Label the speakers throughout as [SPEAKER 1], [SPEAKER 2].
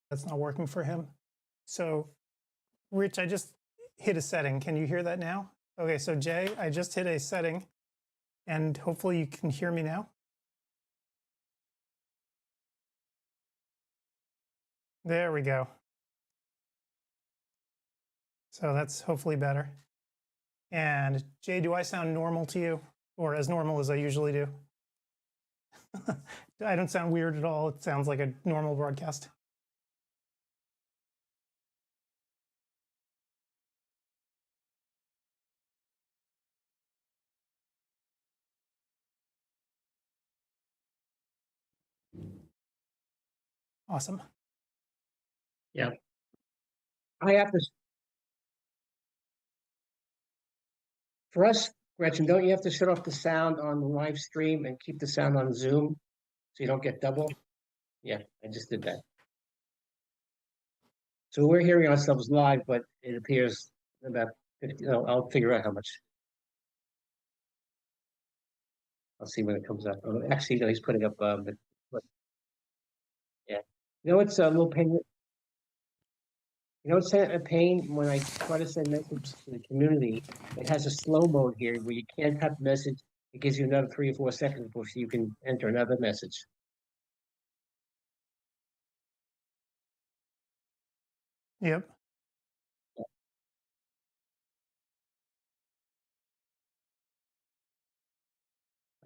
[SPEAKER 1] that's not working for him. So, Rich, I just hit a setting. Can you hear that now? Okay, so Jay, I just hit a setting, and hopefully you can hear me now. There we go. So that's hopefully better. And Jay, do I sound normal to you, or as normal as I usually do? I don't sound weird at all. It sounds like a normal broadcast. Awesome.
[SPEAKER 2] Yeah. I have to, for us, Gretchen, don't you have to shut off the sound on the live stream and keep the sound on Zoom so you don't get double? Yeah, I just did that. So we're hearing ourselves live, but it appears about 50, I'll figure out how much. I'll see when it comes up. Oh, actually, no, he's putting up, but yeah. You know, it's a little pain. You know, it's a pain when I try to send messages to the community. It has a slow mode here where you can't type a message. It gives you another 3 or 4 seconds before you can enter another message.
[SPEAKER 1] Yep.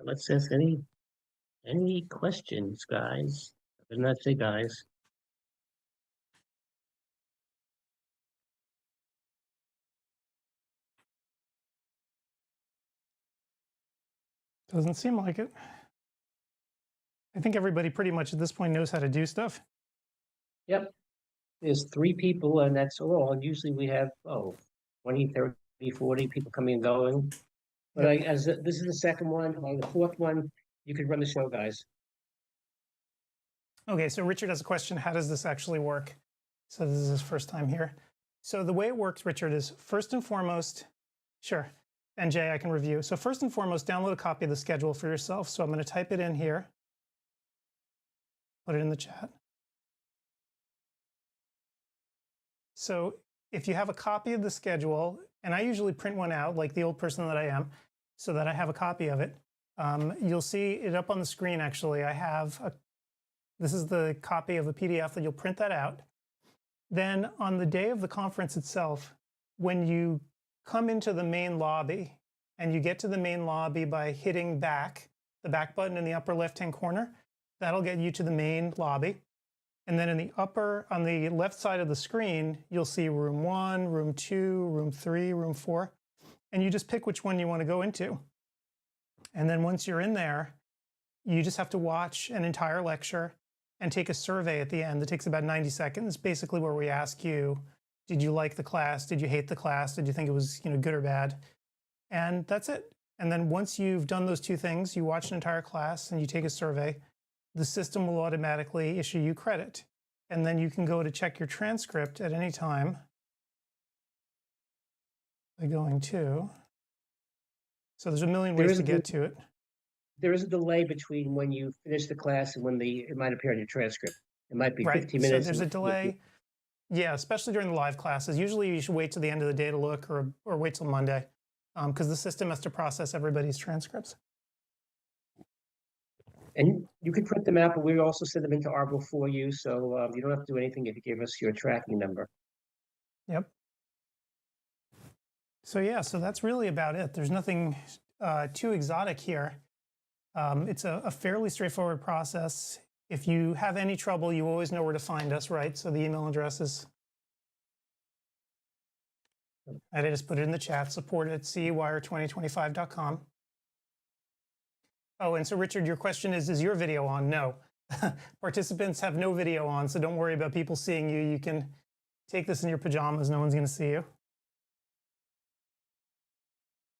[SPEAKER 2] Let's ask any questions, guys. I did not say guys.
[SPEAKER 1] Doesn't seem like it. I think everybody pretty much at this point knows how to do stuff.
[SPEAKER 2] Yep. There's 3 people and that's all. And usually we have, 20, 30, 40 people coming and going. But
[SPEAKER 1] Yep.
[SPEAKER 2] this is the second one, or the fourth one, you could run the show, guys.
[SPEAKER 1] Okay, so Richard has a question. How does this actually work? So this is his first time here. So the way it works, Richard, is first and foremost, sure, and Jay, I can review. So first and foremost, download a copy of the schedule for yourself. So I'm going to type it in here, put it in the chat. So if you have a copy of the schedule, and I usually print one out like the old person that I am, so that I have a copy of it, you'll see it up on the screen. Actually, this is the copy of the PDF that you'll print that out. Then on the day of the conference itself, when you come into the main lobby, and you get to the main lobby by hitting back, the back button in the upper left-hand corner, that'll get you to the main lobby. And then on the left side of the screen, you'll see room 1, room 2, room 3, room 4, and you just pick which one you want to go into. And then once you're in there, you just have to watch an entire lecture and take a survey at the end that takes about 90 seconds, basically where we ask you, did you like the class? Did you hate the class? Did you think it was good or bad? And that's it. And then once you've done those 2 things, you watch an entire class and you take a survey, the system will automatically issue you credit. And then you can go to check your transcript at any time by going to, so there's a million ways to get to it.
[SPEAKER 2] There is a delay between when you finish the class and when it might appear in your transcript. It might be 15 minutes.
[SPEAKER 1] So there's a delay. Yeah, especially during the live classes. Usually you should wait till the end of the day to look, or wait till Monday, because the system has to process everybody's transcripts.
[SPEAKER 2] And you can print them out, but we also send them into Arbor for you, so you don't have to do anything if you give us your tracking number.
[SPEAKER 1] Yep. So yeah, so that's really about it. There's nothing too exotic here. It's a fairly straightforward process. If you have any trouble, you always know where to find us, right? So the email address is, I just put it in the chat, support@CEwire2025.com. Oh, and so Richard, your question is your video on? No. Participants have no video on, so don't worry about people seeing you. You can take this in your pajamas. No one's going to see you.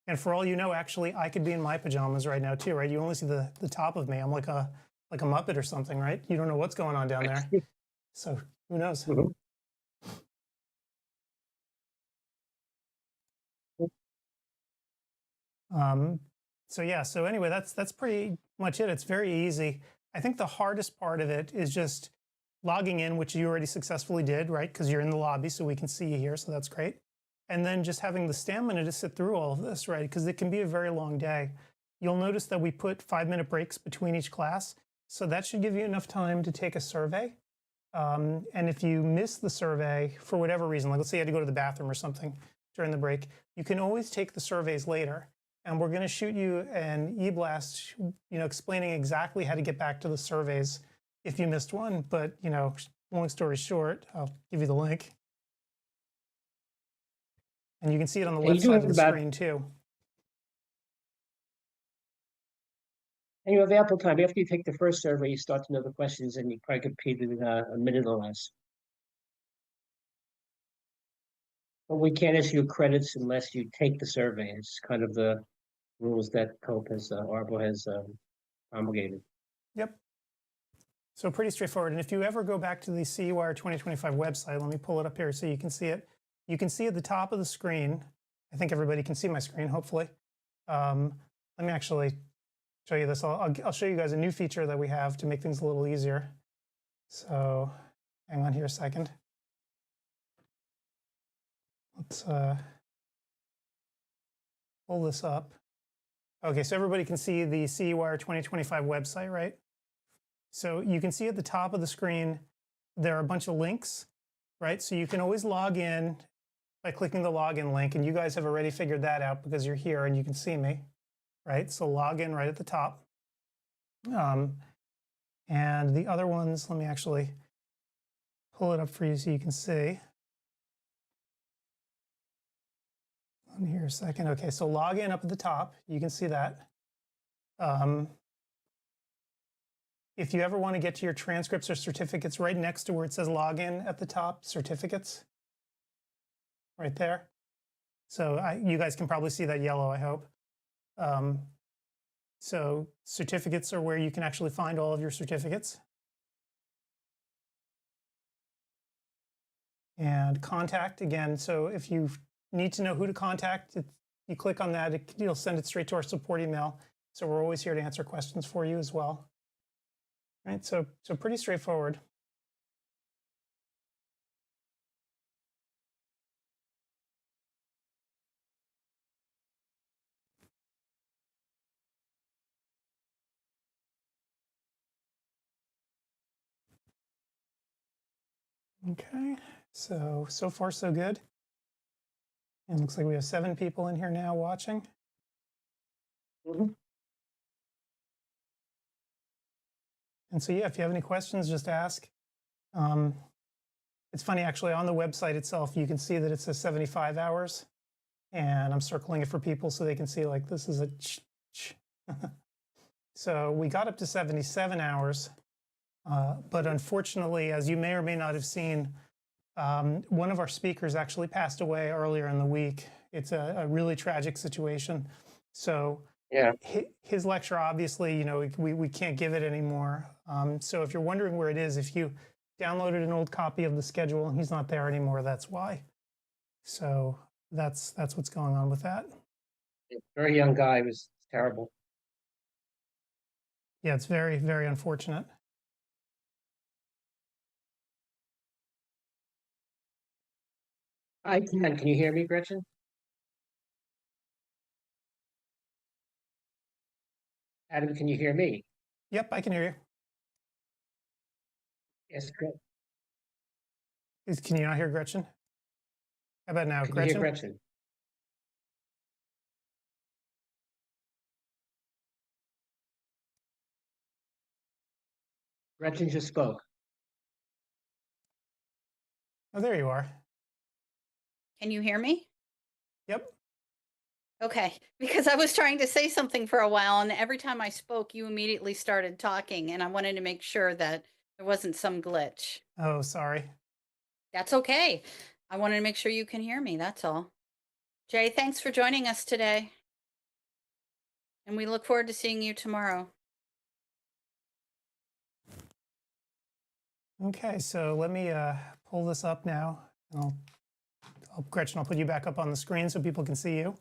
[SPEAKER 1] And for all you know, actually, I could be in my pajamas right now too, right? You only see the top of me. I'm like a Muppet or something, right? You don't know what's going on down there. So who knows? So yeah, so anyway, that's pretty much it. It's very easy. I think the hardest part of it is just logging in, which you already successfully did, right? Because you're in the lobby, so we can see you here, so that's great. And then just having the stamina to sit through all of this, right? Because it can be a very long day. You'll notice that we put 5-minute breaks between each class, so that should give you enough time to take a survey. And if you miss the survey for whatever reason, like let's say you had to go to the bathroom or something during the break, you can always take the surveys later. And we're going to shoot you an e-blast, explaining exactly how to get back to the surveys if you missed one. But, long story short, I'll give you the link. And you can see it on the left side of the screen too.
[SPEAKER 2] And the ample time. After you take the first survey, you start to know the questions, and you probably completed in a minute or less. But we can't issue credits unless you take the survey. It's kind of the rules that COPE has, ARBO has promulgated.
[SPEAKER 1] Yep. So pretty straightforward. And if you ever go back to the CEwire 2025 website, let me pull it up here so you can see it. You can see at the top of the screen, I think everybody can see my screen, hopefully. Let me actually show you this. I'll show you guys a new feature that we have to make things a little easier. So hang on here a second. Let's pull this up. Okay, so everybody can see the CEwire 2025 website, right? So you can see at the top of the screen, there are a bunch of links, right? So you can always log in by clicking the login link, and you guys have already figured that out because you're here and you can see me, right? So log in right at the top. And the other ones, let me actually pull it up for you so you can see. On here a second. Okay, so log in up at the top. You can see that. If you ever want to get to your transcripts or certificates, right next to where it says login at the top, certificates, right there. So you guys can probably see that yellow, I hope. So certificates are where you can actually find all of your certificates. And contact, again, so if you need to know who to contact, you click on that, you'll send it straight to our support email. So we're always here to answer questions for you as well. Right, so pretty straightforward. Okay, so far so good. And it looks like we have 7 people in here now watching.
[SPEAKER 2] Mm-hmm.
[SPEAKER 1] And so yeah, if you have any questions, just ask. It's funny, actually, on the website itself, you can see that it says 75 hours. And I'm circling it for people so they can see, like, this is a So we got up to 77 hours. But unfortunately, as you may or may not have seen, one of our speakers actually passed away earlier in the week. It's a really tragic situation. So
[SPEAKER 2] yeah,
[SPEAKER 1] his lecture, obviously, we can't give it anymore. So if you're wondering where it is, if you downloaded an old copy of the schedule and he's not there anymore, that's why. So that's what's going on with that.
[SPEAKER 2] Very young guy. It was terrible.
[SPEAKER 1] Yeah, it's very, very unfortunate.
[SPEAKER 2] I can. Can you hear me, Gretchen? Adam, can you hear me?
[SPEAKER 1] Yep, I can hear you.
[SPEAKER 2] Yes, good.
[SPEAKER 1] Can you not hear Gretchen? How about now,
[SPEAKER 2] Can
[SPEAKER 1] Gretchen?
[SPEAKER 2] you hear Gretchen? Gretchen just spoke.
[SPEAKER 1] Oh, there you are.
[SPEAKER 3] Can you hear me?
[SPEAKER 1] Yep.
[SPEAKER 3] Okay, because I was trying to say something for a while, and every time I spoke, you immediately started talking, and I wanted to make sure that there wasn't some glitch.
[SPEAKER 1] Oh, sorry.
[SPEAKER 3] That's okay. I wanted to make sure you can hear me, that's all. Jay, thanks for joining us today. And we look forward to seeing you tomorrow.
[SPEAKER 1] Okay, so let me pull this up now. And Gretchen, I'll put you back up on the screen so people can see you.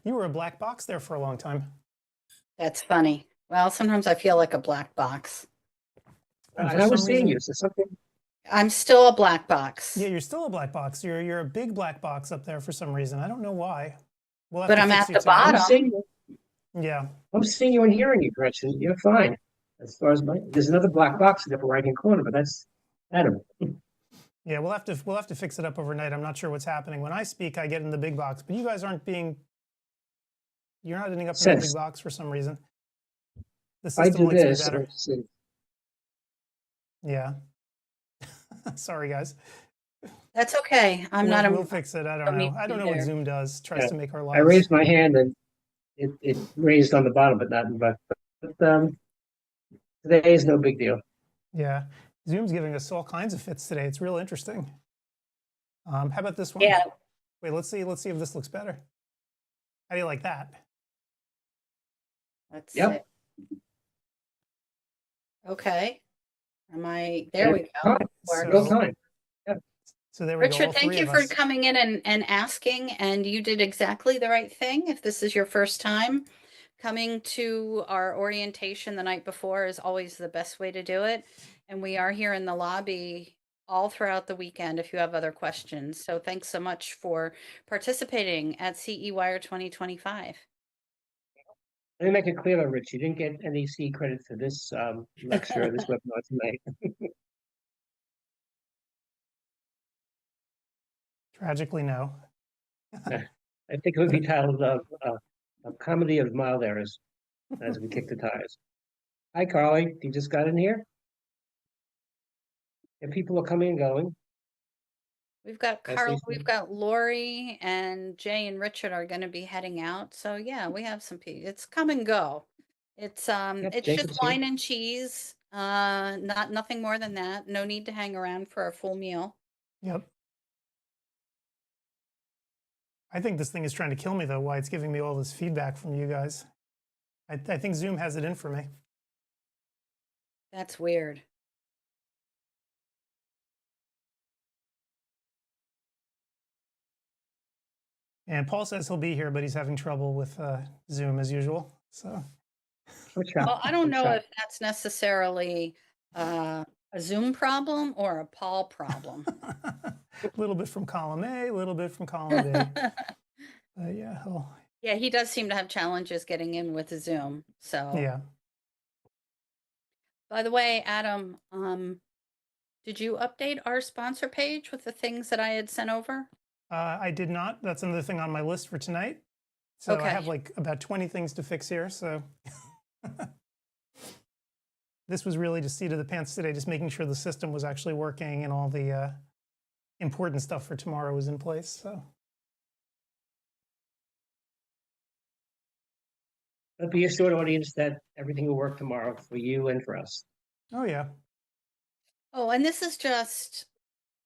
[SPEAKER 1] You were a black box there for a long time.
[SPEAKER 3] That's funny. Well, sometimes I feel like a black box.
[SPEAKER 1] And for
[SPEAKER 2] I
[SPEAKER 1] some
[SPEAKER 2] was seeing
[SPEAKER 1] reason,
[SPEAKER 2] you, so something.
[SPEAKER 3] I'm still a black box,
[SPEAKER 1] yeah, you're still a black box. You're a big black box up there for some reason. I don't know why. We'll have
[SPEAKER 3] but
[SPEAKER 1] to
[SPEAKER 3] I'm
[SPEAKER 1] fix
[SPEAKER 3] at
[SPEAKER 1] you
[SPEAKER 3] the
[SPEAKER 1] tonight.
[SPEAKER 2] I'm
[SPEAKER 3] bottom.
[SPEAKER 2] seeing you.
[SPEAKER 1] Yeah.
[SPEAKER 2] I'm seeing you and hearing you, Gretchen. You're fine. As far as there's another black box in the upper right-hand corner, but that's Adam.
[SPEAKER 1] Yeah, we'll have to fix it up overnight. I'm not sure what's happening. When I speak, I get in the big box, but you guys aren't being. You're not ending up in that big
[SPEAKER 2] Sense.
[SPEAKER 1] box for some reason. The
[SPEAKER 2] I
[SPEAKER 1] system
[SPEAKER 2] do
[SPEAKER 1] likes me
[SPEAKER 2] this.
[SPEAKER 1] better.
[SPEAKER 2] Let's see.
[SPEAKER 1] Yeah. Sorry, guys.
[SPEAKER 3] That's okay. I'm not.
[SPEAKER 1] We'll fix it. I don't
[SPEAKER 3] don't
[SPEAKER 1] know.
[SPEAKER 3] need to
[SPEAKER 1] I don't
[SPEAKER 3] be
[SPEAKER 1] know what
[SPEAKER 3] there.
[SPEAKER 1] Zoom does. Tries
[SPEAKER 2] Yeah.
[SPEAKER 1] to make our
[SPEAKER 2] I
[SPEAKER 1] lives.
[SPEAKER 2] raised my hand and it raised on the bottom, but not. But today is no big deal.
[SPEAKER 1] Yeah. Zoom's giving us all kinds of fits today. It's real interesting. How about this one?
[SPEAKER 3] Yeah.
[SPEAKER 1] Wait, let's see if this looks better. How do you like that?
[SPEAKER 3] Let's
[SPEAKER 2] Yep.
[SPEAKER 3] see. Okay. Am I? There we go.
[SPEAKER 2] Fine.
[SPEAKER 1] So-
[SPEAKER 2] Real time.
[SPEAKER 1] So there we go. All
[SPEAKER 3] Richard, thank
[SPEAKER 1] three
[SPEAKER 3] you
[SPEAKER 1] of
[SPEAKER 3] for
[SPEAKER 1] us.
[SPEAKER 3] coming in and asking, and you did exactly the right thing. If this is your first time coming to our orientation the night before is always the best way to do it. And we are here in the lobby all throughout the weekend if you have other questions. So thanks so much for participating at CEwire 2025.
[SPEAKER 2] Let me make it clear, though, Rich. You didn't get any C credit for this lecture, this webinar tonight.
[SPEAKER 1] Tragically, no.
[SPEAKER 2] I think it would be titled "A Comedy of Mild Errors" as we kick the tires. Hi, Carly. You just got in here? And people are coming and going.
[SPEAKER 3] We've got
[SPEAKER 2] As
[SPEAKER 3] Carl,
[SPEAKER 2] they
[SPEAKER 3] we've
[SPEAKER 2] say.
[SPEAKER 3] got Lori, and Jay and Richard are going to be heading out. So yeah, we have some people. It's come and go. It's it's
[SPEAKER 2] Jacob's
[SPEAKER 3] just
[SPEAKER 2] here.
[SPEAKER 3] wine and cheese. Nothing more than that. No need to hang around for a full meal.
[SPEAKER 1] Yep. I think this thing is trying to kill me, though, why it's giving me all this feedback from you guys. I think Zoom has it in for me.
[SPEAKER 3] That's weird.
[SPEAKER 1] And Paul says he'll be here, but he's having trouble with Zoom as usual. So
[SPEAKER 3] Well, I don't know if that's necessarily a Zoom problem or a Paul problem.
[SPEAKER 1] a little bit from column A, a little bit from column B. Yeah.
[SPEAKER 3] Yeah, he does seem to have challenges getting in with Zoom. So
[SPEAKER 1] Yeah.
[SPEAKER 3] By the way, Adam, did you update our sponsor page with the things that I had sent over?
[SPEAKER 1] I did not. That's another thing on my list for tonight. So
[SPEAKER 3] Okay.
[SPEAKER 1] I have like about 20 things to fix here. So this was really just seat of the pants today, just making sure the system was actually working and all the important stuff for tomorrow was in place. So.
[SPEAKER 2] But be assured, audience, that everything will work tomorrow for you and for us.
[SPEAKER 1] Oh, yeah.
[SPEAKER 3] Oh, and this is just,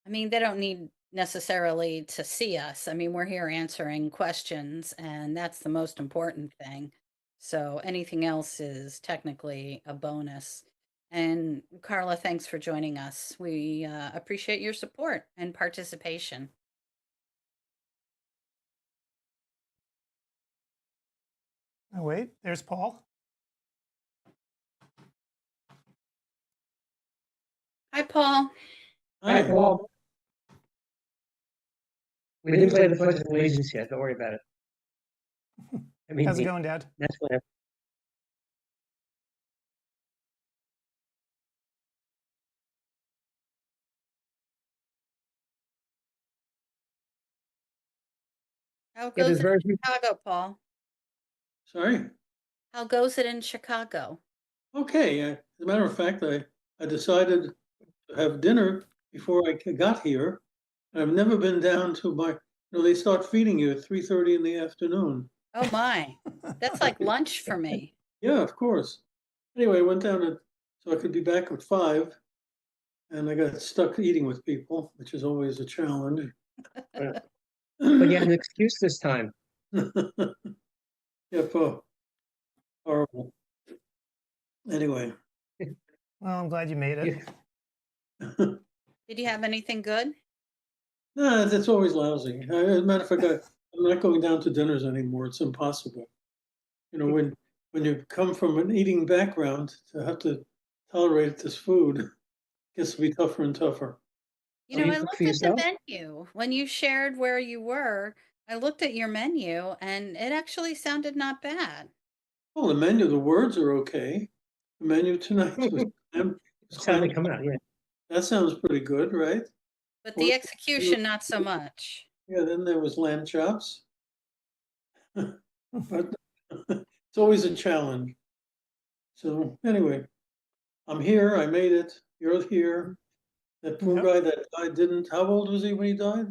[SPEAKER 3] I mean, they don't need necessarily to see us. I mean, we're here answering questions, and that's the most important thing. So anything else is technically a bonus. And Carla, thanks for joining us. We appreciate your support and participation.
[SPEAKER 1] Oh, wait, there's Paul.
[SPEAKER 3] Hi, Paul.
[SPEAKER 2] Hi, Paul. We didn't play the Pledge of Allegiance yet. Don't worry about it. I mean,
[SPEAKER 1] How's it going, Dad?
[SPEAKER 2] that's what.
[SPEAKER 3] How
[SPEAKER 2] Yeah,
[SPEAKER 3] goes
[SPEAKER 2] there's
[SPEAKER 3] it
[SPEAKER 2] very
[SPEAKER 3] in
[SPEAKER 2] few.
[SPEAKER 3] Chicago, Paul?
[SPEAKER 4] Sorry?
[SPEAKER 3] How goes it in Chicago?
[SPEAKER 4] Okay, as a matter of fact, I decided to have dinner before I got here. I've never been down to they start feeding you at 3:30 in the afternoon.
[SPEAKER 3] Oh my, that's like lunch for me.
[SPEAKER 4] Yeah, of course. Anyway, I went down so I could be back at 5, and I got stuck eating with people, which is always a challenge.
[SPEAKER 2] But you had an excuse this time.
[SPEAKER 4] Yeah, horrible. Anyway.
[SPEAKER 1] Well, I'm glad you made it.
[SPEAKER 3] Did you have anything good?
[SPEAKER 4] No, that's always lousy. As a matter of fact, I'm not going down to dinners anymore. It's impossible. You know, when you come from an eating background to have to tolerate this food. Gets to be tougher and tougher.
[SPEAKER 3] You
[SPEAKER 2] So
[SPEAKER 3] know,
[SPEAKER 2] you
[SPEAKER 3] I
[SPEAKER 2] cook
[SPEAKER 3] looked
[SPEAKER 2] for
[SPEAKER 3] at the
[SPEAKER 2] yourself?
[SPEAKER 3] menu when you shared where you were. I looked at your menu and it actually sounded not bad.
[SPEAKER 4] Well, the menu, the words are okay. The menu tonight was
[SPEAKER 2] That's how they come out, yeah.
[SPEAKER 4] that sounds pretty good, right?
[SPEAKER 3] But
[SPEAKER 4] Or-
[SPEAKER 3] the execution, not so much.
[SPEAKER 4] Yeah, then there was lamb chops. But it's always a challenge. So anyway, I'm here. I made it. You're here. That poor
[SPEAKER 1] Yep.
[SPEAKER 4] guy that died didn't. How old was he when he died?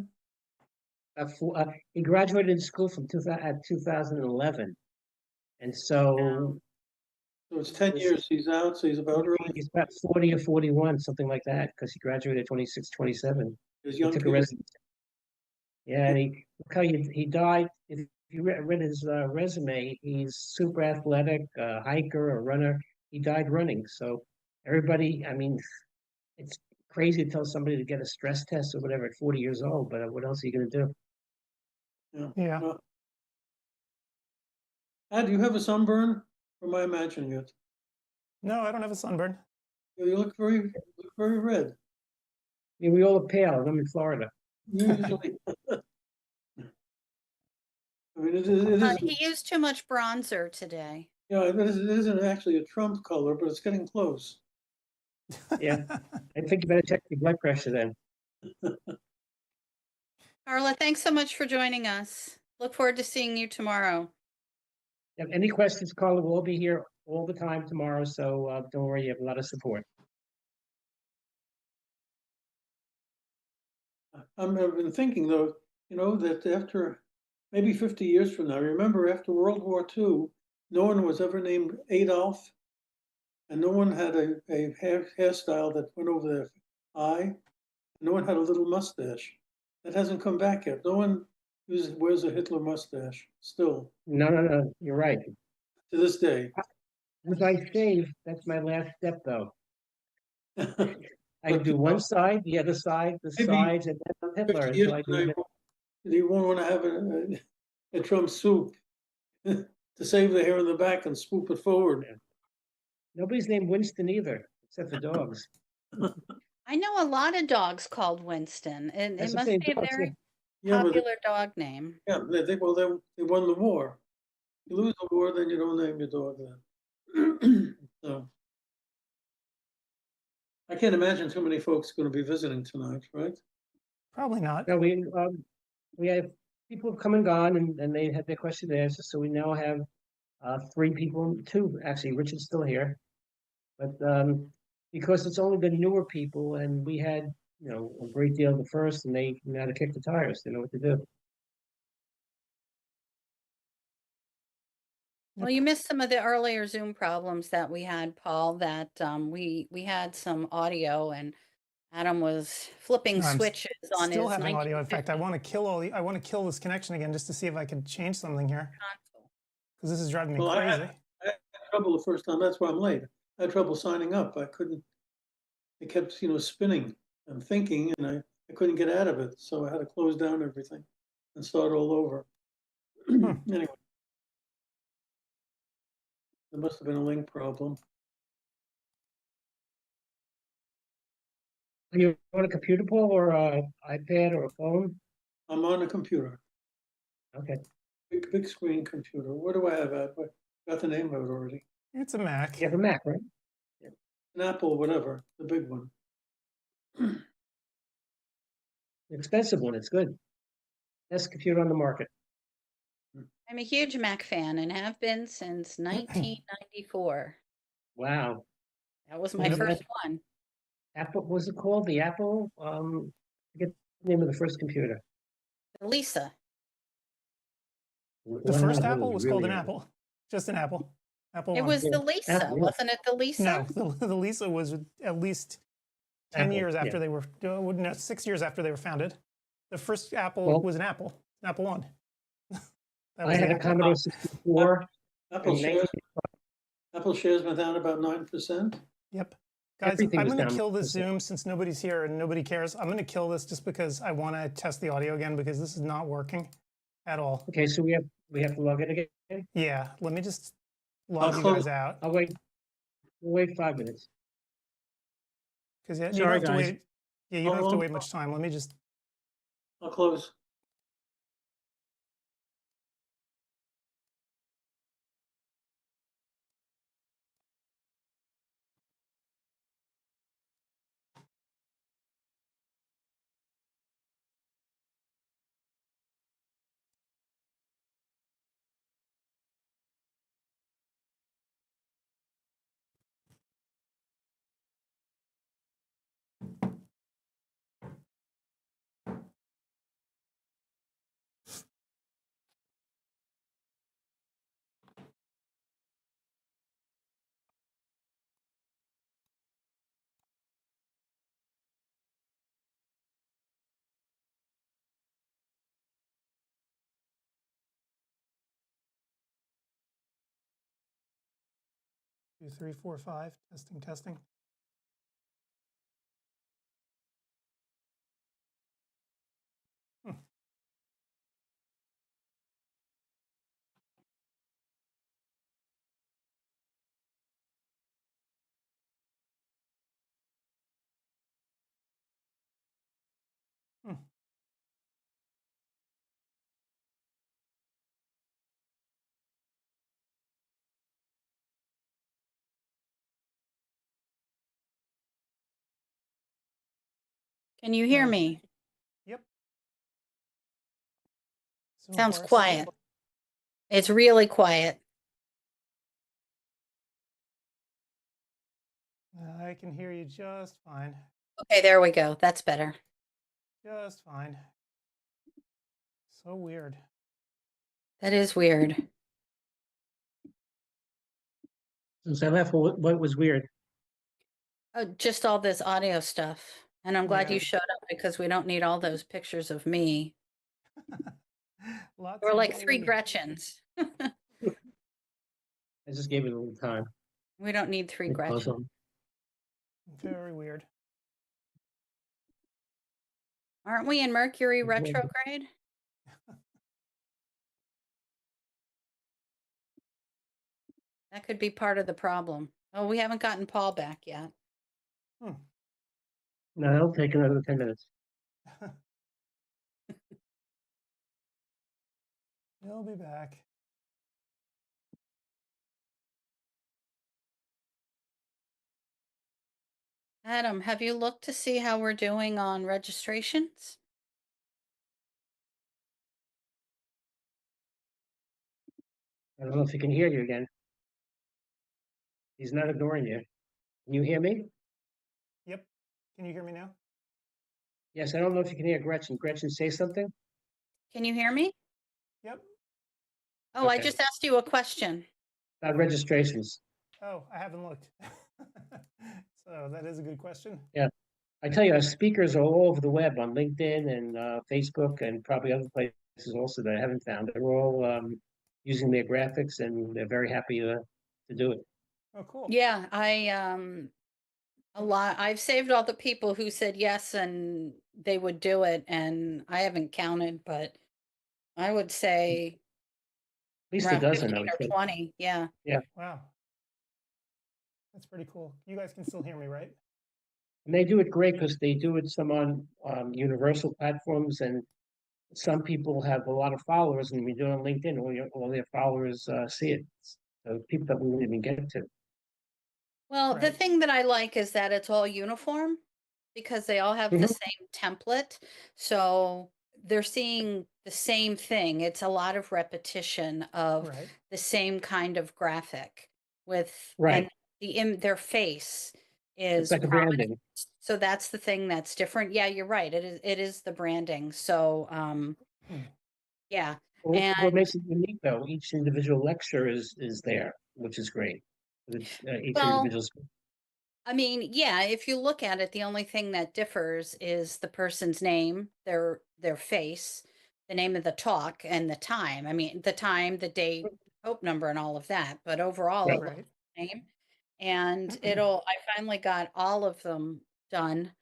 [SPEAKER 2] He graduated school from 2011. And so
[SPEAKER 4] So it's 10 years he's out. So he's about early.
[SPEAKER 2] he's about 40 or 41, something like that, because he graduated 26, 27.
[SPEAKER 4] His
[SPEAKER 2] He
[SPEAKER 4] young
[SPEAKER 2] took a
[SPEAKER 4] people.
[SPEAKER 2] residency. Yeah, and look how he died. If you read his resume, he's super athletic, a hiker, a runner. He died running. So everybody, I mean, it's crazy to tell somebody to get a stress test or whatever at 40 years old, but what else are you going to do?
[SPEAKER 1] Yeah.
[SPEAKER 4] Well, do you have a sunburn? Or am I imagining it?
[SPEAKER 1] No, I don't have a sunburn.
[SPEAKER 4] You look very red.
[SPEAKER 2] I mean, we all are pale, and I'm in Florida.
[SPEAKER 4] Usually. I mean, it is.
[SPEAKER 3] He used too much bronzer today.
[SPEAKER 4] Yeah, it isn't actually a Trump color, but it's getting close.
[SPEAKER 2] Yeah. I think you better check your blood pressure then.
[SPEAKER 3] Carla, thanks so much for joining us. Look forward to seeing you tomorrow.
[SPEAKER 2] If any questions, Carla, we'll be here all the time tomorrow, so don't worry, you have a lot of support.
[SPEAKER 4] I've been thinking though, that after maybe 50 years from now, remember after World War II, no one was ever named Adolf, and no one had a hairstyle that went over their eye. No one had a little mustache. That hasn't come back yet. No one wears a Hitler mustache still
[SPEAKER 2] No, you're right.
[SPEAKER 4] to this day.
[SPEAKER 2] As I shave, that's my last step, though. I
[SPEAKER 4] But,
[SPEAKER 2] do one side, the other side, the
[SPEAKER 4] maybe
[SPEAKER 2] sides, and then Hitler
[SPEAKER 4] 50 years
[SPEAKER 2] until I
[SPEAKER 4] from
[SPEAKER 2] do
[SPEAKER 4] now,
[SPEAKER 2] it.
[SPEAKER 4] you won't want to have a Trump swoop to save the hair in the back and swoop it forward.
[SPEAKER 2] Nobody's named Winston either, except for dogs.
[SPEAKER 3] I know a lot of dogs called Winston, and
[SPEAKER 2] That's
[SPEAKER 3] it
[SPEAKER 2] the
[SPEAKER 3] must
[SPEAKER 2] same
[SPEAKER 3] be a
[SPEAKER 2] dogs,
[SPEAKER 3] very
[SPEAKER 4] Yeah, but
[SPEAKER 3] popular dog name.
[SPEAKER 4] yeah, they won the war. You lose the war, then you don't name your dog that. So I can't imagine too many folks going to be visiting tonight, right?
[SPEAKER 1] Probably not.
[SPEAKER 2] No, we have people have come and gone, and they had their question answered. So we now have 3 people, 2 actually. Richard's still here, but because it's only the newer people, and we had a great deal of the first, and they know how to kick the tires. They know what to do.
[SPEAKER 3] Well, you missed some of the earlier Zoom problems that we had, Paul, that we had some audio and Adam was flipping
[SPEAKER 1] No, I'm
[SPEAKER 3] switches on
[SPEAKER 1] Still
[SPEAKER 3] his
[SPEAKER 1] having audio. In
[SPEAKER 3] 1950
[SPEAKER 1] fact, I want to kill this connection again just to see if I can change something here
[SPEAKER 3] console.
[SPEAKER 1] because this is driving me
[SPEAKER 4] Well, I
[SPEAKER 1] crazy.
[SPEAKER 4] had trouble the first time. That's why I'm late. I had trouble signing up. I couldn't. It kept spinning and thinking, and I couldn't get out of it. So I had to close down everything and start all over. Anyway, there must have been a link problem.
[SPEAKER 2] Are you on a computer, Paul, or an iPad, or a phone?
[SPEAKER 4] I'm on a computer,
[SPEAKER 2] Okay.
[SPEAKER 4] big screen computer. What do I have? I got the name of it already.
[SPEAKER 1] It's a Mac.
[SPEAKER 2] You have a Mac, right?
[SPEAKER 4] An Apple, whatever, the big one.
[SPEAKER 2] An expensive one. It's good. Best computer on the market.
[SPEAKER 3] I'm a huge Mac fan and have been since 1994.
[SPEAKER 2] Wow.
[SPEAKER 3] That was my
[SPEAKER 2] Yeah,
[SPEAKER 3] first one.
[SPEAKER 2] Apple, what was it called? The Apple? I forget the name of the first computer.
[SPEAKER 3] Lisa.
[SPEAKER 1] The first Apple was called an Apple. Just an Apple. Apple
[SPEAKER 3] It
[SPEAKER 1] one.
[SPEAKER 3] was the Lisa,
[SPEAKER 2] Apple, yeah.
[SPEAKER 3] wasn't it the Lisa?
[SPEAKER 1] No, the Lisa was at least 10
[SPEAKER 2] Apple,
[SPEAKER 1] years after
[SPEAKER 2] yeah.
[SPEAKER 1] they were, no, 6 years after they were founded. The first Apple
[SPEAKER 2] Well-
[SPEAKER 1] was an Apple one. That
[SPEAKER 2] I
[SPEAKER 1] was
[SPEAKER 2] had
[SPEAKER 1] the
[SPEAKER 2] a
[SPEAKER 1] Apple.
[SPEAKER 2] Commodore 64.
[SPEAKER 4] Apple
[SPEAKER 2] in
[SPEAKER 4] shares. Apple shares went down about 9%.
[SPEAKER 1] Yep. Guys,
[SPEAKER 2] Everything
[SPEAKER 1] I'm
[SPEAKER 2] was
[SPEAKER 1] going to
[SPEAKER 2] down
[SPEAKER 1] kill this
[SPEAKER 2] 9%.
[SPEAKER 1] Zoom since nobody's here and nobody cares. I'm going to kill this just because I want to test the audio again because this is not working at all.
[SPEAKER 2] Okay, so we have to log in again.
[SPEAKER 1] Yeah, let me just log you
[SPEAKER 4] close-
[SPEAKER 1] guys out.
[SPEAKER 2] I'll wait. We'll wait 5 minutes.
[SPEAKER 1] because you don't
[SPEAKER 4] Sorry,
[SPEAKER 1] have to
[SPEAKER 4] guys.
[SPEAKER 1] wait. Yeah, you don't have to
[SPEAKER 4] I'll-
[SPEAKER 1] wait much time. Let me just.
[SPEAKER 4] I'll close.
[SPEAKER 1] Two, three, four, five. Testing, testing. Hmm. Hmm.
[SPEAKER 3] Can you hear
[SPEAKER 1] Nice.
[SPEAKER 3] me?
[SPEAKER 1] Yep. So
[SPEAKER 3] Sounds
[SPEAKER 1] far, so
[SPEAKER 3] quiet.
[SPEAKER 1] good.
[SPEAKER 3] It's really quiet.
[SPEAKER 1] I can hear you just fine.
[SPEAKER 3] Okay, there we go. That's better.
[SPEAKER 1] Just fine. So weird.
[SPEAKER 3] That is weird.
[SPEAKER 2] Since I left, what was weird?
[SPEAKER 3] Oh, just all this audio stuff. And I'm glad
[SPEAKER 1] Yeah.
[SPEAKER 3] you showed up because we don't need all those pictures of me.
[SPEAKER 1] Lots
[SPEAKER 3] There were
[SPEAKER 1] of
[SPEAKER 3] like 3
[SPEAKER 1] me.
[SPEAKER 3] Gretchens.
[SPEAKER 2] I just gave it a little time.
[SPEAKER 3] We don't need 3
[SPEAKER 2] Let me close
[SPEAKER 3] Gretchens.
[SPEAKER 2] on.
[SPEAKER 1] Very weird.
[SPEAKER 3] Aren't we in Mercury
[SPEAKER 2] Mhm.
[SPEAKER 3] retrograde? That could be part of the problem. Oh, we haven't gotten Paul back yet.
[SPEAKER 1] Hmm.
[SPEAKER 2] No, it'll take another 10 minutes.
[SPEAKER 1] He'll be back.
[SPEAKER 3] Adam, have you looked to see how we're doing on registrations?
[SPEAKER 2] I don't know if he can hear you again. He's not ignoring you. Can you hear me?
[SPEAKER 1] Yep. Can you hear me now?
[SPEAKER 2] Yes, I don't know if you can hear Gretchen. Gretchen, say something?
[SPEAKER 3] Can you hear me?
[SPEAKER 1] Yep.
[SPEAKER 3] Oh, I
[SPEAKER 2] Okay.
[SPEAKER 3] just asked you a question.
[SPEAKER 2] About registrations.
[SPEAKER 1] Oh, I haven't looked. So that is a good question.
[SPEAKER 2] I tell you, our speakers are all over the web on LinkedIn and Facebook and probably other places also that I haven't found. They're all using their graphics and they're very happy to do it.
[SPEAKER 1] Oh, cool.
[SPEAKER 3] Yeah, I've saved all the people who said yes and they would do it, and I haven't counted, but I would say
[SPEAKER 2] At least a
[SPEAKER 3] around
[SPEAKER 2] dozen,
[SPEAKER 3] 15
[SPEAKER 2] I would
[SPEAKER 3] or
[SPEAKER 2] think.
[SPEAKER 3] 20. Yeah.
[SPEAKER 1] Wow. That's pretty cool. You guys can still hear me, right?
[SPEAKER 2] And they do it great because they do it some on universal platforms, and some people have a lot of followers, and we do it on LinkedIn, all their followers see it. So people that we wouldn't even get to.
[SPEAKER 3] Well, the
[SPEAKER 1] Right.
[SPEAKER 3] thing that I like is that it's all uniform because they all have the
[SPEAKER 2] Mhm.
[SPEAKER 3] same template. So they're seeing the same thing. It's a lot of repetition of
[SPEAKER 1] Right.
[SPEAKER 3] the same kind of graphic with
[SPEAKER 2] Right.
[SPEAKER 3] and their face
[SPEAKER 2] It's
[SPEAKER 3] is
[SPEAKER 2] like a
[SPEAKER 3] prominent.
[SPEAKER 2] branding.
[SPEAKER 3] So that's the thing that's different. Yeah, you're right. It is the branding. So
[SPEAKER 1] Hmm.
[SPEAKER 3] yeah.
[SPEAKER 2] What
[SPEAKER 3] And
[SPEAKER 2] makes it unique, though, each individual lecture is there, which is great. Each
[SPEAKER 3] well,
[SPEAKER 2] individual.
[SPEAKER 3] I mean, yeah, if you look at it, the only thing that differs is the person's name, their face, the name of the talk, and the time. I mean, the time, the date, hope number, and all of that. But overall, it
[SPEAKER 2] Right.
[SPEAKER 3] looks
[SPEAKER 1] Right.
[SPEAKER 3] the same. And I finally got all of them done.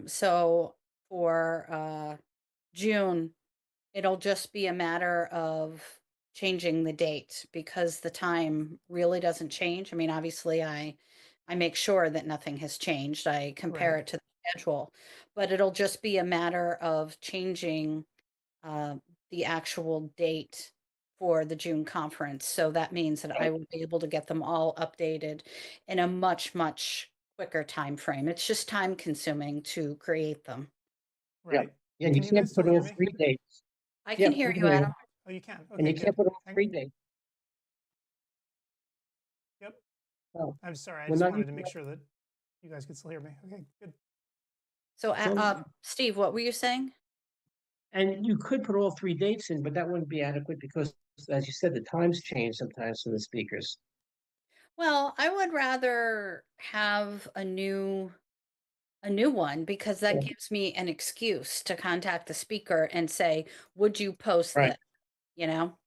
[SPEAKER 3] So for June, it'll just be a matter of changing the date because the time really doesn't change. I mean, obviously, I I make sure that nothing has changed. I compare
[SPEAKER 1] Right.
[SPEAKER 3] it to the schedule, but it'll just be a matter of changing the actual date for the June conference. So that means that I will be able to get them all updated in a much, much quicker time frame. It's just time consuming to create them.
[SPEAKER 2] Yeah.
[SPEAKER 1] Right.
[SPEAKER 2] Yeah, and you
[SPEAKER 1] Can you guys
[SPEAKER 2] can't
[SPEAKER 1] still
[SPEAKER 2] put
[SPEAKER 1] hear
[SPEAKER 2] all
[SPEAKER 1] me?
[SPEAKER 2] 3 dates.
[SPEAKER 3] I
[SPEAKER 2] Yeah,
[SPEAKER 3] can hear
[SPEAKER 2] we can
[SPEAKER 3] you,
[SPEAKER 2] hear
[SPEAKER 3] Adam.
[SPEAKER 1] Oh, you can.
[SPEAKER 2] And
[SPEAKER 1] Okay,
[SPEAKER 2] you can't
[SPEAKER 1] good.
[SPEAKER 2] put all 3 dates.
[SPEAKER 1] Yep.
[SPEAKER 2] Oh,
[SPEAKER 1] I'm sorry. I
[SPEAKER 2] well,
[SPEAKER 1] just
[SPEAKER 2] now
[SPEAKER 1] wanted
[SPEAKER 2] you
[SPEAKER 1] to make
[SPEAKER 2] can-
[SPEAKER 1] sure that you guys could still hear me. Okay, good.
[SPEAKER 3] So,
[SPEAKER 2] So-
[SPEAKER 3] Steve, what were you saying?
[SPEAKER 2] And you could put all 3 dates in, but that wouldn't be adequate because, as you said, the times change sometimes for the speakers.
[SPEAKER 3] Well, I would rather have a new one because that
[SPEAKER 2] Yeah.
[SPEAKER 3] gives me an excuse to contact the speaker and say, would you post
[SPEAKER 2] Right.
[SPEAKER 3] this? You know?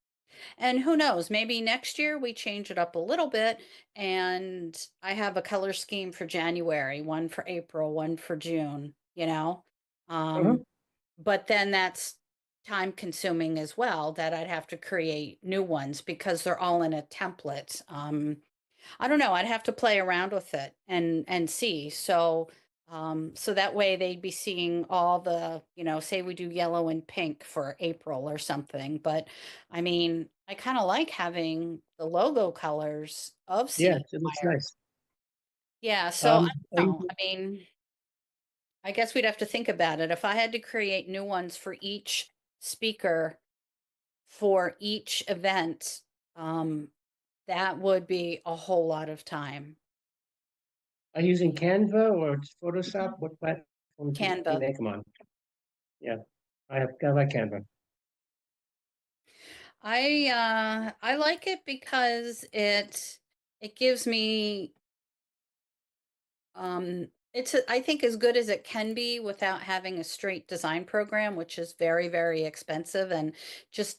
[SPEAKER 3] And who knows, maybe next year we change it up a little bit and I have a color scheme for January, one for April, one for June, you know?
[SPEAKER 2] Mhm.
[SPEAKER 3] But then that's time consuming as well that I'd have to create new ones because they're all in a template. I don't know, I'd have to play around with it and see. So so that way they'd be seeing all the, say we do yellow and pink for April or something. But I mean, I kind of like having the logo colors of
[SPEAKER 2] Yeah,
[SPEAKER 3] CEwire.
[SPEAKER 2] it looks nice.
[SPEAKER 3] Yeah, so I
[SPEAKER 2] are
[SPEAKER 3] don't
[SPEAKER 2] you-
[SPEAKER 3] know. I mean, I guess we'd have to think about it. If I had to create new ones for each speaker for each event, that would be a whole lot of time.
[SPEAKER 2] Are you using Canva or Photoshop? What platform do you
[SPEAKER 3] Canva.
[SPEAKER 2] make them on? Yeah, I like Canva.
[SPEAKER 3] I like it because it gives me it's I think as good as it can be without having a straight design program, which is very, very expensive and just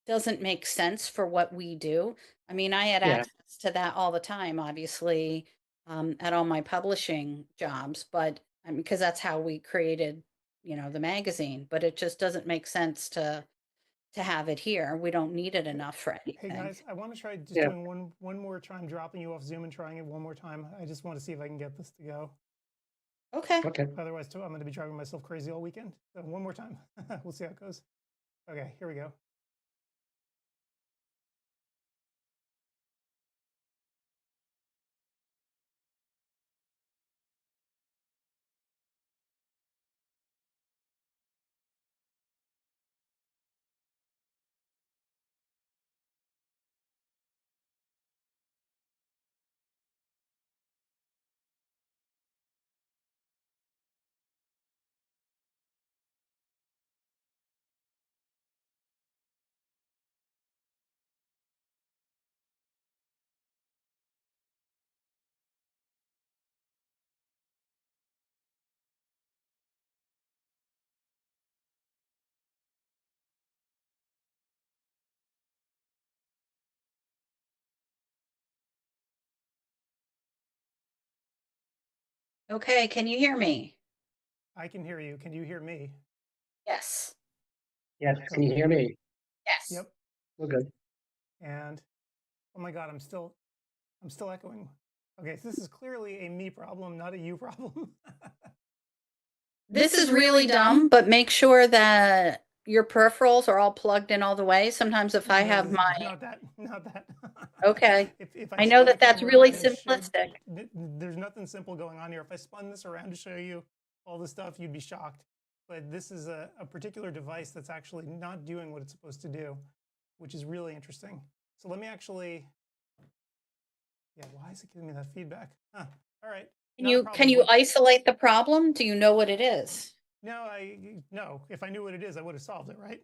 [SPEAKER 3] doesn't make sense for what we do. I mean, I had
[SPEAKER 2] Yeah.
[SPEAKER 3] access to that all the time, obviously, at all my publishing jobs, but because that's how we created, the magazine, but it just doesn't make sense to have it here. We don't need it enough for
[SPEAKER 1] Hey
[SPEAKER 3] anything.
[SPEAKER 1] guys, I want to try just
[SPEAKER 2] Yeah.
[SPEAKER 1] doing one more try. I'm dropping you off Zoom and trying it one more time. I just want to see if I can get this to go.
[SPEAKER 3] Okay.
[SPEAKER 2] Okay.
[SPEAKER 1] Otherwise, I'm going to be driving myself crazy all weekend. So one more time. We'll see how it goes. Okay, here we go.
[SPEAKER 3] Okay, can you hear me?
[SPEAKER 1] I can hear you. Can you hear me?
[SPEAKER 3] Yes.
[SPEAKER 2] Yes. Can you hear me?
[SPEAKER 3] Yes.
[SPEAKER 1] Yep.
[SPEAKER 2] We're good.
[SPEAKER 1] And oh my God, I'm still echoing. Okay, so this is clearly a me problem, not a you problem.
[SPEAKER 3] This is really dumb, but make sure that your peripherals are all plugged in all the way. Sometimes if I have my,
[SPEAKER 1] not that.
[SPEAKER 3] Okay.
[SPEAKER 1] If
[SPEAKER 3] I know
[SPEAKER 1] spun the
[SPEAKER 3] that that's
[SPEAKER 1] camera
[SPEAKER 3] really
[SPEAKER 1] around and showed-
[SPEAKER 3] simplistic.
[SPEAKER 1] there's nothing simple going on here. If I spun this around to show you all the stuff, you'd be shocked. But this is a particular device that's actually not doing what it's supposed to do, which is really interesting. So let me actually, yeah, why is it giving me that feedback? Huh. All right.
[SPEAKER 3] Can you isolate the problem? Do you know what it is?
[SPEAKER 1] No. If I knew what it is, I would have solved it, right?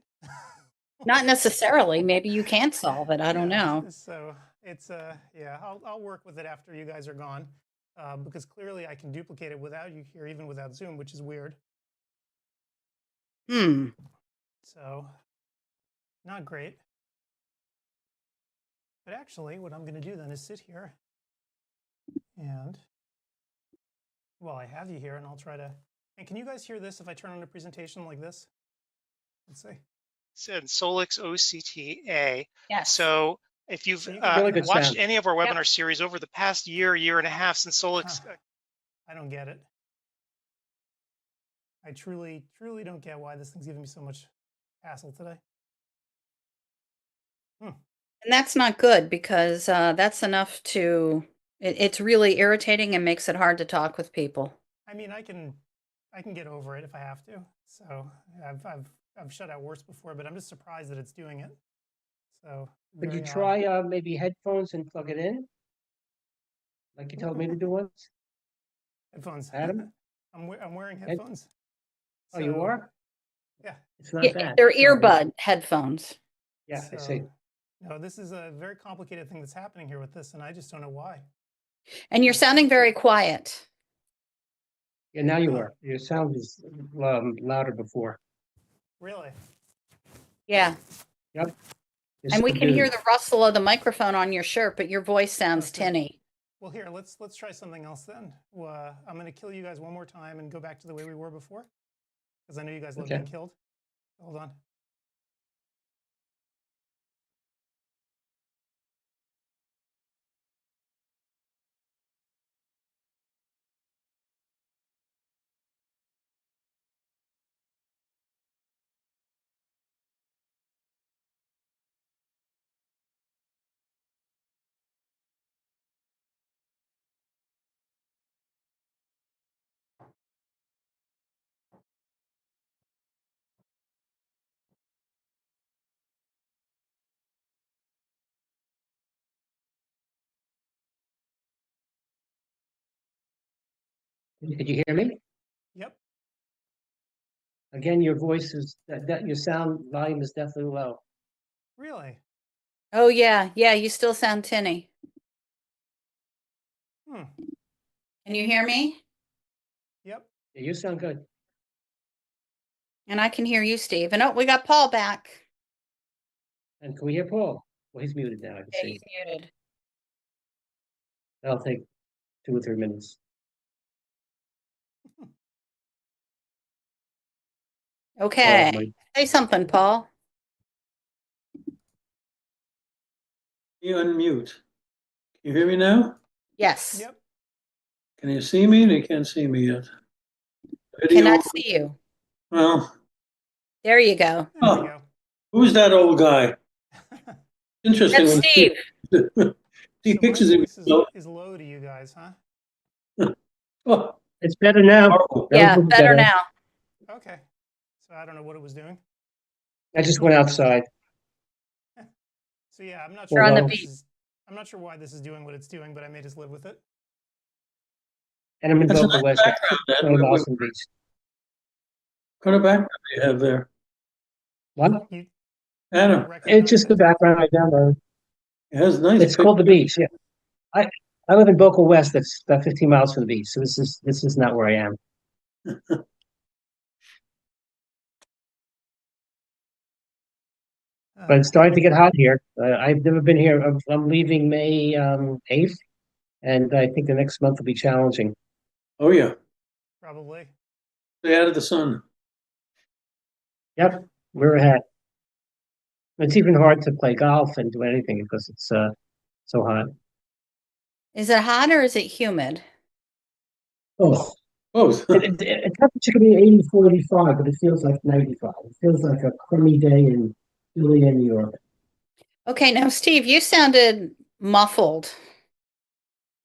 [SPEAKER 3] Not necessarily. Maybe you can't solve it. I don't know.
[SPEAKER 1] So it's yeah, I'll work with it after you guys are gone, because clearly I can duplicate it without you here, even without Zoom, which is weird. So not great. But actually, what I'm going to do then is sit here and, well, I have you here, and I'll try to. And can you guys hear this if I turn on a presentation like this? Let's see.
[SPEAKER 5] Said Solix OCTA.
[SPEAKER 3] Yes.
[SPEAKER 5] So If you've
[SPEAKER 1] You can
[SPEAKER 2] Really good
[SPEAKER 5] watched
[SPEAKER 2] sound.
[SPEAKER 5] any of our
[SPEAKER 3] Yep.
[SPEAKER 5] webinar series over the past year, year and a half since Solix,
[SPEAKER 1] I don't get it. I truly don't get why this thing's giving me so much hassle today.
[SPEAKER 3] And that's not good because that's enough to, it's really irritating and makes it hard to talk with people.
[SPEAKER 1] I mean, I can get over it if I have to. So I've shut out worse before, but I'm just surprised that it's doing it. So
[SPEAKER 2] Could you
[SPEAKER 1] very odd.
[SPEAKER 2] try maybe headphones and plug it in? Like you told me to do once?
[SPEAKER 1] Headphones.
[SPEAKER 2] Adam?
[SPEAKER 1] I'm wearing headphones.
[SPEAKER 2] Oh, you
[SPEAKER 1] So,
[SPEAKER 2] are?
[SPEAKER 1] Yeah.
[SPEAKER 2] It's not
[SPEAKER 3] Yeah,
[SPEAKER 2] bad.
[SPEAKER 3] they're
[SPEAKER 2] Sorry.
[SPEAKER 3] earbud headphones.
[SPEAKER 2] Yeah, I
[SPEAKER 1] So,
[SPEAKER 2] see.
[SPEAKER 1] no, this is a very complicated thing that's happening here with this, and I just don't know why.
[SPEAKER 3] And you're sounding very quiet.
[SPEAKER 2] Yeah, now you
[SPEAKER 1] Huh.
[SPEAKER 2] are. Your sound was louder before.
[SPEAKER 1] Really?
[SPEAKER 3] Yeah.
[SPEAKER 2] Yep. You're
[SPEAKER 3] And we can hear
[SPEAKER 2] subdued.
[SPEAKER 3] the rustle of the microphone on your shirt, but your voice sounds
[SPEAKER 1] Okay.
[SPEAKER 3] tinny.
[SPEAKER 1] Well, here, let's try something else then. I'm going to kill you guys one more time and go back to the way we were before, because I know you guys love
[SPEAKER 2] Okay.
[SPEAKER 1] being killed. Hold on.
[SPEAKER 2] Could you hear me?
[SPEAKER 1] Yep.
[SPEAKER 2] Again, your voice is that your sound volume is definitely low.
[SPEAKER 1] Really?
[SPEAKER 3] Oh, yeah. Yeah, you still sound tinny.
[SPEAKER 1] Hmm.
[SPEAKER 3] Can you hear me?
[SPEAKER 1] Yep.
[SPEAKER 2] Yeah, you sound good.
[SPEAKER 3] And I can hear you, Steve. And oh, we got Paul back.
[SPEAKER 2] And can we hear Paul? Well, he's muted now. I can
[SPEAKER 3] Yeah,
[SPEAKER 2] see.
[SPEAKER 3] he's muted.
[SPEAKER 2] That'll take 2 or 3 minutes.
[SPEAKER 3] Okay.
[SPEAKER 2] Paul might-
[SPEAKER 3] Say something, Paul.
[SPEAKER 4] You unmute. Can you hear me now?
[SPEAKER 3] Yes.
[SPEAKER 1] Yep.
[SPEAKER 4] Can you see me? They can't see me yet. Video,
[SPEAKER 3] Cannot see you.
[SPEAKER 4] well,
[SPEAKER 3] There you go.
[SPEAKER 1] There
[SPEAKER 4] Oh.
[SPEAKER 1] we go.
[SPEAKER 4] who's that old guy? Interesting.
[SPEAKER 3] That's
[SPEAKER 4] when
[SPEAKER 3] Steve.
[SPEAKER 4] See
[SPEAKER 1] So
[SPEAKER 4] pictures
[SPEAKER 1] my
[SPEAKER 4] of
[SPEAKER 1] voice
[SPEAKER 4] yourself.
[SPEAKER 1] is low to you guys, huh?
[SPEAKER 4] Oh,
[SPEAKER 2] It's better now.
[SPEAKER 4] horrible.
[SPEAKER 2] That was a
[SPEAKER 3] Yeah,
[SPEAKER 2] little
[SPEAKER 3] better now.
[SPEAKER 1] Okay. So I don't know what it was doing.
[SPEAKER 2] I just went outside.
[SPEAKER 1] So yeah, I'm not
[SPEAKER 2] We're
[SPEAKER 1] sure.
[SPEAKER 3] on the
[SPEAKER 1] why
[SPEAKER 3] beach.
[SPEAKER 1] this is, I'm not sure why this is doing what it's doing, but I may just live with it.
[SPEAKER 2] And I'm in
[SPEAKER 4] That's a
[SPEAKER 2] Boca
[SPEAKER 4] nice
[SPEAKER 2] West,
[SPEAKER 4] background, Ed.
[SPEAKER 2] 20
[SPEAKER 4] What
[SPEAKER 2] miles from the beach.
[SPEAKER 4] kind of background do you have there?
[SPEAKER 2] What?
[SPEAKER 1] You
[SPEAKER 4] Adam,
[SPEAKER 1] don't recognize
[SPEAKER 2] It's just
[SPEAKER 1] it?
[SPEAKER 2] the background I downloaded.
[SPEAKER 4] it has nice
[SPEAKER 2] It's called the
[SPEAKER 4] pictures.
[SPEAKER 2] beach. Yeah. I live in Boca West. That's about 15 miles from the beach. So this is not where I am. But it's starting to get hot here. I've never been here. I'm leaving May 8th, and I think the next month will be challenging.
[SPEAKER 4] Oh, yeah.
[SPEAKER 1] Probably.
[SPEAKER 4] Stay out of the sun.
[SPEAKER 2] Yep, we're ahead. It's even hard to play golf and do anything because it's so hot.
[SPEAKER 3] Is it hot or is it humid?
[SPEAKER 2] Oh,
[SPEAKER 4] Both.
[SPEAKER 2] temperature can be 84, 85, but it feels like 95. It feels like a crummy day in Philly and New York.
[SPEAKER 3] Okay, now, Steve, you sounded muffled.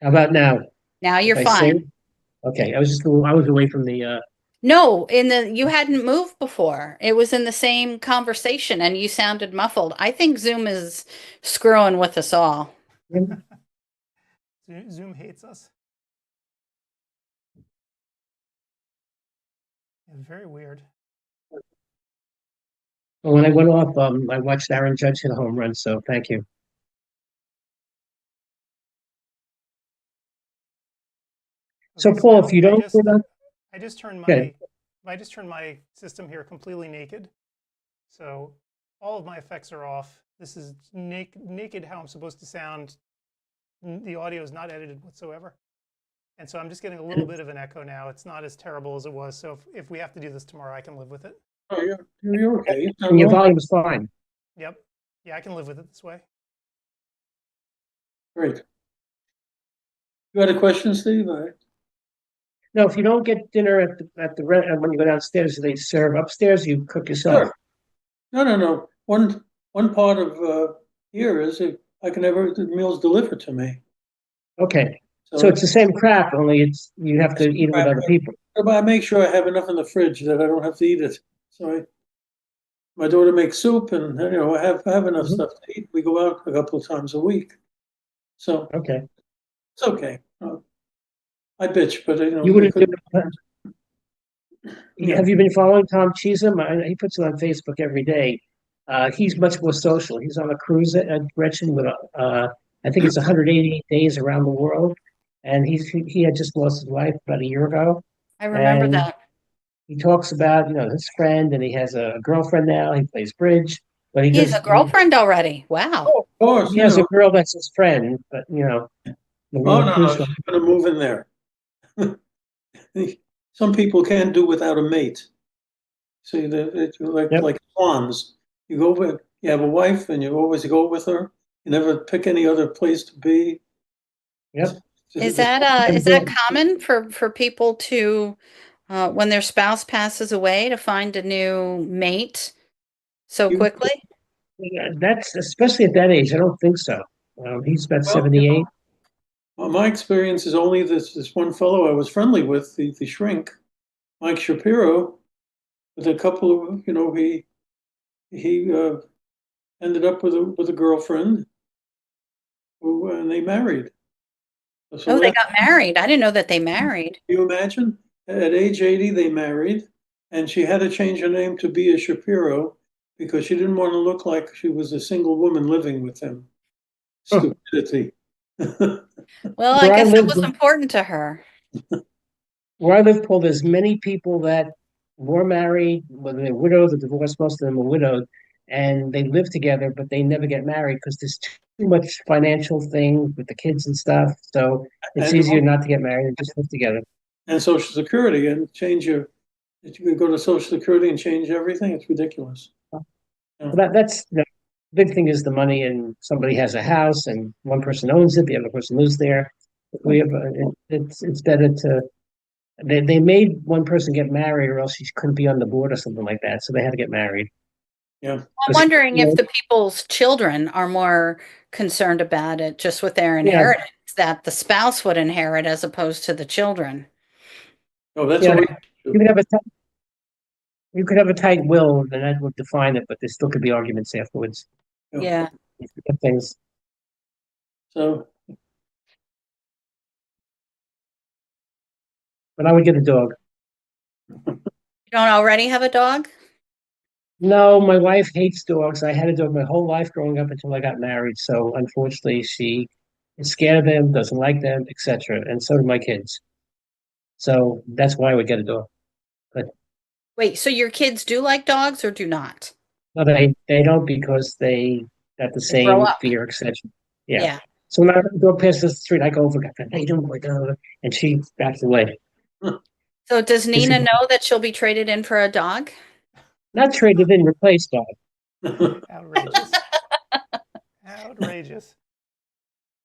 [SPEAKER 2] How about now?
[SPEAKER 3] Now you're
[SPEAKER 2] If I
[SPEAKER 3] fine.
[SPEAKER 2] sing? Okay, I was away from the.
[SPEAKER 3] No, you hadn't moved before. It was in the same conversation and you sounded muffled. I think Zoom is screwing with us all.
[SPEAKER 1] Zoom hates us. Yeah, very weird.
[SPEAKER 2] Well, when I went off, I watched Aaron Judge hit a home run. So thank you. So
[SPEAKER 1] Okay,
[SPEAKER 2] Paul,
[SPEAKER 1] now
[SPEAKER 2] if you don't,
[SPEAKER 1] I just turned
[SPEAKER 2] Okay.
[SPEAKER 1] my system here completely naked. So all of my effects are off. This is naked how I'm supposed to sound. The audio is not edited whatsoever. And so I'm just getting a little bit of an echo now. It's not as terrible as it was. So if we have to do this tomorrow, I can live with it.
[SPEAKER 4] Oh, you're okay. You sound
[SPEAKER 2] and your
[SPEAKER 4] well.
[SPEAKER 2] volume is fine.
[SPEAKER 1] Yep. Yeah, I can live with it this way.
[SPEAKER 4] Great. You had a question, Steve?
[SPEAKER 2] No, if you don't get dinner when you go downstairs, do they serve upstairs? You cook yourself.
[SPEAKER 4] Sure. No. One part of here is if I can have the meals delivered to me.
[SPEAKER 2] Okay, so it's the same crap, only you have to eat it with other people.
[SPEAKER 4] But I make sure I have enough in the fridge that I don't have to eat it. So my daughter makes soup, and I have enough
[SPEAKER 2] Mhm.
[SPEAKER 4] stuff to eat. We go out a couple of times a week, so
[SPEAKER 2] Okay,
[SPEAKER 4] it's okay. I bitch, but
[SPEAKER 2] you wouldn't do it.
[SPEAKER 4] Yeah.
[SPEAKER 2] Have you been following Tom Chisholm? He puts it on Facebook every day. He's much more social. He's on a cruise at Gretchen with I think it's 188 days around the world, and he had just lost his wife about a year ago,
[SPEAKER 3] I remember
[SPEAKER 2] and
[SPEAKER 3] that.
[SPEAKER 2] he talks about his friend, and he has a girlfriend now. He plays bridge, but
[SPEAKER 3] He has a girlfriend already. Wow.
[SPEAKER 4] Of course,
[SPEAKER 2] he has a girl that's his friend, but
[SPEAKER 4] Oh,
[SPEAKER 2] the
[SPEAKER 4] no,
[SPEAKER 2] cruise
[SPEAKER 4] she's
[SPEAKER 2] line.
[SPEAKER 4] gonna move in there. Some people can't do without a mate. See, it's
[SPEAKER 2] Yep.
[SPEAKER 4] like swans. You have a wife, and you always go with her. You never pick any other place to be.
[SPEAKER 2] Yep.
[SPEAKER 3] Is that common for people to when their spouse passes away to find a new mate so
[SPEAKER 4] You-
[SPEAKER 3] quickly?
[SPEAKER 2] That's especially at that age. I don't think so. He's about
[SPEAKER 4] Well,
[SPEAKER 2] 78.
[SPEAKER 4] Well, my experience is only this one fellow I was friendly with, the shrink, Mike Shapiro, with a couple of he ended up with a girlfriend and they married. So
[SPEAKER 3] Oh, they got married. I didn't know that they married.
[SPEAKER 4] Can you imagine? At age 80, they married, and she had to change her name to be a Shapiro because she didn't want to look like she was a single woman living with him.
[SPEAKER 2] Huh.
[SPEAKER 4] Stupidity.
[SPEAKER 3] Well, I
[SPEAKER 2] Where I
[SPEAKER 3] guess that
[SPEAKER 2] lived,
[SPEAKER 3] was important to her.
[SPEAKER 2] Paul, there's many people that were married, whether they're widowed or divorced, most of them are widowed, and they live together, but they never get married because there's too much financial thing with the kids and stuff. So it's
[SPEAKER 4] And
[SPEAKER 2] easier not to get married and just live together.
[SPEAKER 4] Social Security and you could go to Social Security and change everything. It's ridiculous.
[SPEAKER 2] But that's the big thing is the money, and somebody has a house, and one person owns it, the other person lives there. We have it's better to. They made one person get married, or else she couldn't be on the board or something like that. So they had to get married.
[SPEAKER 4] Yeah.
[SPEAKER 3] I'm wondering if the people's children are more concerned about it just with their inheritance that the spouse would inherit as opposed to the children.
[SPEAKER 4] Oh, that's
[SPEAKER 2] Yeah,
[SPEAKER 4] always
[SPEAKER 2] you could have a tight will, and that would define it, but there still could be arguments afterwards.
[SPEAKER 3] Yeah.
[SPEAKER 2] Things.
[SPEAKER 4] so.
[SPEAKER 2] But I would get a dog.
[SPEAKER 3] You don't already have a dog?
[SPEAKER 2] No, my wife hates dogs. I had a dog my whole life growing up until I got married. So unfortunately, she is scared of them, doesn't like them, etc. And so do my kids. So that's why I would get a dog. But
[SPEAKER 3] Wait, so your kids do like dogs or do not?
[SPEAKER 2] no, they don't because they got the
[SPEAKER 3] They grow
[SPEAKER 2] same
[SPEAKER 3] up.
[SPEAKER 2] fear, etc. Yeah.
[SPEAKER 3] Yeah.
[SPEAKER 2] So when I go past the street, I go over, hey, don't go down, and she backs away.
[SPEAKER 3] So does Nina know that she'll be traded in for a dog?
[SPEAKER 2] Not traded in, replaced dog.
[SPEAKER 1] Outrageous. Outrageous.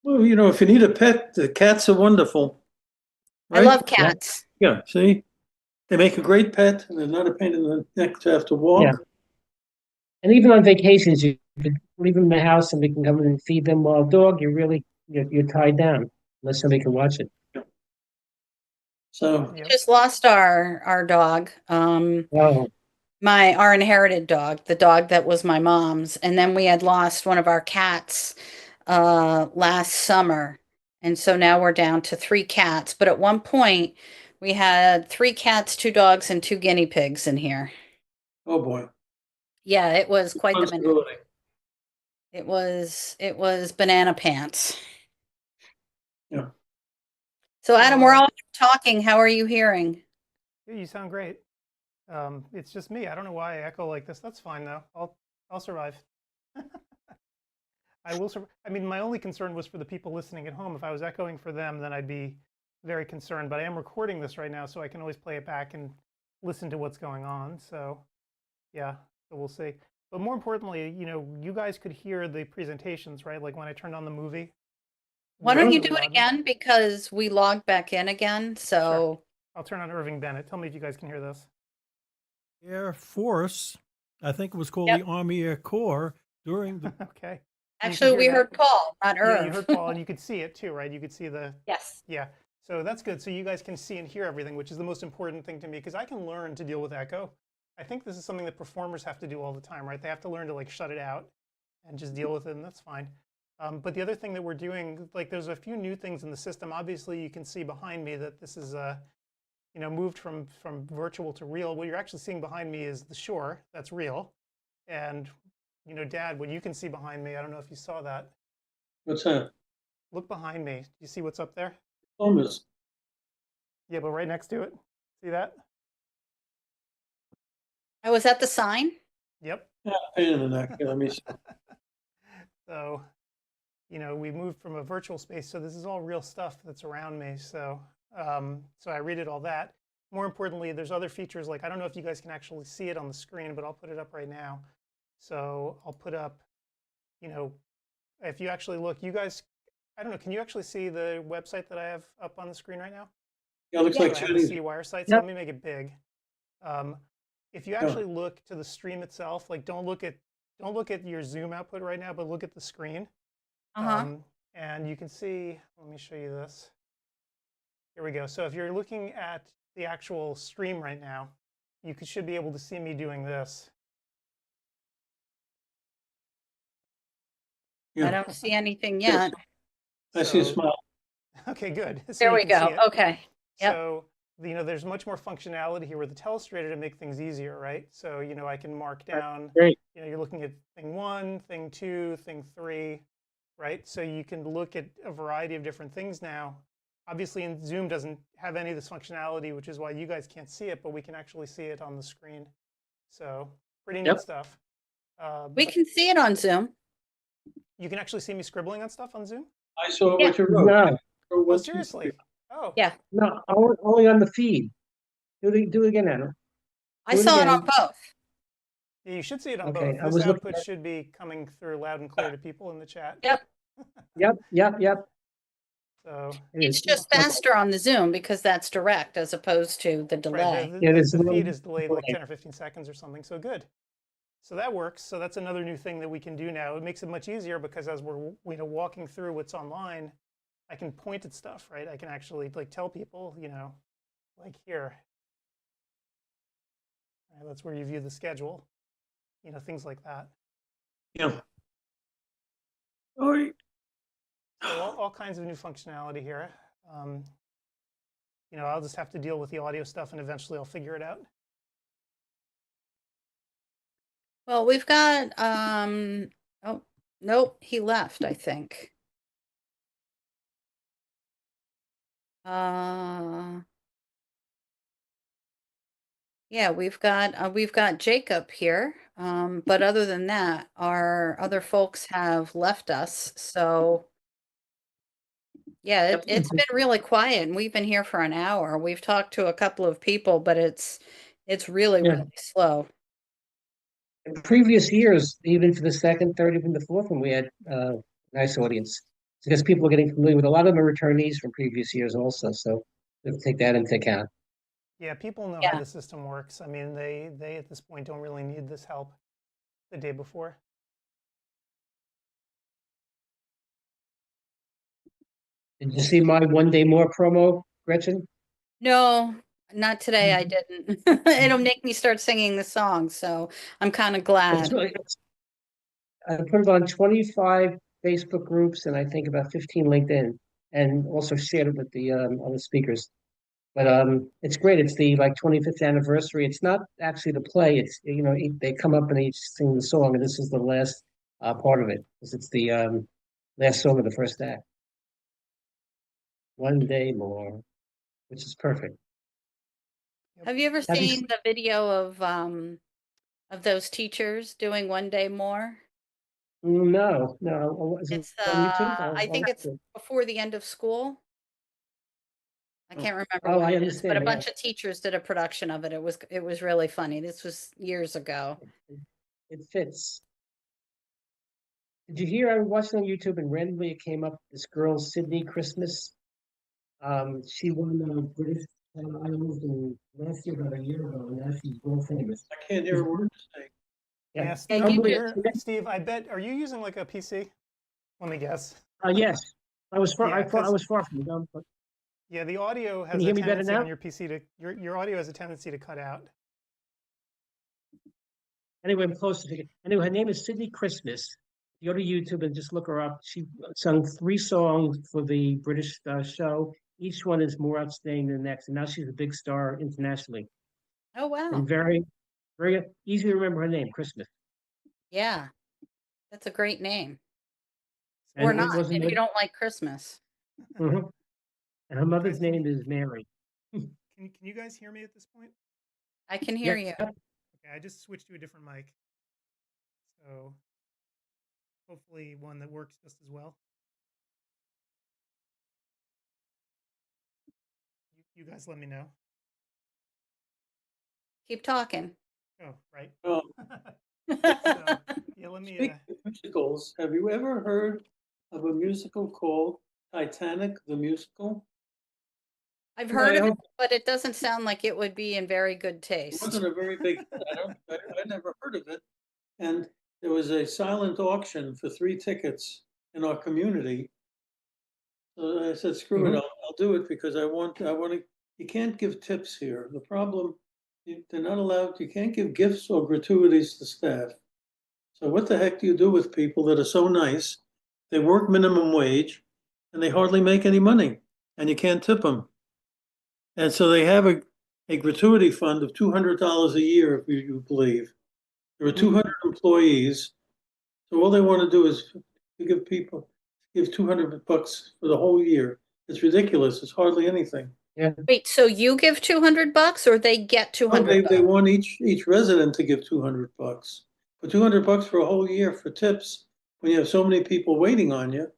[SPEAKER 4] Well, if you need a pet, the cats are wonderful.
[SPEAKER 3] I
[SPEAKER 4] Right?
[SPEAKER 3] love cats.
[SPEAKER 4] Yeah, see? They make a great pet, and they're not a pain in the neck to have to walk.
[SPEAKER 2] Yeah. And even on vacations, you could leave them in the house and we can come in and feed them. While a dog, you're tied down unless somebody can watch it.
[SPEAKER 4] So,
[SPEAKER 3] We just lost our dog.
[SPEAKER 2] Oh,
[SPEAKER 3] Our inherited dog, the dog that was my mom's, and then we had lost one of our cats last summer. And so now we're down to 3 cats, but at one point we had 3 cats, 2 dogs, and 2 guinea pigs in here.
[SPEAKER 4] oh boy.
[SPEAKER 3] Yeah, it was quite the minute.
[SPEAKER 4] Responsibility.
[SPEAKER 3] It was banana pants.
[SPEAKER 4] Yeah.
[SPEAKER 3] So Adam, we're all talking. How are you hearing?
[SPEAKER 1] Yeah, you sound great. It's just me. I don't know why I echo like this. That's fine though. I'll survive. I will survive. I mean, my only concern was for the people listening at home. If I was echoing for them, then I'd be very concerned. But I am recording this right now, so I can always play it back and listen to what's going on. So, yeah. So we'll see. But more importantly, you guys could hear the presentations, right? Like when I turned on the movie,
[SPEAKER 3] Why don't you
[SPEAKER 1] really
[SPEAKER 3] do it
[SPEAKER 1] loud.
[SPEAKER 3] again? Because we logged back in again, so.
[SPEAKER 1] I'll turn on Irving Bennett. Tell me if you guys can hear this.
[SPEAKER 6] Air Force, I think it was called
[SPEAKER 3] Yep.
[SPEAKER 6] the Army Air Corps during the
[SPEAKER 1] Okay.
[SPEAKER 3] Actually, we heard Paul, not
[SPEAKER 1] Yeah, you
[SPEAKER 3] Irv.
[SPEAKER 1] heard Paul, and you could see it too, right? You could see the,
[SPEAKER 3] Yes.
[SPEAKER 1] yeah. So that's good. So you guys can see and hear everything, which is the most important thing to me, because I can learn to deal with echo. I think this is something that performers have to do all the time, right? They have to learn to like shut it out and just deal with it, and that's fine. But the other thing that we're doing, like there's a few new things in the system. Obviously, you can see behind me that this is moved from virtual to real. What you're actually seeing behind me is the shore. That's real. And Dad, what you can see behind me, I don't know if you saw that.
[SPEAKER 4] What's that?
[SPEAKER 1] Look behind me. Do you see what's up there?
[SPEAKER 4] Thomas.
[SPEAKER 1] Yeah, but right next to it. See that?
[SPEAKER 3] Oh, was that the sign?
[SPEAKER 1] Yep.
[SPEAKER 4] Yeah, pain in the neck. Let me see.
[SPEAKER 1] So, we moved from a virtual space, so this is all real stuff that's around me. So, so I redid all that. More importantly, there's other features like, I don't know if you guys can actually see it on the screen, but I'll put it up right now. So I'll put up, if you actually look, you guys, I don't know, can you actually see the website that I have up on the screen right now?
[SPEAKER 4] Yeah, it looks
[SPEAKER 1] So
[SPEAKER 4] like
[SPEAKER 1] I have the
[SPEAKER 4] Chinese.
[SPEAKER 1] CEwire site, so
[SPEAKER 2] Yep.
[SPEAKER 1] let me make it big. If you actually look to the stream itself, like don't look at your Zoom output right now, but look at the screen. And you can see, let me show you this. Here we go. So if you're looking at the actual stream right now, you should be able to see me doing this.
[SPEAKER 3] I don't see anything yet.
[SPEAKER 4] I see a
[SPEAKER 1] So-
[SPEAKER 4] smile.
[SPEAKER 1] Okay, good. So
[SPEAKER 3] There
[SPEAKER 1] you
[SPEAKER 3] we
[SPEAKER 1] can see
[SPEAKER 3] go.
[SPEAKER 1] it.
[SPEAKER 3] Okay. Yep.
[SPEAKER 1] So, there's much more functionality here with the telestrator to make things easier, right? So, I can mark down,
[SPEAKER 2] Great.
[SPEAKER 1] you're looking at thing 1, thing 2, thing 3, right? So you can look at a variety of different things now. Obviously, Zoom doesn't have any of this functionality, which is why you guys can't see it, but we can actually see it on the screen. So pretty neat
[SPEAKER 2] Yep.
[SPEAKER 1] stuff.
[SPEAKER 3] We can see it on Zoom.
[SPEAKER 1] You can actually see me scribbling on stuff on Zoom?
[SPEAKER 4] I saw
[SPEAKER 3] Yeah.
[SPEAKER 4] what you wrote.
[SPEAKER 2] No,
[SPEAKER 1] Oh,
[SPEAKER 4] One, two,
[SPEAKER 1] seriously?
[SPEAKER 4] three.
[SPEAKER 1] Oh.
[SPEAKER 3] Yeah.
[SPEAKER 2] no, only on the feed. Do it again, Anna.
[SPEAKER 3] I
[SPEAKER 2] Do it
[SPEAKER 3] saw it
[SPEAKER 2] again.
[SPEAKER 3] on both.
[SPEAKER 1] Yeah, you should see it on
[SPEAKER 2] Okay,
[SPEAKER 1] both.
[SPEAKER 2] I
[SPEAKER 1] This
[SPEAKER 2] was looking
[SPEAKER 1] output
[SPEAKER 2] at-
[SPEAKER 1] should be coming through loud and clear to people in the chat.
[SPEAKER 3] Yep.
[SPEAKER 2] Yep.
[SPEAKER 1] So
[SPEAKER 2] It
[SPEAKER 3] It's
[SPEAKER 2] is.
[SPEAKER 3] just
[SPEAKER 2] Okay.
[SPEAKER 3] faster on the Zoom because that's direct as opposed to the
[SPEAKER 1] right,
[SPEAKER 3] delay.
[SPEAKER 1] the,
[SPEAKER 2] Yeah,
[SPEAKER 1] the,
[SPEAKER 2] there's
[SPEAKER 1] the
[SPEAKER 2] a little
[SPEAKER 1] feed is delayed like
[SPEAKER 2] delay.
[SPEAKER 1] 10 or 15 seconds or something. So good. So that works. So that's another new thing that we can do now. It makes it much easier because as we're walking through what's online, I can point at stuff, right? I can actually like tell people, like here. Right, that's where you view the schedule, things like that.
[SPEAKER 4] Yeah. Oh,
[SPEAKER 1] So all kinds of new functionality here. I'll just have to deal with the audio stuff and eventually I'll figure it out.
[SPEAKER 3] Well, we've got, oh, nope, he left, I think. Yeah, we've got Jacob here. But other than that, our other folks have left us. So yeah,
[SPEAKER 2] Yep.
[SPEAKER 3] it's been really quiet and we've been here for an hour. We've talked to a couple of people, but it's really,
[SPEAKER 2] Yeah.
[SPEAKER 3] really slow.
[SPEAKER 2] In previous years, even for the second, third, even the fourth one, we had nice audience. Because people are getting familiar with a lot of them are returnees from previous years also. So we'll take that into account.
[SPEAKER 1] Yeah, people know
[SPEAKER 3] Yeah.
[SPEAKER 1] how the system works. I mean, they at this point don't really need this help the day before.
[SPEAKER 2] Did you see my 1 day more promo, Gretchen?
[SPEAKER 3] No, not today. I didn't. It'll make me start singing the song. So I'm kind of
[SPEAKER 2] It's
[SPEAKER 3] glad.
[SPEAKER 2] really, I put it on 25 Facebook groups and I think about 15 LinkedIn, and also shared it with the other speakers. But it's great. It's the 25th anniversary. It's not actually the play. It's they come up and they sing the song, and this is the last part of it because it's the last song of the first act. 1 day more, which is perfect.
[SPEAKER 3] Have you ever
[SPEAKER 2] Have you
[SPEAKER 3] seen the video of those teachers doing 1 day more?
[SPEAKER 2] No. Is it
[SPEAKER 3] It's
[SPEAKER 2] on YouTube?
[SPEAKER 3] I think
[SPEAKER 2] I'll
[SPEAKER 3] it's
[SPEAKER 2] have to-
[SPEAKER 3] before the end of school. I can't remember
[SPEAKER 2] Oh,
[SPEAKER 3] what
[SPEAKER 2] I
[SPEAKER 3] it is, but a
[SPEAKER 2] understand,
[SPEAKER 3] bunch
[SPEAKER 2] yeah.
[SPEAKER 3] of teachers did a production of it. It was really funny. This was years ago.
[SPEAKER 2] It fits. Did you hear? I was watching on YouTube and randomly it came up. This girl, Sydney Christmas. She won the British Isles in last year, about a year ago, and now she's world famous.
[SPEAKER 4] I can't hear a word you say.
[SPEAKER 1] Yeah,
[SPEAKER 2] Yeah.
[SPEAKER 1] Steve,
[SPEAKER 3] you
[SPEAKER 1] Steve, I bet, are you using like a PC? Let me guess.
[SPEAKER 2] Yes. I was far.
[SPEAKER 1] Yeah,
[SPEAKER 2] I thought I
[SPEAKER 1] 'cause-
[SPEAKER 2] was far from you. But
[SPEAKER 1] Yeah, the audio
[SPEAKER 2] can
[SPEAKER 1] has
[SPEAKER 2] you
[SPEAKER 1] a
[SPEAKER 2] hear me better
[SPEAKER 1] tendency
[SPEAKER 2] now?
[SPEAKER 1] on your PC to, your audio has a tendency to cut out.
[SPEAKER 2] Anyway, I'm close to it. Anyway, her name is Sydney Christmas. You go to YouTube and just look her up. She sung 3 songs for the British show. Each one is more outstanding than the next, and now she's a big star internationally.
[SPEAKER 3] Oh, wow.
[SPEAKER 2] And very, very easy to remember her name, Christmas.
[SPEAKER 3] Yeah. That's a great name.
[SPEAKER 2] And
[SPEAKER 3] Or
[SPEAKER 2] it
[SPEAKER 3] not,
[SPEAKER 2] wasn't
[SPEAKER 3] if
[SPEAKER 2] what-
[SPEAKER 3] you don't like Christmas.
[SPEAKER 2] Mhm. And her mother's
[SPEAKER 1] Guys, can
[SPEAKER 2] name is Mary.
[SPEAKER 1] Can you guys hear me at this point?
[SPEAKER 3] I can hear you.
[SPEAKER 2] Yep.
[SPEAKER 1] Okay, I just switched to a different mic. So hopefully one that works just as well. You guys let me know.
[SPEAKER 3] Keep talking.
[SPEAKER 1] Oh, right.
[SPEAKER 4] Oh,
[SPEAKER 1] So, yeah, let me,
[SPEAKER 4] speaking of musicals, have you ever heard of a musical called Titanic the Musical?
[SPEAKER 3] I've
[SPEAKER 2] No,
[SPEAKER 3] heard
[SPEAKER 2] I
[SPEAKER 3] of it,
[SPEAKER 2] hope-
[SPEAKER 3] but it doesn't sound like it would be in very good
[SPEAKER 4] It
[SPEAKER 3] taste.
[SPEAKER 4] wasn't a very big hit. I never heard of it. And there was a silent auction for 3 tickets in our community. So I said, screw it, I'll do it because I want to, you can't give tips here. The problem, they're not allowed, you can't give gifts or gratuities to staff. So what the heck do you do with people that are so nice? They work minimum wage and they hardly make any money and you can't tip them. And so they have a gratuity fund of $200 a year, if you believe. There are 200 employees. So all they want to do is to give $200 for the whole year. It's ridiculous. It's hardly anything.
[SPEAKER 3] Wait, so you give $200 or they get
[SPEAKER 4] Oh,
[SPEAKER 3] 200
[SPEAKER 4] they want each resident to give $200. But $200 for a whole year for tips, when you have so many people waiting on you,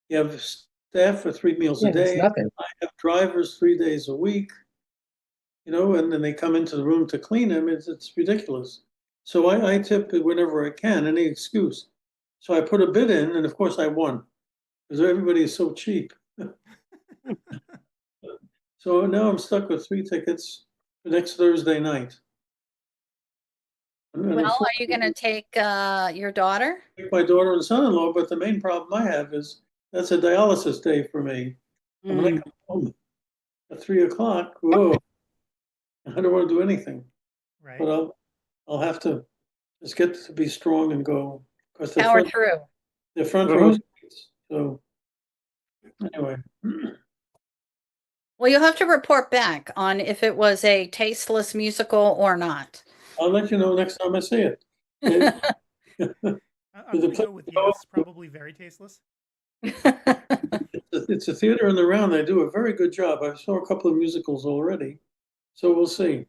[SPEAKER 4] you have staff for 3 meals
[SPEAKER 2] Yeah,
[SPEAKER 4] a
[SPEAKER 2] it's
[SPEAKER 4] day.
[SPEAKER 2] nothing.
[SPEAKER 4] I have drivers 3 days a week, and then they come into the room to clean them. It's ridiculous. So I tip whenever I can, any excuse. So I put a bid in, and of course I won because everybody is so cheap. So now I'm stuck with 3 tickets for next Thursday night. And
[SPEAKER 3] Well, are you going to take your daughter?
[SPEAKER 4] take my daughter and son-in-law, but the main problem I have is that's a dialysis day for me. And when I come home at 3 o'clock, whoa, I don't want to do anything.
[SPEAKER 1] right.
[SPEAKER 4] But I'll have to just get to be strong and go because
[SPEAKER 3] Power through.
[SPEAKER 4] the front row seats. So anyway,
[SPEAKER 3] Well, you'll have to report back on if it was a tasteless musical or not.
[SPEAKER 4] I'll let you know next time I see it.
[SPEAKER 1] I'm going to go with yes, probably very tasteless.
[SPEAKER 4] It's a theater in the round. They do a very good job. I saw a couple of musicals already, so we'll see.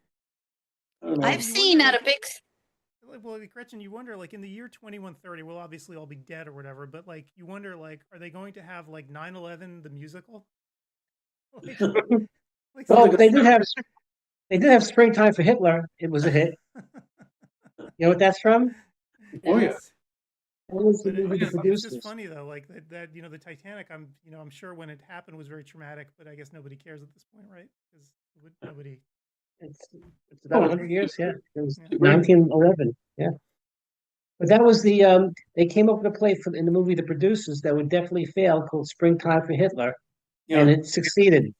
[SPEAKER 4] I don't know.
[SPEAKER 3] I've seen at a big.
[SPEAKER 1] Well, Gretchen, you wonder, like, in the year 2130, we'll obviously all be dead or whatever, but, like, you wonder, like, are they going to have, like, 9/11 the musical? Like,
[SPEAKER 2] Well,
[SPEAKER 1] something-
[SPEAKER 2] they did have Springtime for Hitler. It was a hit. You know what that's from?
[SPEAKER 4] Oh yeah.
[SPEAKER 1] Yes.
[SPEAKER 2] That was the
[SPEAKER 1] But
[SPEAKER 2] movie The
[SPEAKER 1] it's just
[SPEAKER 2] Producers.
[SPEAKER 1] funny though, like that the Titanic. I'm sure when it happened was very traumatic, but I guess nobody cares at this point, right? Because nobody.
[SPEAKER 2] It's about 100 years, yeah. It was
[SPEAKER 1] Yeah.
[SPEAKER 2] 1911, yeah. But that was the they came up with a play in the movie The Producers that would definitely fail called Springtime for Hitler, and
[SPEAKER 4] Yeah.
[SPEAKER 2] it succeeded.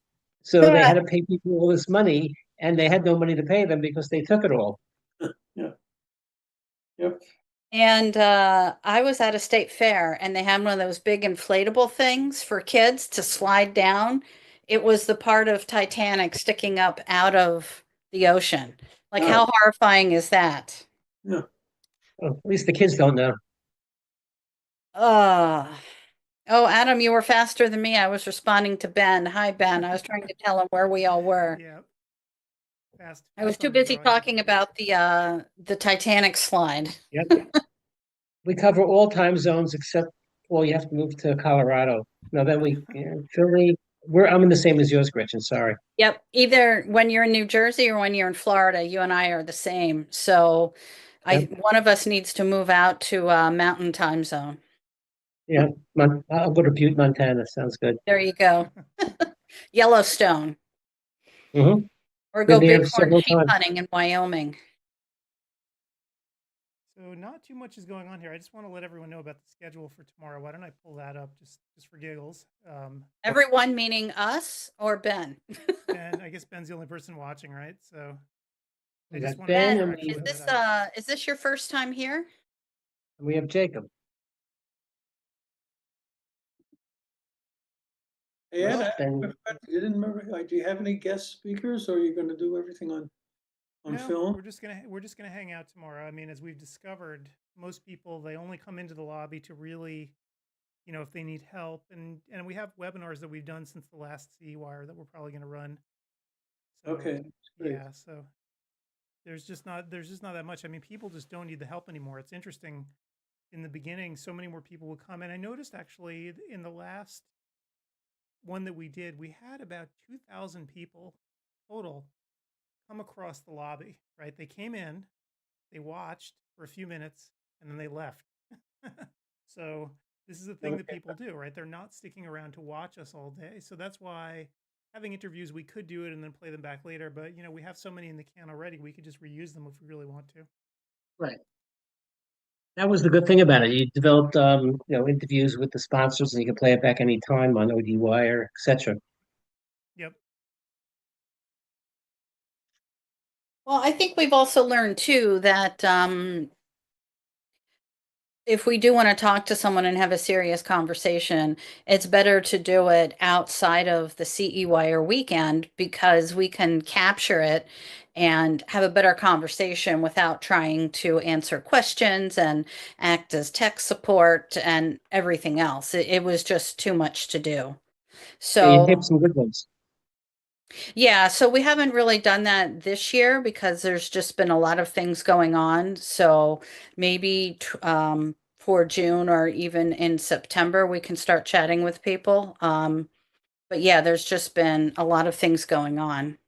[SPEAKER 2] So they had to pay people all this money, and they had no money to pay them because they took it all.
[SPEAKER 4] Yeah. Yep.
[SPEAKER 3] And I was at a state fair and they had one of those big inflatable things for kids to slide down. It was the part of Titanic sticking up out of the ocean. Like, how horrifying is that?
[SPEAKER 4] Yeah.
[SPEAKER 2] Well, at least the kids don't know.
[SPEAKER 3] Oh, Adam, you were faster than me. I was responding to Ben. Hi, Ben. I was trying to tell him where we all were.
[SPEAKER 1] Yeah. Fast.
[SPEAKER 3] I was
[SPEAKER 1] fast
[SPEAKER 3] too
[SPEAKER 1] on the
[SPEAKER 3] busy
[SPEAKER 1] draw.
[SPEAKER 3] talking about the Titanic slide.
[SPEAKER 2] Yep. We cover all time zones except, well, you have to move to Colorado. No, then Philly. I'm in the same as yours, Gretchen. Sorry.
[SPEAKER 3] Yep. Either when you're in New Jersey or when you're in Florida, you and I are the same. So
[SPEAKER 2] Yep.
[SPEAKER 3] one of us needs to move out to Mountain Time Zone.
[SPEAKER 2] Yeah, I'll go to Butte, Montana. Sounds good.
[SPEAKER 3] There you go. Yellowstone.
[SPEAKER 2] Mm-hmm.
[SPEAKER 3] Or
[SPEAKER 2] Been
[SPEAKER 3] go
[SPEAKER 2] there
[SPEAKER 3] bighorn
[SPEAKER 2] several
[SPEAKER 3] sheep
[SPEAKER 2] times.
[SPEAKER 3] hunting in Wyoming.
[SPEAKER 1] So not too much is going on here. I just want to let everyone know about the schedule for tomorrow. Why don't I pull that up just for giggles?
[SPEAKER 3] Everyone meaning us or Ben?
[SPEAKER 1] Ben, I guess Ben's the only person watching, right? So I
[SPEAKER 2] We
[SPEAKER 1] just
[SPEAKER 2] got
[SPEAKER 1] want to make
[SPEAKER 2] Ben
[SPEAKER 1] sure
[SPEAKER 2] and
[SPEAKER 1] actually
[SPEAKER 3] Is
[SPEAKER 1] that
[SPEAKER 3] this is this your first time here?
[SPEAKER 2] we have Jacob.
[SPEAKER 4] Hey, Ed,
[SPEAKER 2] Well, Ben,
[SPEAKER 4] you didn't remember, do you have any guest speakers, or are you gonna do everything on
[SPEAKER 1] no,
[SPEAKER 4] film?
[SPEAKER 1] we're just gonna hang out tomorrow. I mean, as we've discovered, most people they only come into the lobby to really, if they need help, and we have webinars that we've done since the last CEwire that we're probably going to run. So,
[SPEAKER 4] Okay, that's great.
[SPEAKER 1] yeah. So there's just not that much. I mean, people just don't need the help anymore. It's interesting. In the beginning, so many more people would come, and I noticed actually in the last one that we did, we had about 2,000 people total come across the lobby. Right? They came in, they watched for a few minutes, and then they left. So this is a thing that people do, right? They're not sticking around to watch us all day. So that's why having interviews, we could do it and then play them back later. But, we have so many in the can already. We could just reuse them if we really want to.
[SPEAKER 2] right. That was the good thing about it. You developed, interviews with the sponsors, and you can play it back anytime on ODwire, etc.
[SPEAKER 1] Yep.
[SPEAKER 3] Well, I think we've also learned too that if we do want to talk to someone and have a serious conversation, it's better to do it outside of the CEwire weekend because we can capture it and have a better conversation without trying to answer questions and act as tech support and everything else. It was just too much to do.
[SPEAKER 2] Yeah, you
[SPEAKER 3] So
[SPEAKER 2] hit some good ones.
[SPEAKER 3] yeah, so we haven't really done that this year because there's just been a lot of things going on. So maybe for June or even in September, we can start chatting with people. But yeah, there's just been a lot of things going on.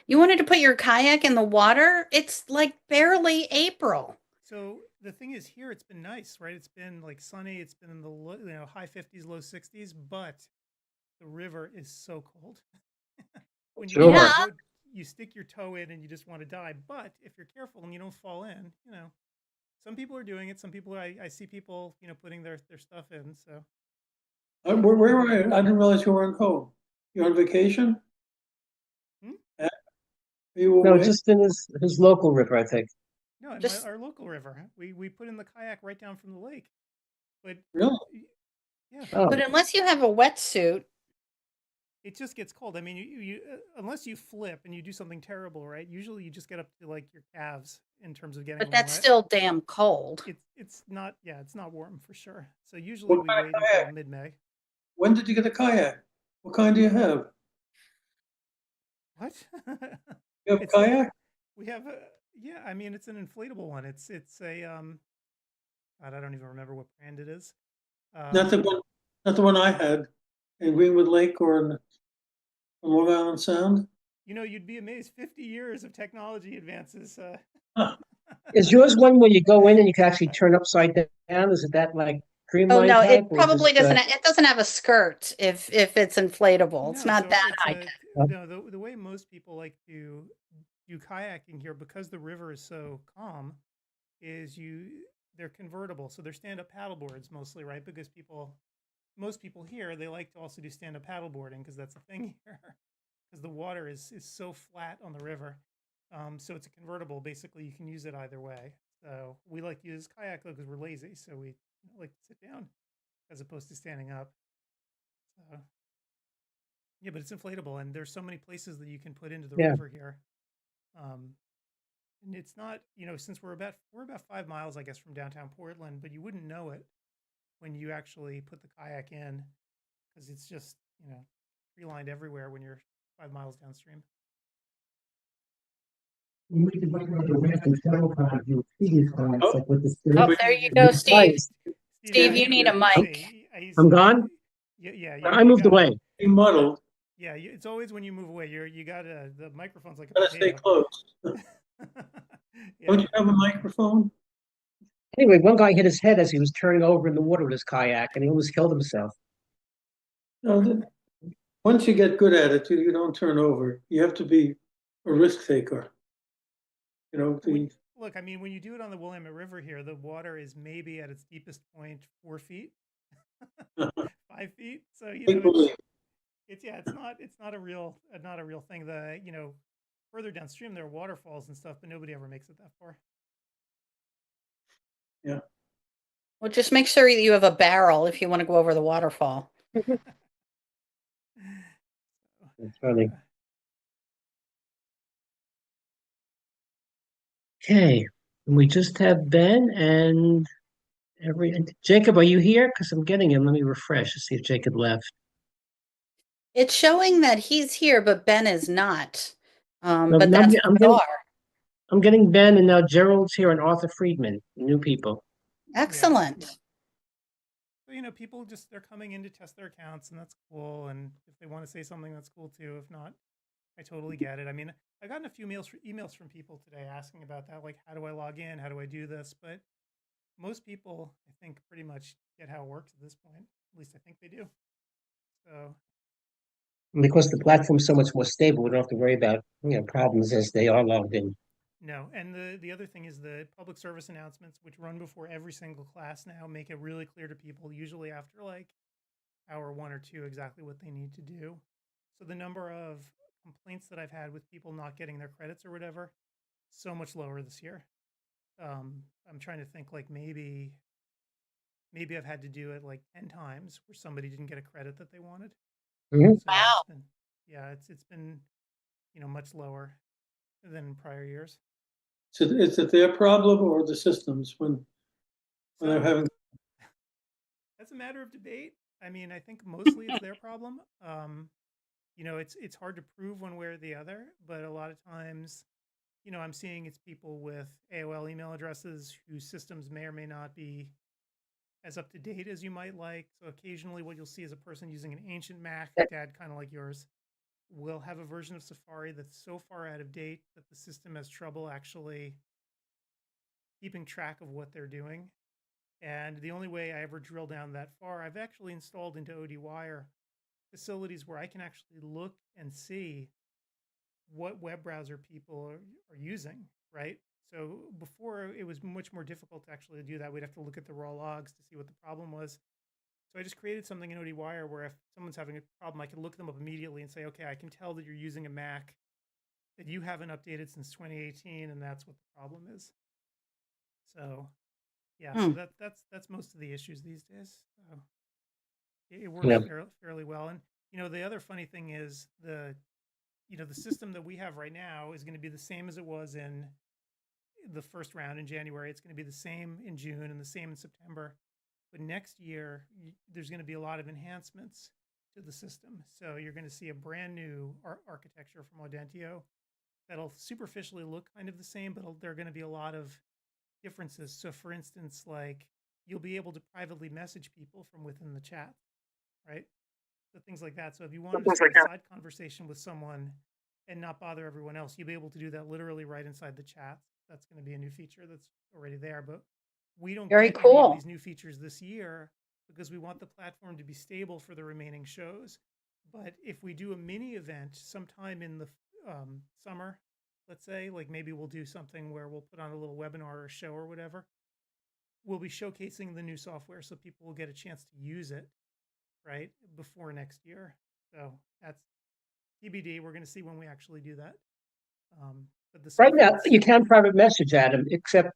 [SPEAKER 3] You wanted to put your kayak in the water? It's like barely April.
[SPEAKER 1] So the thing is, here it's been nice, right? It's been like sunny. It's been in the high 50s, low 60s, but the river is so cold. When you
[SPEAKER 2] Sure.
[SPEAKER 1] get
[SPEAKER 3] Yeah.
[SPEAKER 1] out, you stick your toe in and you just want to die. But if you're careful and you don't fall in, some people are doing it. Some people, I see people, putting their stuff in. So
[SPEAKER 4] Where were you? I didn't realize you were on home. You're on vacation?
[SPEAKER 1] Hmm?
[SPEAKER 4] Are you
[SPEAKER 2] No,
[SPEAKER 4] away?
[SPEAKER 2] just in his local river, I think.
[SPEAKER 1] no, in
[SPEAKER 3] Just
[SPEAKER 1] our local river, we put in the kayak right down from the lake. But
[SPEAKER 4] Really?
[SPEAKER 1] yeah,
[SPEAKER 2] Oh,
[SPEAKER 3] but unless you have a wetsuit,
[SPEAKER 1] it just gets cold. I mean, you unless you flip and you do something terrible, right? Usually you just get up to like your calves in terms of getting
[SPEAKER 3] but
[SPEAKER 1] them
[SPEAKER 3] that's
[SPEAKER 1] wet.
[SPEAKER 3] still damn cold.
[SPEAKER 1] It's not, yeah, it's not warm for sure. So usually
[SPEAKER 4] What
[SPEAKER 1] we
[SPEAKER 4] kind of
[SPEAKER 1] wait until
[SPEAKER 4] kayak?
[SPEAKER 1] mid-May.
[SPEAKER 4] When did you get a kayak? What kind do you have?
[SPEAKER 1] What?
[SPEAKER 4] You have a
[SPEAKER 1] It's
[SPEAKER 4] kayak?
[SPEAKER 1] we have a, yeah, I mean it's an inflatable one. It's a God, I don't even remember what brand it is.
[SPEAKER 4] Not the one I had in Greenwood Lake or on Long Island Sound?
[SPEAKER 1] You'd be amazed. 50 years of technology advances.
[SPEAKER 4] Huh.
[SPEAKER 2] is yours one where you go in and you can actually turn upside down? Is it that like
[SPEAKER 3] Oh
[SPEAKER 2] creamline
[SPEAKER 3] no,
[SPEAKER 2] type,
[SPEAKER 3] it
[SPEAKER 2] or
[SPEAKER 3] probably
[SPEAKER 2] just
[SPEAKER 3] doesn't. It doesn't have a skirt if it's inflatable. It's
[SPEAKER 1] No,
[SPEAKER 3] not
[SPEAKER 1] so
[SPEAKER 3] that
[SPEAKER 1] it's
[SPEAKER 3] high
[SPEAKER 1] a
[SPEAKER 3] tech.
[SPEAKER 1] no. The way most people like to do kayaking here, because the river is so calm, is they're convertible, so they're stand-up paddleboards mostly, right? Because most people here, they like to also do stand-up paddleboarding because that's a thing here, because the water is so flat on the river. So it's a convertible. Basically, you can use it either way. So we like to use kayak though because we're lazy, so we like to sit down as opposed to standing up. So yeah, but it's inflatable, and there's so many places that you can put into the
[SPEAKER 2] Yeah.
[SPEAKER 1] river here. And it's not, since we're about 5 miles, I guess, from downtown Portland, but you wouldn't know it when you actually put the kayak in because it's just, tree-lined everywhere when you're 5 miles downstream.
[SPEAKER 3] Oh,
[SPEAKER 4] Everybody-
[SPEAKER 3] there you go, Steve.
[SPEAKER 1] Steve,
[SPEAKER 3] Steve, you need a mic.
[SPEAKER 2] I'm gone?
[SPEAKER 1] Yeah,
[SPEAKER 2] I moved away.
[SPEAKER 4] be muddled.
[SPEAKER 1] Yeah, it's always when you move away, you got the microphone's like a
[SPEAKER 4] Gotta stay
[SPEAKER 1] potato.
[SPEAKER 4] close. Don't
[SPEAKER 1] Yeah.
[SPEAKER 4] you have a microphone?
[SPEAKER 2] Anyway, one guy hit his head as he was turning over in the water with his kayak, and he almost killed himself.
[SPEAKER 4] No, once you get good at it, you don't turn over. You have to be a risk taker. You know,
[SPEAKER 1] Look, I mean, when you do it on the Willamette River here, the water is maybe at its deepest point 4 feet, 5 feet. So
[SPEAKER 4] make believe.
[SPEAKER 1] it's not a real thing. Further downstream there are waterfalls and stuff, but nobody ever makes it that far.
[SPEAKER 4] Yeah.
[SPEAKER 3] Well, just make sure that you have a barrel if you want to go over the waterfall.
[SPEAKER 2] That's funny.
[SPEAKER 1] Yeah.
[SPEAKER 2] Okay, we just have Ben and Jacob. Are you here? Because I'm getting him. Let me refresh to see if Jacob left.
[SPEAKER 3] It's showing that he's here, but Ben is not.
[SPEAKER 2] No,
[SPEAKER 3] But
[SPEAKER 2] no,
[SPEAKER 3] that's
[SPEAKER 2] I'm getting Ben, and now Gerald's here and Arthur Friedman, new people.
[SPEAKER 3] excellent.
[SPEAKER 1] So, people they're coming in to test their accounts, and that's cool. And if they want to say something, that's cool too. If not, I totally get it. I mean, I gotten a few emails from people today asking about that, like, how do I log in? How do I do this? But most people, I think, pretty much get how it works at this point. At least I think they do. So,
[SPEAKER 2] And because the platform's so much more stable, we don't have to worry about problems as they are logged in.
[SPEAKER 1] no. And the other thing is the public service announcements, which run before every single class now, make it really clear to people, usually after like hour 1 or 2, exactly what they need to do. So the number of complaints that I've had with people not getting their credits or whatever, so much lower this year. I'm trying to think, like, maybe I've had to do it like 10 times where somebody didn't get a credit that they wanted.
[SPEAKER 2] Mhm.
[SPEAKER 1] So
[SPEAKER 3] Wow.
[SPEAKER 1] it's been much lower than prior years.
[SPEAKER 4] So is it their problem or the systems when they're having?
[SPEAKER 1] That's a matter of debate. I mean, I think mostly it's their problem. It's hard to prove one way or the other, but a lot of times, I'm seeing it's people with AOL email addresses whose systems may or may not be as up to date as you might like. So occasionally what you'll see is a person using an ancient Mac, Dad, kind of like yours, will have a version of Safari that's so far out of date that the system has trouble actually keeping track of what they're doing. And the only way I ever drill down that far, I've actually installed into ODwire facilities where I can actually look and see what web browser people are using, right? So before, it was much more difficult to actually do that. We'd have to look at the raw logs to see what the problem was. So I just created something in ODwire where if someone's having a problem, I can look them up immediately and say, okay, I can tell that you're using a Mac that you haven't updated since 2018, and that's what the problem is. So yeah, so that's most of the issues these days. So it works fairly well. And the other funny thing is the system that we have right now is going to be the same as it was in the first round in January. It's going to be the same in June and the same in September. But next year, there's going to be a lot of enhancements to the system. So you're going to see a brand new architecture from Audentio that'll superficially look kind of the same, but there are going to be a lot of differences. So for instance, like, you'll be able to privately message people from within the chat, right? So things like that. So if you wanted to start a side conversation with someone and not bother everyone else, you'll be able to do that literally right inside the chat. That's going to be a new feature that's already there, but we don't
[SPEAKER 3] Very
[SPEAKER 1] get any of
[SPEAKER 3] cool.
[SPEAKER 1] these new features this year because we want the platform to be stable for the remaining shows. But if we do a mini event sometime in the summer, let's say, like maybe we'll do something where we'll put on a little webinar or show or whatever, we'll be showcasing the new software so people will get a chance to use it, right, before next year. So that's TBD. We're going to see when we actually do that. But the
[SPEAKER 2] Right now,
[SPEAKER 1] software's-
[SPEAKER 2] you can private message, Adam, except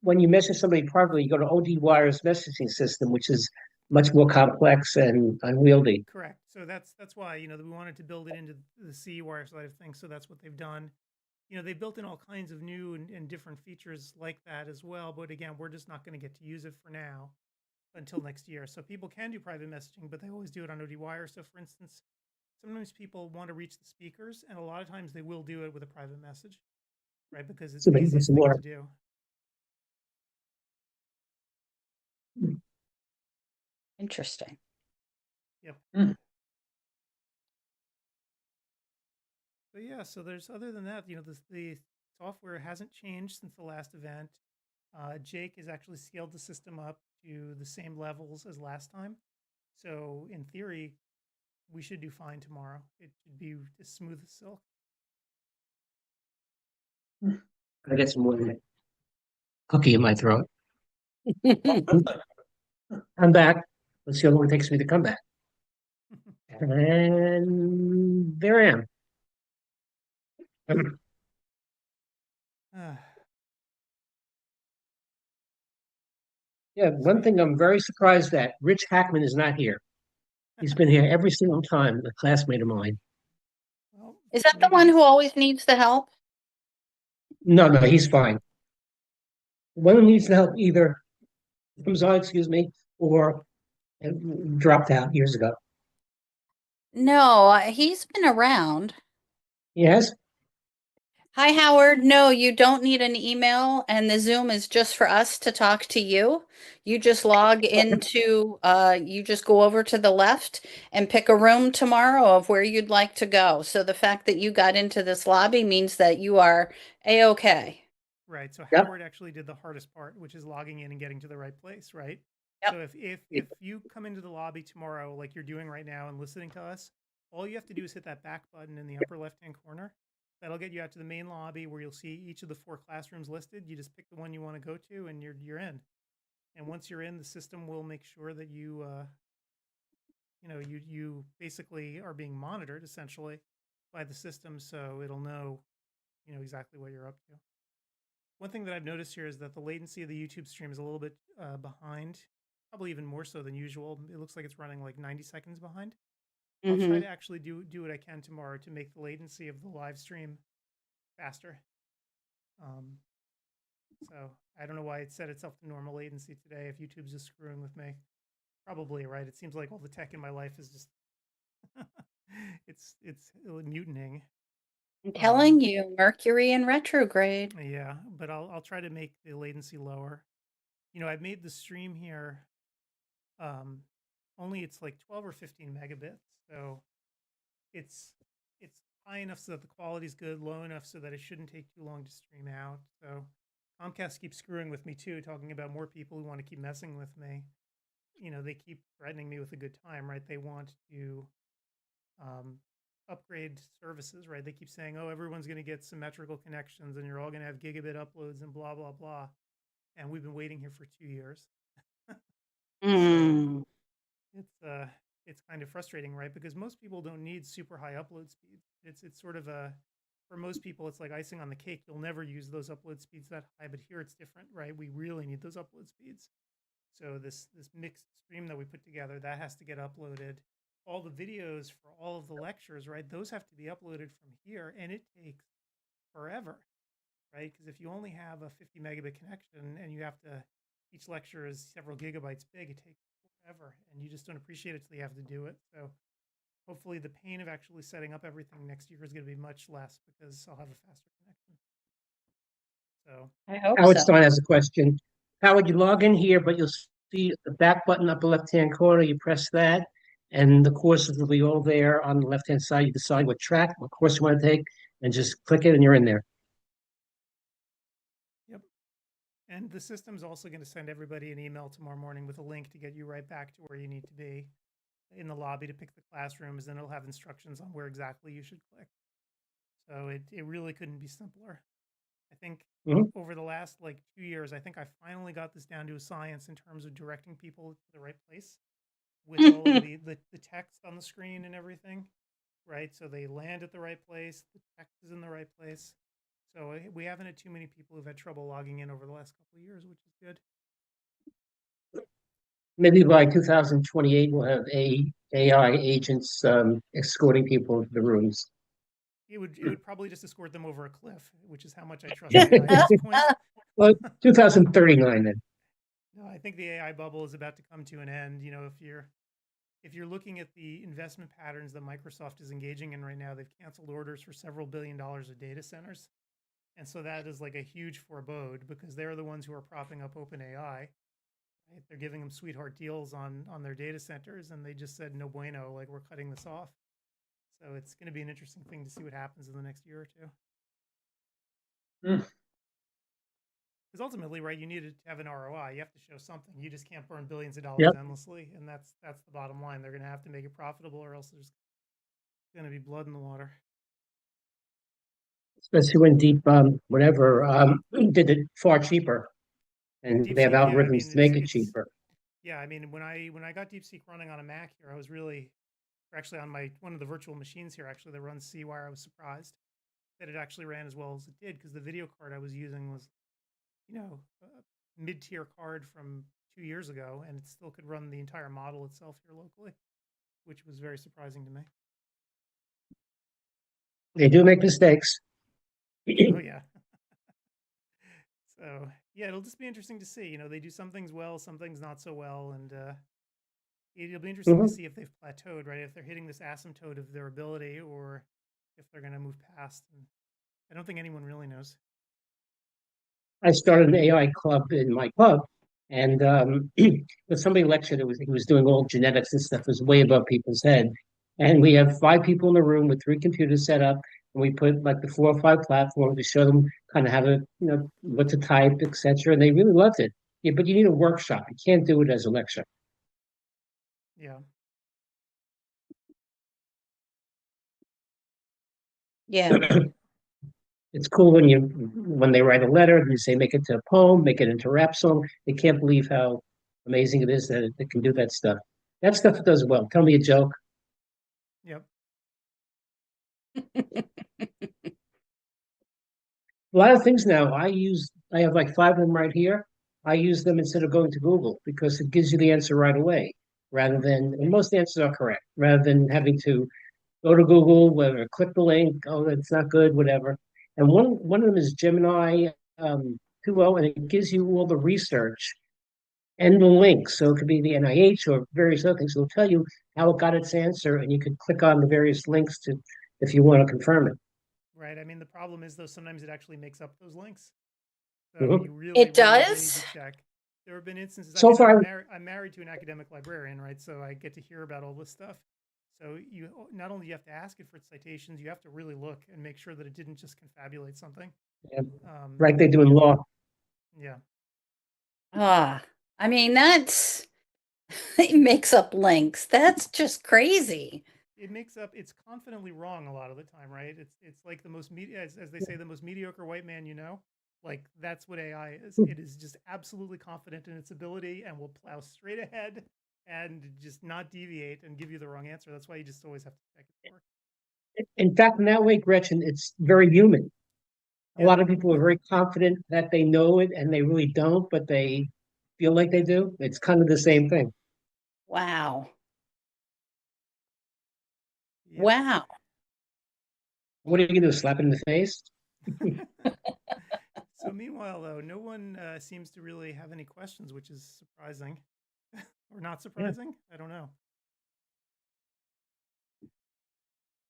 [SPEAKER 2] when you message somebody privately, you go to ODwire's messaging system, which is much more complex and unwieldy.
[SPEAKER 1] Correct. So that's why, we wanted to build it into the CEwire side of things. So that's what they've done. They built in all kinds of new and different features like that as well. But again, we're just not going to get to use it for now until next year. So people can do private messaging, but they always do it on ODwire. So for instance, sometimes people want to reach the speakers, and a lot of times they will do it with a private message, right? Because it's
[SPEAKER 2] So
[SPEAKER 1] the
[SPEAKER 2] maybe
[SPEAKER 1] easiest
[SPEAKER 2] some
[SPEAKER 1] thing
[SPEAKER 2] more.
[SPEAKER 1] to do.
[SPEAKER 3] Interesting.
[SPEAKER 1] Yep. But yeah, so there's other than that, the software hasn't changed since the last event. Jake has actually scaled the system up to the same levels as last time. So in theory, we should do fine tomorrow. It should be as smooth as silk.
[SPEAKER 2] I get some more cookie in my throat. I'm back. Let's see how long it takes me to come back. And there I am.
[SPEAKER 1] Ah,
[SPEAKER 2] Yeah, one thing I'm very surprised at, Rich Hackman is not here. He's been here every single time, a classmate of mine.
[SPEAKER 1] well,
[SPEAKER 3] Is that the
[SPEAKER 1] maybe
[SPEAKER 3] one who
[SPEAKER 1] he's-
[SPEAKER 3] always needs the help?
[SPEAKER 2] No, he's fine. One who needs help either comes on, excuse me, or dropped out years ago.
[SPEAKER 3] No, he's been around.
[SPEAKER 2] Yes?
[SPEAKER 3] Hi, Howard. No, you don't need an email, and the Zoom is just for us to talk to you. You just log into, you just go over to the left and pick a room tomorrow of where you'd like to go. So the fact that you got into this lobby means that you are A-OK.
[SPEAKER 1] Right. So
[SPEAKER 2] Yep.
[SPEAKER 1] Howard actually did the hardest part, which is logging in and getting to the right place, right?
[SPEAKER 3] Yep.
[SPEAKER 1] So if you come into the lobby tomorrow, like you're doing right now and listening to us, all you have to do is hit that back button in the upper left-hand corner. That'll get you out to the main lobby where you'll see each of the 4 classrooms listed. You just pick the one you want to go to, and you're in. And once you're in, the system will make sure that you you basically are being monitored essentially by the system, so it'll know exactly what you're up to. One thing that I've noticed here is that the latency of the YouTube stream is a little bit behind, probably even more so than usual. It looks like it's running like 90 seconds behind. I'll try to actually do what I can tomorrow to make the latency of the live stream faster. So I don't know why it set itself to normal latency today. If YouTube's just screwing with me, probably right. It seems like all the tech in my life is just it's mutinying.
[SPEAKER 3] I'm telling you, Mercury in retrograde.
[SPEAKER 1] Yeah, but I'll try to make the latency lower. I've made the stream here. Only it's like 12 or 15 megabits, so it's high enough so that the quality's good, low enough so that it shouldn't take too long to stream out. So Comcast keeps screwing with me too, talking about more people who want to keep messing with me. They keep threatening me with a good time, right? They want to upgrade services, right? They keep saying, oh, everyone's going to get symmetrical connections and you're all going to have gigabit uploads and blah, blah, blah. And we've been waiting here for 2 years.
[SPEAKER 3] Mm.
[SPEAKER 1] So it's kind of frustrating, right? Because most people don't need super high upload speeds. It's sort of for most people, it's like icing on the cake. You'll never use those upload speeds that high, but here it's different, right? We really need those upload speeds. So this mixed stream that we put together, that has to get uploaded. All the videos for all of the lectures, right? Those have to be uploaded from here, and it takes forever, right? Because if you only have a 50 megabit connection and you have to, each lecture is several gigabytes big, it takes forever, and you just don't appreciate it till you have to do it. So hopefully the pain of actually setting up everything next year is going to be much less because I'll have a faster connection. So
[SPEAKER 3] I hope
[SPEAKER 2] Howard
[SPEAKER 3] so.
[SPEAKER 2] Stein has a question. Howard, you log in here, but you'll see the back button upper left-hand corner. You press that, and the courses will be all there on the left-hand side. You decide what track, what course you want to take, and just click it, and you're in there.
[SPEAKER 1] yep. And the system's also going to send everybody an email tomorrow morning with a link to get you right back to where you need to be in the lobby to pick the classrooms, and it'll have instructions on where exactly you should click. So it really couldn't be simpler. I think over the last 2 years, I think I finally got this down to a science in terms of directing people to the right place with all of the text on the screen and everything, right? So they land at the right place, the text is in the right place. So we haven't had too many people who've had trouble logging in over the last couple of years, which is good.
[SPEAKER 2] Maybe by 2028, we'll have AI agents escorting people to the rooms.
[SPEAKER 1] It would probably just escort them over a cliff, which is how much I trust AI at this point.
[SPEAKER 2] Well, 2039 then.
[SPEAKER 1] No, I think the AI bubble is about to come to an end. If you're looking at the investment patterns that Microsoft is engaging in right now, they've canceled orders for several $1 billion of data centers. And so that is like a huge forebode because they're the ones who are propping up OpenAI. Right? They're giving them sweetheart deals on their data centers, and they just said, no bueno, like we're cutting this off. So it's going to be an interesting thing to see what happens in the next year or two.
[SPEAKER 4] Hmm.
[SPEAKER 1] Because ultimately, right, you need to have an ROI. You have to show something. You just can't burn billions of dollars
[SPEAKER 2] Yep.
[SPEAKER 1] endlessly, and that's the bottom line. They're going to have to make it profitable, or else there's going to be blood in the water.
[SPEAKER 2] Especially when deep, did it far cheaper, and they have
[SPEAKER 1] DeepSeek, yeah, I
[SPEAKER 2] algorithms
[SPEAKER 1] mean,
[SPEAKER 2] to make it
[SPEAKER 1] it's
[SPEAKER 2] cheaper.
[SPEAKER 1] yeah, I mean, when I got DeepSeek running on a Mac here, I was really, or actually on one of the virtual machines here, actually that runs CEwire, I was surprised that it actually ran as well as it did, because the video card I was using was, you know, a mid-tier card from 2 years ago, and it still could run the entire model itself here locally, which was very surprising to me.
[SPEAKER 2] They do make mistakes.
[SPEAKER 1] Oh yeah. So yeah, it'll just be interesting to see. You know, they do some things well, some things not so well, and it'll be interesting to
[SPEAKER 2] Mhm.
[SPEAKER 1] see if they've plateaued, right? If they're hitting this asymptote of their ability, or if they're going to move past. And I don't think anyone really knows.
[SPEAKER 2] I started an AI club in my club, and but somebody lectured. He was doing all genetics and stuff. It was way above people's head. And we have 5 people in the room with 3 computers set up, and we put like the 4 or 5 platforms to show them kind of how to, what to type, etc. And they really loved it. Yeah, but you need a workshop. You can't do it as a lecture.
[SPEAKER 1] Yeah.
[SPEAKER 3] Yeah.
[SPEAKER 2] It's cool when they write a letter and you say make it to a poem, make it into a rap song. They can't believe how amazing it is that it can do that stuff. That stuff it does well. Tell me a joke.
[SPEAKER 1] Yep.
[SPEAKER 2] A lot of things now I have like 5 of them right here. I use them instead of going to Google because it gives you the answer right away and most answers are correct, rather than having to go to Google, whether click the link, oh, that's not good, whatever. And one of them is Gemini 2.0, and it gives you all the research and the links. So it could be the NIH or various other things. It'll tell you how it got its answer, and you could click on the various links to if you want to confirm it.
[SPEAKER 1] Right. I mean, the problem is though sometimes it actually makes up those links, so
[SPEAKER 2] Mhm.
[SPEAKER 1] you
[SPEAKER 3] It
[SPEAKER 1] really need
[SPEAKER 3] does?
[SPEAKER 1] to check. There have been instances. I
[SPEAKER 2] So
[SPEAKER 1] mean,
[SPEAKER 2] far,
[SPEAKER 1] I'm married to an academic librarian, right? So I get to hear about all this stuff. So you not only you have to ask it for its citations, you have to really look and make sure that it didn't just confabulate something.
[SPEAKER 2] yeah, like they do in law.
[SPEAKER 1] Yeah.
[SPEAKER 3] I mean, that's it makes up links. That's just crazy.
[SPEAKER 1] It makes up. It's confidently wrong a lot of the time, right? It's like the most as they say, the most mediocre white man you know. Like that's what AI is. It is just absolutely confident in its ability and will plow straight ahead and just not deviate and give you the wrong answer. That's why you just always have to check it for.
[SPEAKER 2] In fact, in that way, Gretchen, it's very human. A
[SPEAKER 1] Yeah.
[SPEAKER 2] lot of people are very confident that they know it and they really don't, but they feel like they do. It's kind of the same thing.
[SPEAKER 3] Wow.
[SPEAKER 1] Yep.
[SPEAKER 3] Wow.
[SPEAKER 2] What are you going to do? Slap it in the face?
[SPEAKER 1] So meanwhile, though, no one seems to really have any questions, which is surprising, or not surprising. I don't know.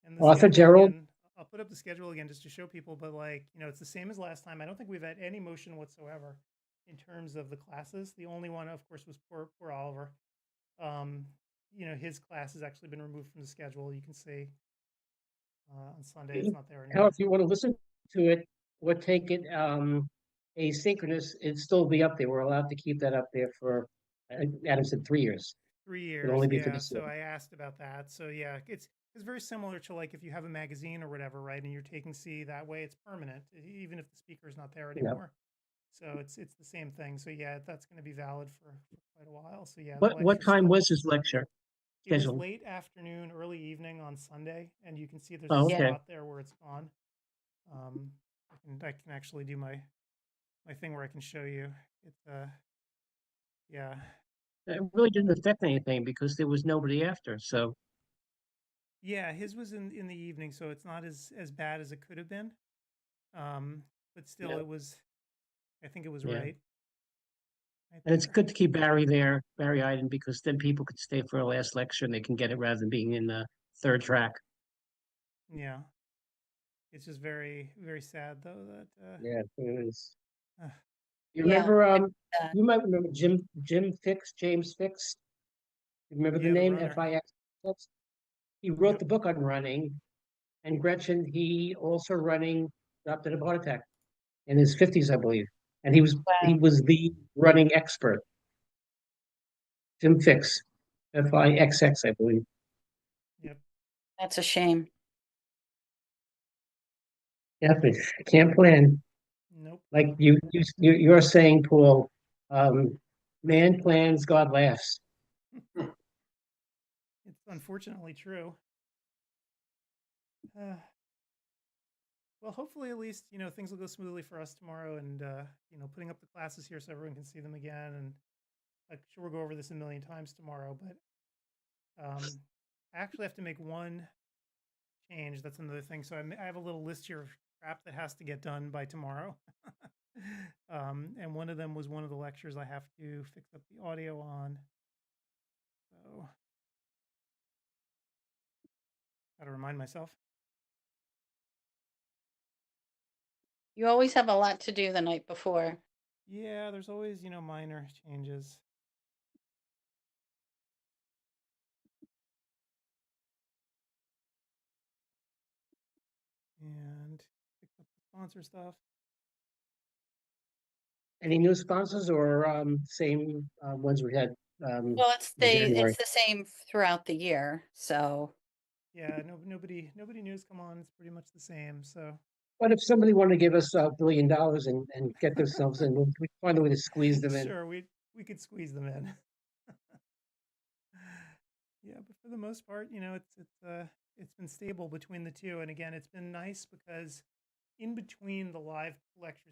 [SPEAKER 1] And the
[SPEAKER 2] Arthur
[SPEAKER 1] schedule
[SPEAKER 2] Gerald?
[SPEAKER 1] again, I'll put up the schedule again just to show people, but like, you know, it's the same as last time. I don't think we've had any motion whatsoever in terms of the classes. The only one, of course, was poor Oliver. You know, his class has actually been removed from the schedule. You can see on Sunday it's not there
[SPEAKER 2] How,
[SPEAKER 1] anymore.
[SPEAKER 2] if you want to listen to it or take it asynchronous, it'd still be up there. We're allowed to keep that up there for, Adam said 3 years.
[SPEAKER 1] 3
[SPEAKER 2] It'd
[SPEAKER 1] years,
[SPEAKER 2] only be for
[SPEAKER 1] yeah.
[SPEAKER 2] the
[SPEAKER 1] So I asked about that. So yeah, it's very similar to like if you have a magazine or whatever, right? And you're taking C that way, it's permanent, even if the speaker is not there
[SPEAKER 2] Yep.
[SPEAKER 1] anymore. So it's the same thing. So yeah, that's going to be valid for quite a while. So yeah, the
[SPEAKER 2] What
[SPEAKER 1] lecture
[SPEAKER 2] time
[SPEAKER 1] stuff.
[SPEAKER 2] was his lecture
[SPEAKER 1] It was
[SPEAKER 2] scheduled?
[SPEAKER 1] late afternoon, early evening on Sunday, and you can see there's
[SPEAKER 2] Oh,
[SPEAKER 1] a
[SPEAKER 2] okay.
[SPEAKER 1] spot there where it's gone. I can actually do my thing where I can show you. It's yeah.
[SPEAKER 2] It really didn't affect anything because there was nobody after. So
[SPEAKER 1] Yeah, his was in the evening, so it's not as bad as it could have been. But still,
[SPEAKER 2] yeah,
[SPEAKER 1] it was. I think it was
[SPEAKER 2] yeah.
[SPEAKER 1] right.
[SPEAKER 2] And it's good to keep Barry there, Barry Iden, because then people could stay for a last lecture and they can get it rather than being in the third track.
[SPEAKER 1] Yeah, it's just very sad though that.
[SPEAKER 2] Yeah, it is.
[SPEAKER 1] Uh,
[SPEAKER 2] You
[SPEAKER 3] Yeah.
[SPEAKER 2] remember? You might remember James Fix. You remember the
[SPEAKER 1] yeah, the
[SPEAKER 2] name
[SPEAKER 1] runner.
[SPEAKER 2] FIX? He wrote
[SPEAKER 1] Yep.
[SPEAKER 2] the book on running, and Gretchen, he also running, adopted a heart attack in his 50s, I believe. And he was the running expert. Jim Fix, Fixx, I believe.
[SPEAKER 1] Yep.
[SPEAKER 3] That's a shame.
[SPEAKER 2] Yeah, but can't plan.
[SPEAKER 1] Nope.
[SPEAKER 2] Like you're saying, Paul, man plans, God laughs.
[SPEAKER 1] It's unfortunately true. Well, hopefully at least, things will go smoothly for us tomorrow and, putting up the classes here so everyone can see them again. And I'm sure we'll go over this a million times tomorrow, but I actually have to make one change. That's another thing. So I have a little list here of crap that has to get done by tomorrow. And one of them was one of the lectures I have to fix up the audio on. So got to remind myself.
[SPEAKER 3] You always have a lot to do the night before.
[SPEAKER 1] Yeah, there's always, minor changes. And fix up the sponsor stuff.
[SPEAKER 2] Any new sponsors or same ones we had?
[SPEAKER 3] Well, it's
[SPEAKER 2] January.
[SPEAKER 3] the same throughout the year. So
[SPEAKER 1] Yeah, nobody new has come on. It's pretty much the same. So
[SPEAKER 2] What if somebody wanted to give us $1 billion and get themselves in? We find a way to squeeze them in.
[SPEAKER 1] sure, we could squeeze them in. Yeah, but for the most part, it's been stable between the two. And again, it's been nice because in between the live lectures,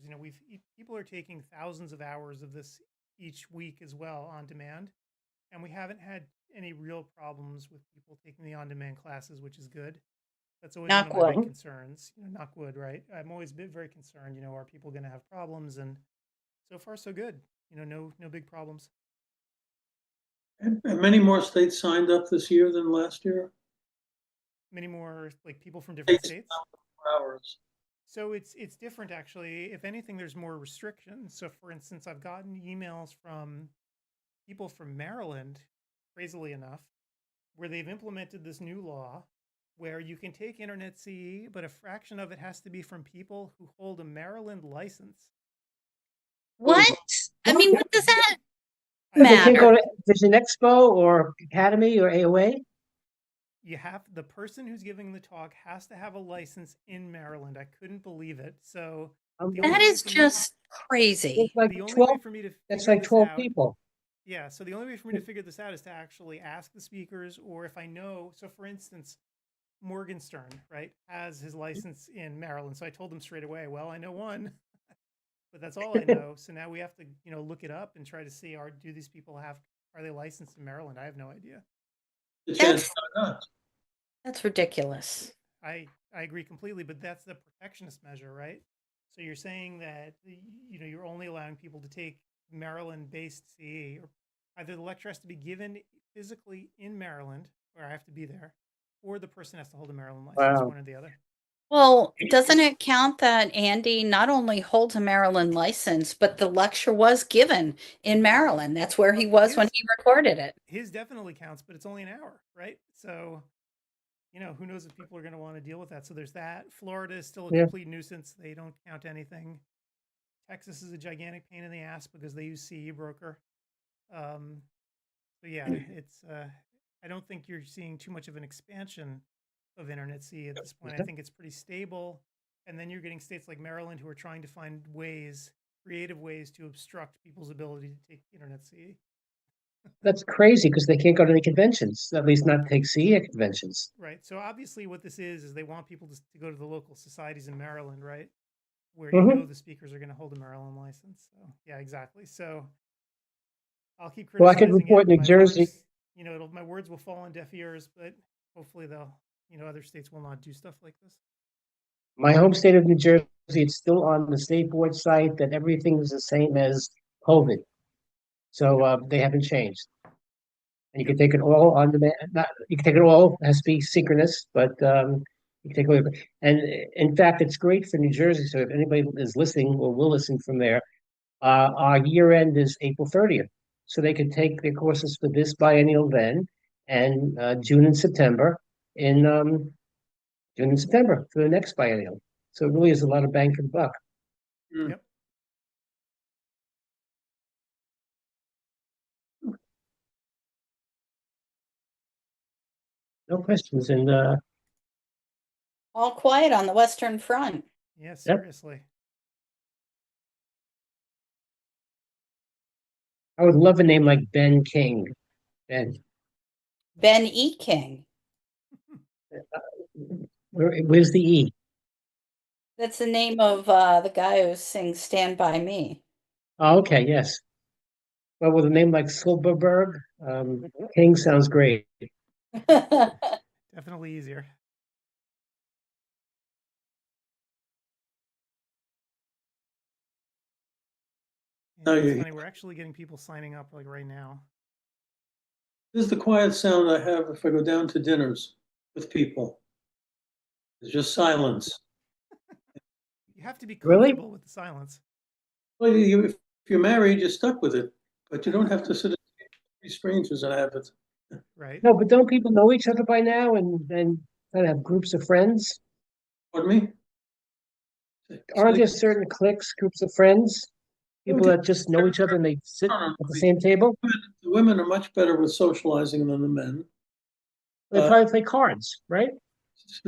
[SPEAKER 1] people are taking thousands of hours of this each week as well on demand, and we haven't had any real problems with people taking the on-demand classes, which is good. That's always
[SPEAKER 3] Knock
[SPEAKER 1] one of my big
[SPEAKER 3] wood.
[SPEAKER 1] concerns. Knock wood, right? I'm always very concerned. Are people going to have problems? And so far, so good. No big problems.
[SPEAKER 4] And many more states signed up this year than last year.
[SPEAKER 1] Many more people from different states.
[SPEAKER 4] Hours.
[SPEAKER 1] So it's different actually. If anything, there's more restrictions. So for instance, I've gotten emails from people from Maryland, crazily enough, where they've implemented this new law where you can take Internet CE, but a fraction of it has to be from people who hold a Maryland license.
[SPEAKER 3] what? I mean, what does that
[SPEAKER 2] They can't go
[SPEAKER 3] matter?
[SPEAKER 2] to Vision Expo or Academy or AOA.
[SPEAKER 1] The person who's giving the talk has to have a license in Maryland. I couldn't believe it. So the only
[SPEAKER 3] That
[SPEAKER 1] way
[SPEAKER 3] is
[SPEAKER 1] for me-
[SPEAKER 3] just crazy.
[SPEAKER 2] It's like
[SPEAKER 1] the only
[SPEAKER 2] 12.
[SPEAKER 1] way for me to
[SPEAKER 2] That's
[SPEAKER 1] figure
[SPEAKER 2] like
[SPEAKER 1] this
[SPEAKER 2] 12
[SPEAKER 1] out.
[SPEAKER 2] people.
[SPEAKER 1] Yeah, so the only way for me to figure this out is to actually ask the speakers, or if I know. So for instance, Morgenstern, right, has his license in Maryland. So I told him straight away, well, I know one, but that's all I know. So now we have to, look it up and try to see, are these people are they licensed in Maryland? I have no idea.
[SPEAKER 4] The chance are not.
[SPEAKER 3] That's ridiculous.
[SPEAKER 1] I agree completely, but that's the protectionist measure, right? So you're saying that, you're only allowing people to take Maryland-based CE, or either the lecture has to be given physically in Maryland, or I have to be there, or the person has to hold a Maryland license,
[SPEAKER 2] Wow.
[SPEAKER 1] one or the other.
[SPEAKER 3] Well, doesn't it count that Andy not only holds a Maryland license, but the lecture was given in Maryland? That's where he was when he recorded it.
[SPEAKER 1] His definitely counts, but it's only an hour, right? So, who knows if people are going to want to deal with that. So there's that. Florida is still a complete nuisance. They don't count anything. Texas is a gigantic pain in the ass because they use CE broker. So yeah, it's I don't think you're seeing too much of an expansion of Internet CE at this point. I think it's pretty stable. And then you're getting states like Maryland who are trying to find creative ways to obstruct people's ability to take Internet CE.
[SPEAKER 2] That's crazy because they can't go to any conventions, at least not take CE conventions.
[SPEAKER 1] Right. So obviously what this is they want people to go to the local societies in Maryland, right? Where the speakers are going to hold a Maryland license. So yeah, exactly. So I'll keep criticizing.
[SPEAKER 2] Well, I could report New Jersey.
[SPEAKER 1] My words will fall on deaf ears, but hopefully other states will not do stuff like this.
[SPEAKER 2] My home state of New Jersey, it's still on the state board site that everything is the same as COVID. So they haven't changed. And you can take it all on demand. You can take it all. It has to be synchronous, but you can take it. And in fact, it's great for New Jersey. So if anybody is listening or will listen from there, our year end is April 30th. So they could take their courses for this biennial then, and June and September. in June and September for the next biennial. So it really is a lot of bang for the buck.
[SPEAKER 4] Mm.
[SPEAKER 1] Yep.
[SPEAKER 2] No questions. And
[SPEAKER 3] All quiet on the Western Front.
[SPEAKER 1] Yeah, seriously.
[SPEAKER 2] I would love a name like Ben King. Ben.
[SPEAKER 3] Ben E. King.
[SPEAKER 2] Where's the E?
[SPEAKER 3] That's the name of the guy who sings Stand By Me.
[SPEAKER 2] Oh, okay, yes. Well, with a name like Silberberg, King sounds great.
[SPEAKER 1] Definitely easier.
[SPEAKER 4] Oh,
[SPEAKER 1] Yeah, it's
[SPEAKER 4] yeah.
[SPEAKER 1] funny. We're actually getting people signing up like right now.
[SPEAKER 4] This is the quiet sound I have if I go down to dinners with people. It's just silence.
[SPEAKER 1] You have to be
[SPEAKER 2] Really?
[SPEAKER 1] comfortable with the silence.
[SPEAKER 4] Well, if you're married, you're stuck with it, but you don't have to sit with three strangers and have it.
[SPEAKER 1] Right?
[SPEAKER 2] No, but don't people know each other by now and kind of have groups of friends?
[SPEAKER 4] Pardon me?
[SPEAKER 2] Aren't there certain cliques, groups of friends? People that just know each other and they sit at the same table?
[SPEAKER 4] The women are much better with socializing than the men.
[SPEAKER 2] They probably play cards, right?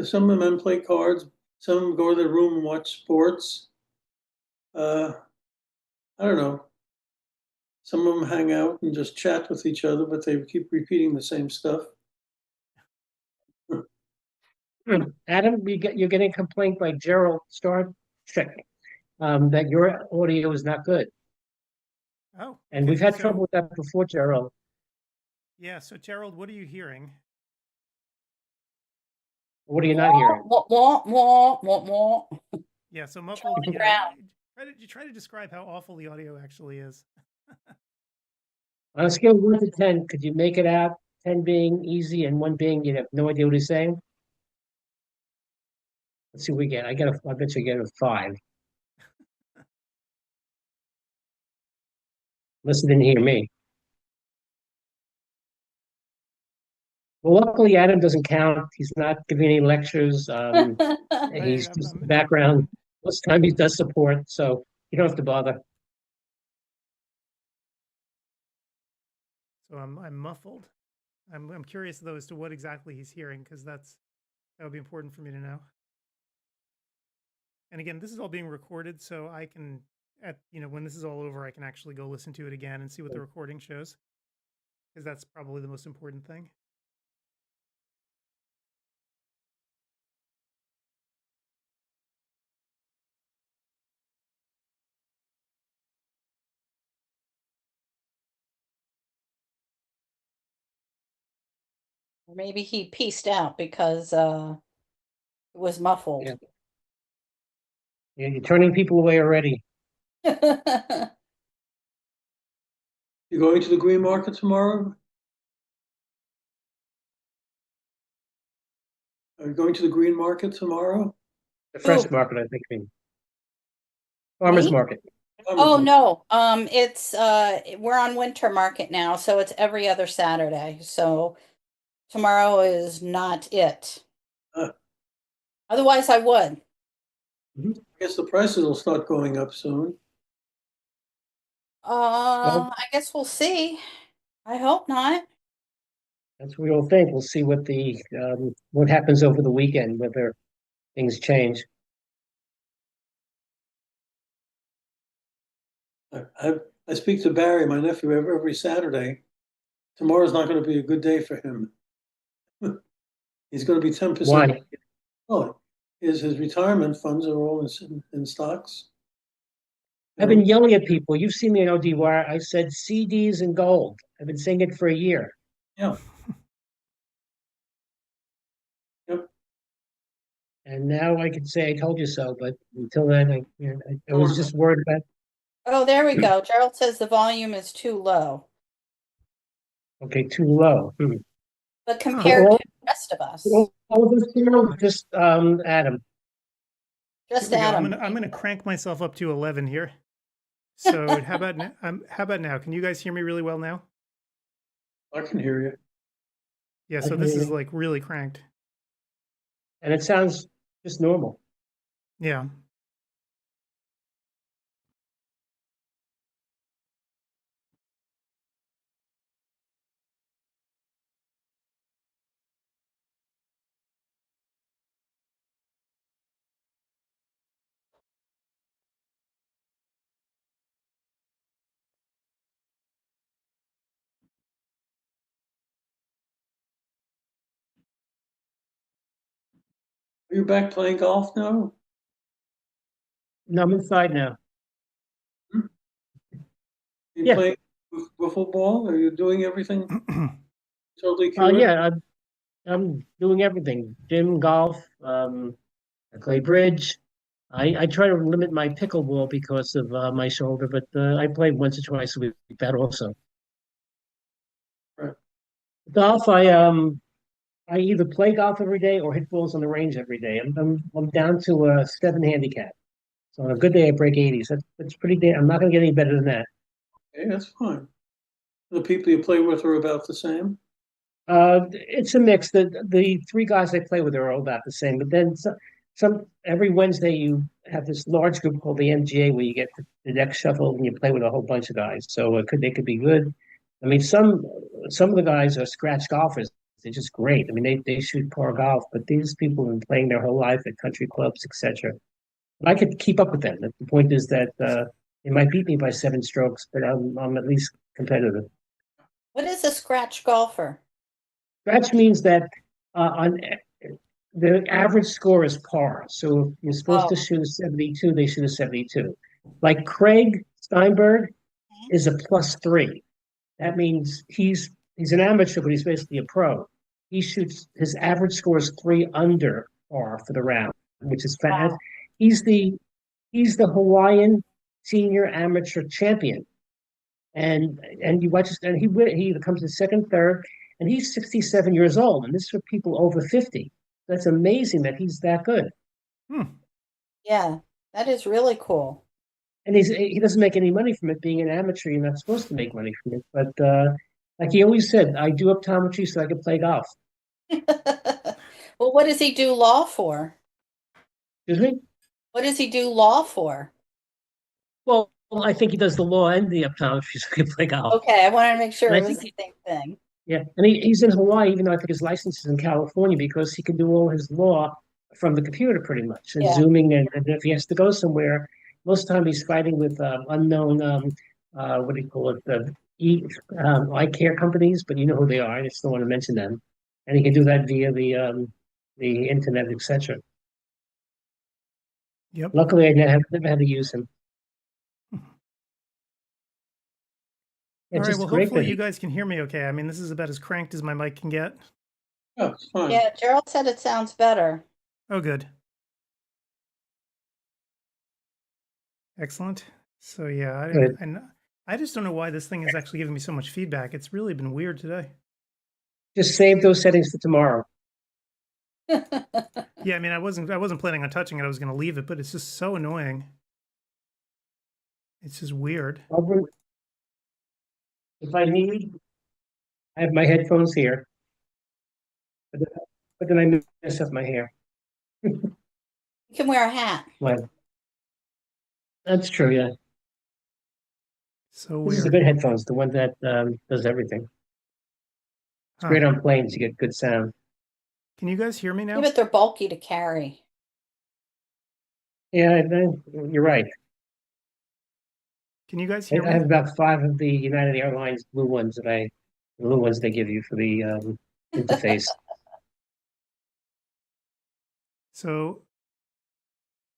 [SPEAKER 4] Some of the men play cards. Some of them go to their room and watch sports. I don't know. Some of them hang out and just chat with each other, but they keep repeating the same stuff.
[SPEAKER 2] Adam, you're getting a complaint by Gerald Star Trek that your audio is not good.
[SPEAKER 1] Oh,
[SPEAKER 2] And
[SPEAKER 1] okay.
[SPEAKER 2] we've had
[SPEAKER 1] So,
[SPEAKER 2] trouble with that before, Gerald.
[SPEAKER 1] yeah. So, Gerald, what are you hearing?
[SPEAKER 2] What are you not hearing?
[SPEAKER 3] Wah.
[SPEAKER 1] Yeah. So muffled. You know,
[SPEAKER 3] Ground.
[SPEAKER 1] you try to describe how awful the audio actually is.
[SPEAKER 2] On a scale of 1 to 10, could you make it out? 10 being easy and 1 being you have no idea what he's saying? Let's see what we get. I bet you get a 5. Unless you didn't hear me. Well, luckily, Adam doesn't count. He's not giving any lectures. He's
[SPEAKER 1] Right.
[SPEAKER 2] just background. Most time he does support, so you don't have to bother.
[SPEAKER 1] So I'm muffled. I'm curious though as to what exactly he's hearing because that would be important for me to know. And again, this is all being recorded, so I can when this is all over, I can actually go listen to it again and see what the recording shows because that's probably the most important thing.
[SPEAKER 3] Maybe he pieced out because it was muffled.
[SPEAKER 2] Yeah. Yeah, you're turning people away already.
[SPEAKER 4] You going to the green market tomorrow? Are you going to the green market tomorrow?
[SPEAKER 2] The fresh
[SPEAKER 3] Who?
[SPEAKER 2] market, I think. Farmers
[SPEAKER 3] Me?
[SPEAKER 2] market.
[SPEAKER 3] Oh no. It's we're on winter market now, so it's every other Saturday. So tomorrow is not it. Otherwise I would.
[SPEAKER 4] I guess the prices will start going up soon.
[SPEAKER 3] I guess we'll see. I hope not.
[SPEAKER 2] That's what we all think. We'll see what happens over the weekend, whether things change.
[SPEAKER 4] I speak to Barry, my nephew, every Saturday. Tomorrow's not going to be a good day for him. He's going to be 10%.
[SPEAKER 2] Why?
[SPEAKER 4] Oh, his retirement funds are all in stocks.
[SPEAKER 2] I've been yelling at people. You've seen me on ODwire. I said CDs and gold. I've been saying it for a year.
[SPEAKER 4] Yeah. Yep.
[SPEAKER 2] And now I can say I told you so, but until then, I was just worried about.
[SPEAKER 3] Oh, there we go. Gerald says the volume is too low.
[SPEAKER 2] Okay, too low.
[SPEAKER 3] But compared to the rest of us,
[SPEAKER 2] All this here, just Adam.
[SPEAKER 3] just
[SPEAKER 1] Here we go.
[SPEAKER 3] Adam.
[SPEAKER 1] I'm gonna crank myself up to 11 here. So how about now? How about now? Can you guys hear me really well now?
[SPEAKER 4] I can hear you.
[SPEAKER 1] Yeah. So this is like really cranked.
[SPEAKER 2] And it sounds just normal.
[SPEAKER 1] Yeah.
[SPEAKER 4] Are you back playing golf now?
[SPEAKER 2] No, I'm inside now.
[SPEAKER 4] You
[SPEAKER 2] Yeah.
[SPEAKER 4] playing wiffle ball? Are you doing everything totally
[SPEAKER 2] Oh,
[SPEAKER 4] cured?
[SPEAKER 2] yeah, I'm doing everything. Gym, golf, I play bridge. I try to limit my pickleball because of my shoulder, but I play once or twice a week, that also.
[SPEAKER 4] Right.
[SPEAKER 2] Golf, I either play golf every day or hit balls on the range every day. I'm down to a 7 handicap. So on a good day, I break 80s. That's pretty damn. I'm not going to get any better than that.
[SPEAKER 4] Okay, that's fine. The people you play with are about the same.
[SPEAKER 2] It's a mix. The three guys I play with are all about the same. But then some every Wednesday you have this large group called the MGA where you get the deck shuffled and you play with a whole bunch of guys. So they could be good. I mean, some of the guys are scratch golfers. They're just great. I mean, they shoot par golf, but these people have been playing their whole life at country clubs, etc. But I could keep up with them. The point is that they might beat me by 7 strokes, but I'm at least competitive.
[SPEAKER 3] What is a scratch golfer?
[SPEAKER 2] Scratch means that on the average score is par. So if you're supposed to
[SPEAKER 3] Oh.
[SPEAKER 2] shoot a 72, they shoot a 72. Like Craig Steinberg is a +3. That means he's an amateur, but he's basically a pro. He shoots his average score is 3 under par for the round, which is fast.
[SPEAKER 3] Wow.
[SPEAKER 2] He's the Hawaiian senior amateur champion. And you watch and he comes in second, third, and he's 67 years old, and this is for people over 50. That's amazing that he's that good.
[SPEAKER 1] Hmm.
[SPEAKER 3] Yeah, that is really cool.
[SPEAKER 2] And he doesn't make any money from it. Being an amateur, you're not supposed to make money from it. But like he always said, I do optometry so I can play golf.
[SPEAKER 3] Well, what does he do law for?
[SPEAKER 2] Excuse me?
[SPEAKER 3] What does he do law for?
[SPEAKER 2] Well, I think he does the law and the optometry so he can play golf.
[SPEAKER 3] Okay, I wanted to make sure
[SPEAKER 2] And
[SPEAKER 3] it
[SPEAKER 2] I
[SPEAKER 3] was
[SPEAKER 2] think
[SPEAKER 3] the same thing.
[SPEAKER 2] Yeah, and he's in Hawaii, even though I think his license is in California, because he can do all his law from the computer pretty much, and
[SPEAKER 3] Yeah.
[SPEAKER 2] zooming, and if he has to go somewhere, most of the time he's fighting with unknown, what do you call it, eye care companies, but you know who they are. I just don't want to mention them, and he can do that via the internet, etc.
[SPEAKER 1] Yep.
[SPEAKER 2] Luckily, I never had to use him.
[SPEAKER 1] All
[SPEAKER 2] It's
[SPEAKER 1] right.
[SPEAKER 2] just
[SPEAKER 1] Well,
[SPEAKER 2] great
[SPEAKER 1] hopefully
[SPEAKER 2] that
[SPEAKER 1] you guys can hear me okay. I mean, this is about as cranked as my mic can get.
[SPEAKER 4] Yeah, it's fine.
[SPEAKER 3] Yeah, Gerald said it sounds better.
[SPEAKER 1] Oh, good. Excellent. So yeah,
[SPEAKER 2] Good.
[SPEAKER 1] I just don't know why this thing is actually giving me so much feedback. It's really been weird today.
[SPEAKER 2] Just save those settings for tomorrow.
[SPEAKER 1] Yeah, I mean, I wasn't planning on touching it. I was going to leave it, but it's just so annoying. It's just weird.
[SPEAKER 2] If I need, I have my headphones here, but then I mess up my hair.
[SPEAKER 3] You can wear a hat.
[SPEAKER 2] Well, that's true, yeah.
[SPEAKER 1] So
[SPEAKER 2] This is the
[SPEAKER 1] weird.
[SPEAKER 2] good headphones, the one that does everything. It's
[SPEAKER 1] Huh.
[SPEAKER 2] great on planes, you get good sound.
[SPEAKER 1] Can you guys hear me
[SPEAKER 3] Yeah,
[SPEAKER 1] now?
[SPEAKER 3] but they're bulky to carry.
[SPEAKER 2] Yeah, you're right.
[SPEAKER 1] Can you guys hear
[SPEAKER 2] I
[SPEAKER 1] me?
[SPEAKER 2] have about 5 of the United Airlines blue ones the blue ones they give you for the interface.
[SPEAKER 1] So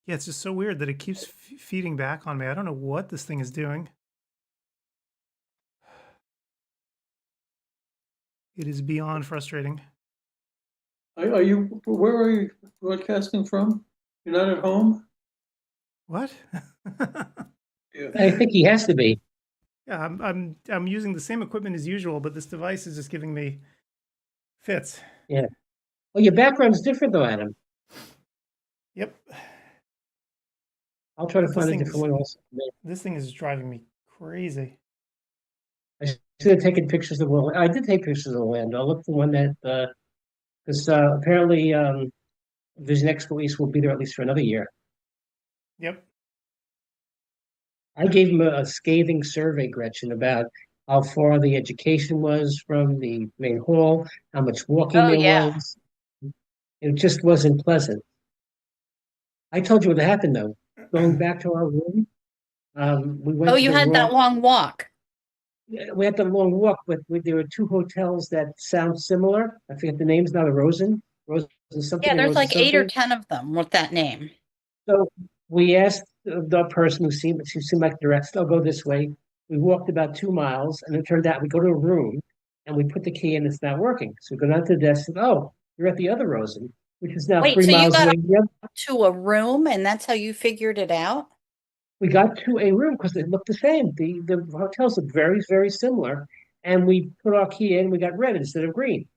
[SPEAKER 1] yeah, it's just so weird that it keeps feeding back on me. I don't know what this thing is doing. It is beyond frustrating.
[SPEAKER 4] Where are you broadcasting from? You're not at home?
[SPEAKER 1] What?
[SPEAKER 4] Yeah.
[SPEAKER 2] I think he has to be.
[SPEAKER 1] Yeah, I'm using the same equipment as usual, but this device is just giving me fits.
[SPEAKER 2] Yeah. Well, your background's different though, Adam.
[SPEAKER 1] Yep.
[SPEAKER 2] I'll try to
[SPEAKER 1] This
[SPEAKER 2] find a
[SPEAKER 1] thing
[SPEAKER 2] different
[SPEAKER 1] is-
[SPEAKER 2] one also.
[SPEAKER 1] This thing is driving me crazy.
[SPEAKER 2] I should have taken pictures of Orlando. I did take pictures of Orlando. I'll look for one that because apparently Vision Expo East will be there at least for another year.
[SPEAKER 1] Yep.
[SPEAKER 2] I gave him a scathing survey, Gretchen, about how far the education was from the main hall, how much walking
[SPEAKER 3] Oh,
[SPEAKER 2] there
[SPEAKER 3] yeah.
[SPEAKER 2] was. It just wasn't pleasant. I told you what happened though. Going back to our room, we went
[SPEAKER 3] Oh,
[SPEAKER 2] to
[SPEAKER 3] you
[SPEAKER 2] the
[SPEAKER 3] had that
[SPEAKER 2] wrong.
[SPEAKER 3] long walk.
[SPEAKER 2] We had the long walk, but there were two hotels that sound similar. I forget the names now. The Rosen something,
[SPEAKER 3] Yeah,
[SPEAKER 2] and
[SPEAKER 3] there's
[SPEAKER 2] Rosen
[SPEAKER 3] like 8 or
[SPEAKER 2] something.
[SPEAKER 3] 10 of them with that name.
[SPEAKER 2] So we asked the person who seemed like the rest, "I'll go this way." We walked about 2 miles, and it turned out we go to a room, and we put the key in. It's not working. So we go down to the desk. And, oh, you're at the other Rosen, which is now
[SPEAKER 3] Wait,
[SPEAKER 2] three
[SPEAKER 3] so you
[SPEAKER 2] miles
[SPEAKER 3] got
[SPEAKER 2] away. Yep.
[SPEAKER 3] to a room and that's how you figured it out?
[SPEAKER 2] We got to a room because it looked the same. The hotels look very, very similar, and we put our key in. We got red instead of green.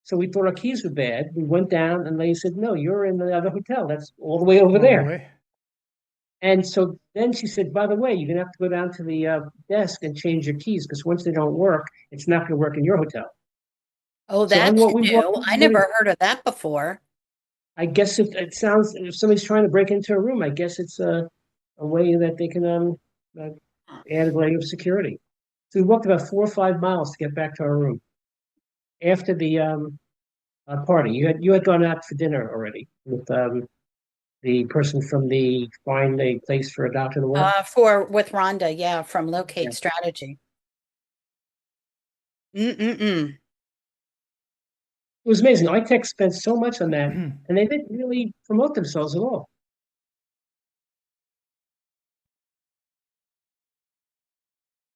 [SPEAKER 2] So we thought our keys were bad. We went down, and they said, "No, you're in the other hotel. That's all the way over
[SPEAKER 1] Oh,
[SPEAKER 2] there."
[SPEAKER 1] boy.
[SPEAKER 2] And so then she said, "By the way, you're gonna have to go down to the desk and change your keys because once they don't work, it's not gonna work in your hotel."
[SPEAKER 3] Oh,
[SPEAKER 2] So
[SPEAKER 3] that's
[SPEAKER 2] we walked
[SPEAKER 3] new.
[SPEAKER 2] in
[SPEAKER 3] I
[SPEAKER 2] the room.
[SPEAKER 3] never heard of that before.
[SPEAKER 2] I guess it sounds, if somebody's trying to break into a room, I guess it's a way that they can uh, add a layer of security. So we walked about 4 or 5 miles to get back to our room after the party. You had gone out for dinner already with the person from the Find a Place for a Doctor to Work.
[SPEAKER 3] With Rhonda, yeah, from Locate
[SPEAKER 2] Yeah.
[SPEAKER 3] Strategy. Mm-mm-mm.
[SPEAKER 2] It was amazing. iTech spent so much on that, and they didn't really promote themselves at all.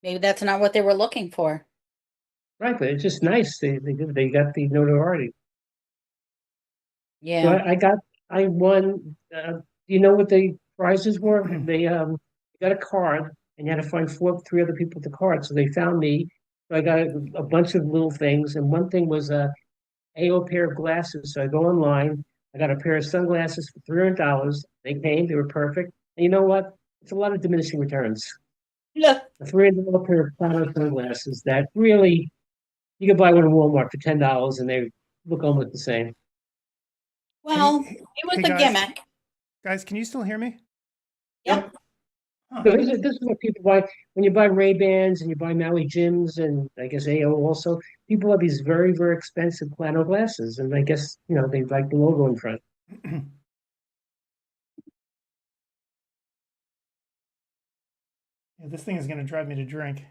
[SPEAKER 3] Maybe that's not what they were looking for.
[SPEAKER 2] Right, but it's just nice. They got the notoriety. So
[SPEAKER 3] Yeah.
[SPEAKER 2] I won. You know what the prizes were? They got a card, and you had to find three other people with the card. So they found me. So I got a bunch of little things, and one thing was a AO pair of glasses. So I go online. I got a pair of sunglasses for $300. They came. They were perfect. And you know what? It's a lot of diminishing returns.
[SPEAKER 3] Look.
[SPEAKER 2] A $300 pair of platinum sunglasses that really you could buy one in Walmart for $10, and they look almost the same.
[SPEAKER 3] Well,
[SPEAKER 1] Hey,
[SPEAKER 3] it was
[SPEAKER 1] hey,
[SPEAKER 3] a
[SPEAKER 1] guys.
[SPEAKER 3] gimmick.
[SPEAKER 1] Guys, can you still hear me?
[SPEAKER 3] Yep.
[SPEAKER 1] Huh.
[SPEAKER 2] So this is what people buy when you buy Ray-Bans and you buy Maui Jims and I guess AO also. People have these very, very expensive plano glasses, and I guess they like the logo in front.
[SPEAKER 1] Yeah, this thing is going to drive me to drink.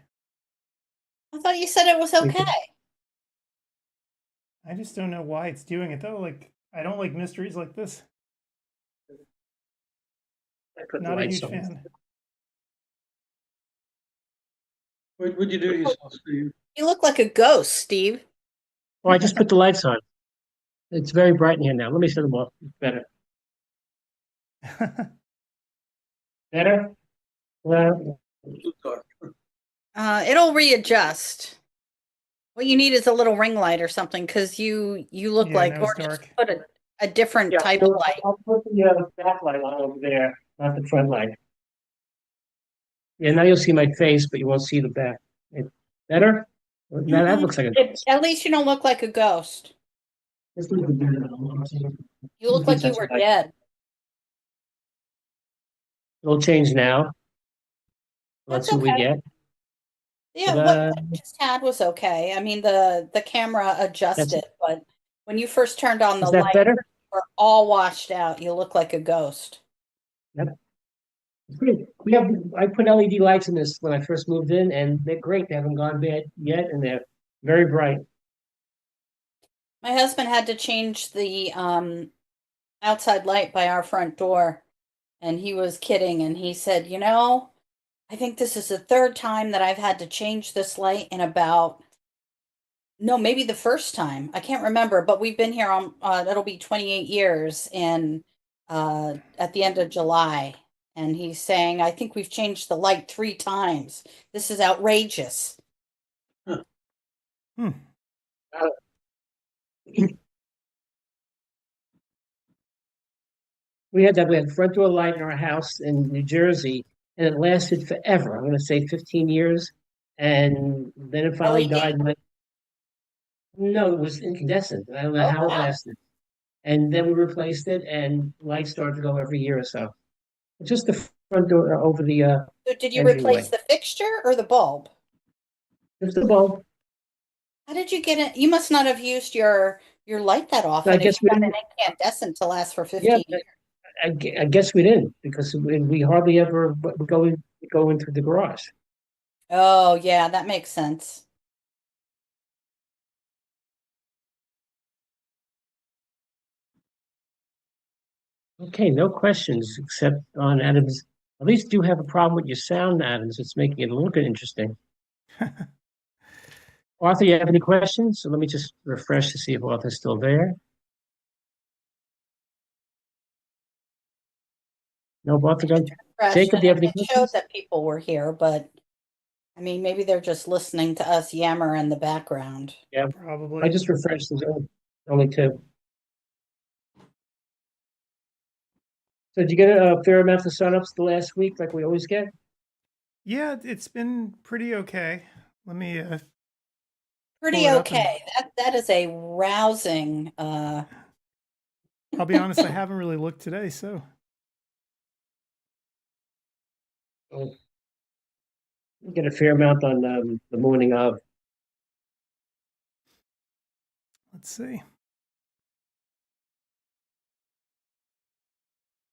[SPEAKER 3] I thought you said it was okay.
[SPEAKER 1] I just don't know why it's doing it though. Like, I don't like mysteries like this.
[SPEAKER 2] I put the
[SPEAKER 1] Not a
[SPEAKER 2] lights
[SPEAKER 1] huge
[SPEAKER 2] on.
[SPEAKER 1] fan.
[SPEAKER 4] What'd you do to yourself, Steve?
[SPEAKER 3] You look like a ghost, Steve.
[SPEAKER 2] Oh, I just put the lights on. It's very bright in here now. Let me shut them off. It's better. Better? Well,
[SPEAKER 4] Too dark.
[SPEAKER 3] It'll readjust. What you need is a little ring light or something because you look
[SPEAKER 1] Yeah,
[SPEAKER 3] like,
[SPEAKER 1] no, it's
[SPEAKER 3] or just
[SPEAKER 1] dark.
[SPEAKER 3] put a different
[SPEAKER 2] yeah,
[SPEAKER 3] type of light.
[SPEAKER 2] I'll put the back light on over there, not the front light. Yeah, now you'll see my face, but you won't see the back. Better? Now that looks like a ghost.
[SPEAKER 3] At least you don't look like a ghost.
[SPEAKER 2] This looks better.
[SPEAKER 3] You look like you were dead.
[SPEAKER 2] It'll change now. Let's
[SPEAKER 3] That's
[SPEAKER 2] see what we
[SPEAKER 3] okay.
[SPEAKER 2] get.
[SPEAKER 3] Yeah,
[SPEAKER 2] But,
[SPEAKER 3] what you just had was okay. I mean, the camera adjusted, but when you first turned on the
[SPEAKER 2] is that
[SPEAKER 3] light,
[SPEAKER 2] better?
[SPEAKER 3] you were all washed out. You look like a ghost.
[SPEAKER 2] Yep. I put LED lights in this when I first moved in, and they're great. They haven't gone bad yet, and they're very bright.
[SPEAKER 3] My husband had to change the outside light by our front door, and he was kidding, and he said, I think this is the third time that I've had to change this light in about, no, maybe the first time. I can't remember, but we've been here on, it'll be 28 years at the end of July. And he's saying, I think we've changed the light 3 times. This is outrageous.
[SPEAKER 1] Hmm.
[SPEAKER 2] We had front door light in our house in New Jersey, and it lasted forever. I'm going to say 15 years, and then it finally
[SPEAKER 3] LED?
[SPEAKER 2] died. No, it was incandescent. I don't know
[SPEAKER 3] Oh,
[SPEAKER 2] how it
[SPEAKER 3] wow.
[SPEAKER 2] lasted. And then we replaced it, and lights started to go every year or so. It's just the front door over the
[SPEAKER 3] So did you
[SPEAKER 2] entryway.
[SPEAKER 3] replace the fixture or the bulb?
[SPEAKER 2] Just the bulb.
[SPEAKER 3] How did you get it? You must not have used your light that often.
[SPEAKER 2] I
[SPEAKER 3] if
[SPEAKER 2] guess
[SPEAKER 3] you
[SPEAKER 2] we
[SPEAKER 3] got an
[SPEAKER 2] didn't.
[SPEAKER 3] incandescent to last for
[SPEAKER 2] Yeah,
[SPEAKER 3] 15 years.
[SPEAKER 2] I guess we didn't, because we hardly ever go into the garage.
[SPEAKER 3] Oh, yeah, that makes sense.
[SPEAKER 2] Okay, no questions except on Adams. At least you have a problem with your sound, Adams. It's making it a little bit interesting. Arthur, you have any questions? So let me just refresh to see if Arthur's still there. No, Arthur, Jacob, do you have any
[SPEAKER 3] It showed
[SPEAKER 2] questions?
[SPEAKER 3] that people were here, but I mean, maybe they're just listening to us yammer in the background.
[SPEAKER 2] Yeah,
[SPEAKER 1] Probably.
[SPEAKER 2] I just refreshed. There's only two. So did you get a fair amount of signups the last week, like we always get?
[SPEAKER 1] Yeah, it's been pretty okay. Let me
[SPEAKER 3] Pretty
[SPEAKER 1] pull it up and-
[SPEAKER 3] okay. That is a rousing.
[SPEAKER 1] I'll be honest, I haven't really looked today, so
[SPEAKER 2] Oh, you get a fair amount on the morning of.
[SPEAKER 1] let's see.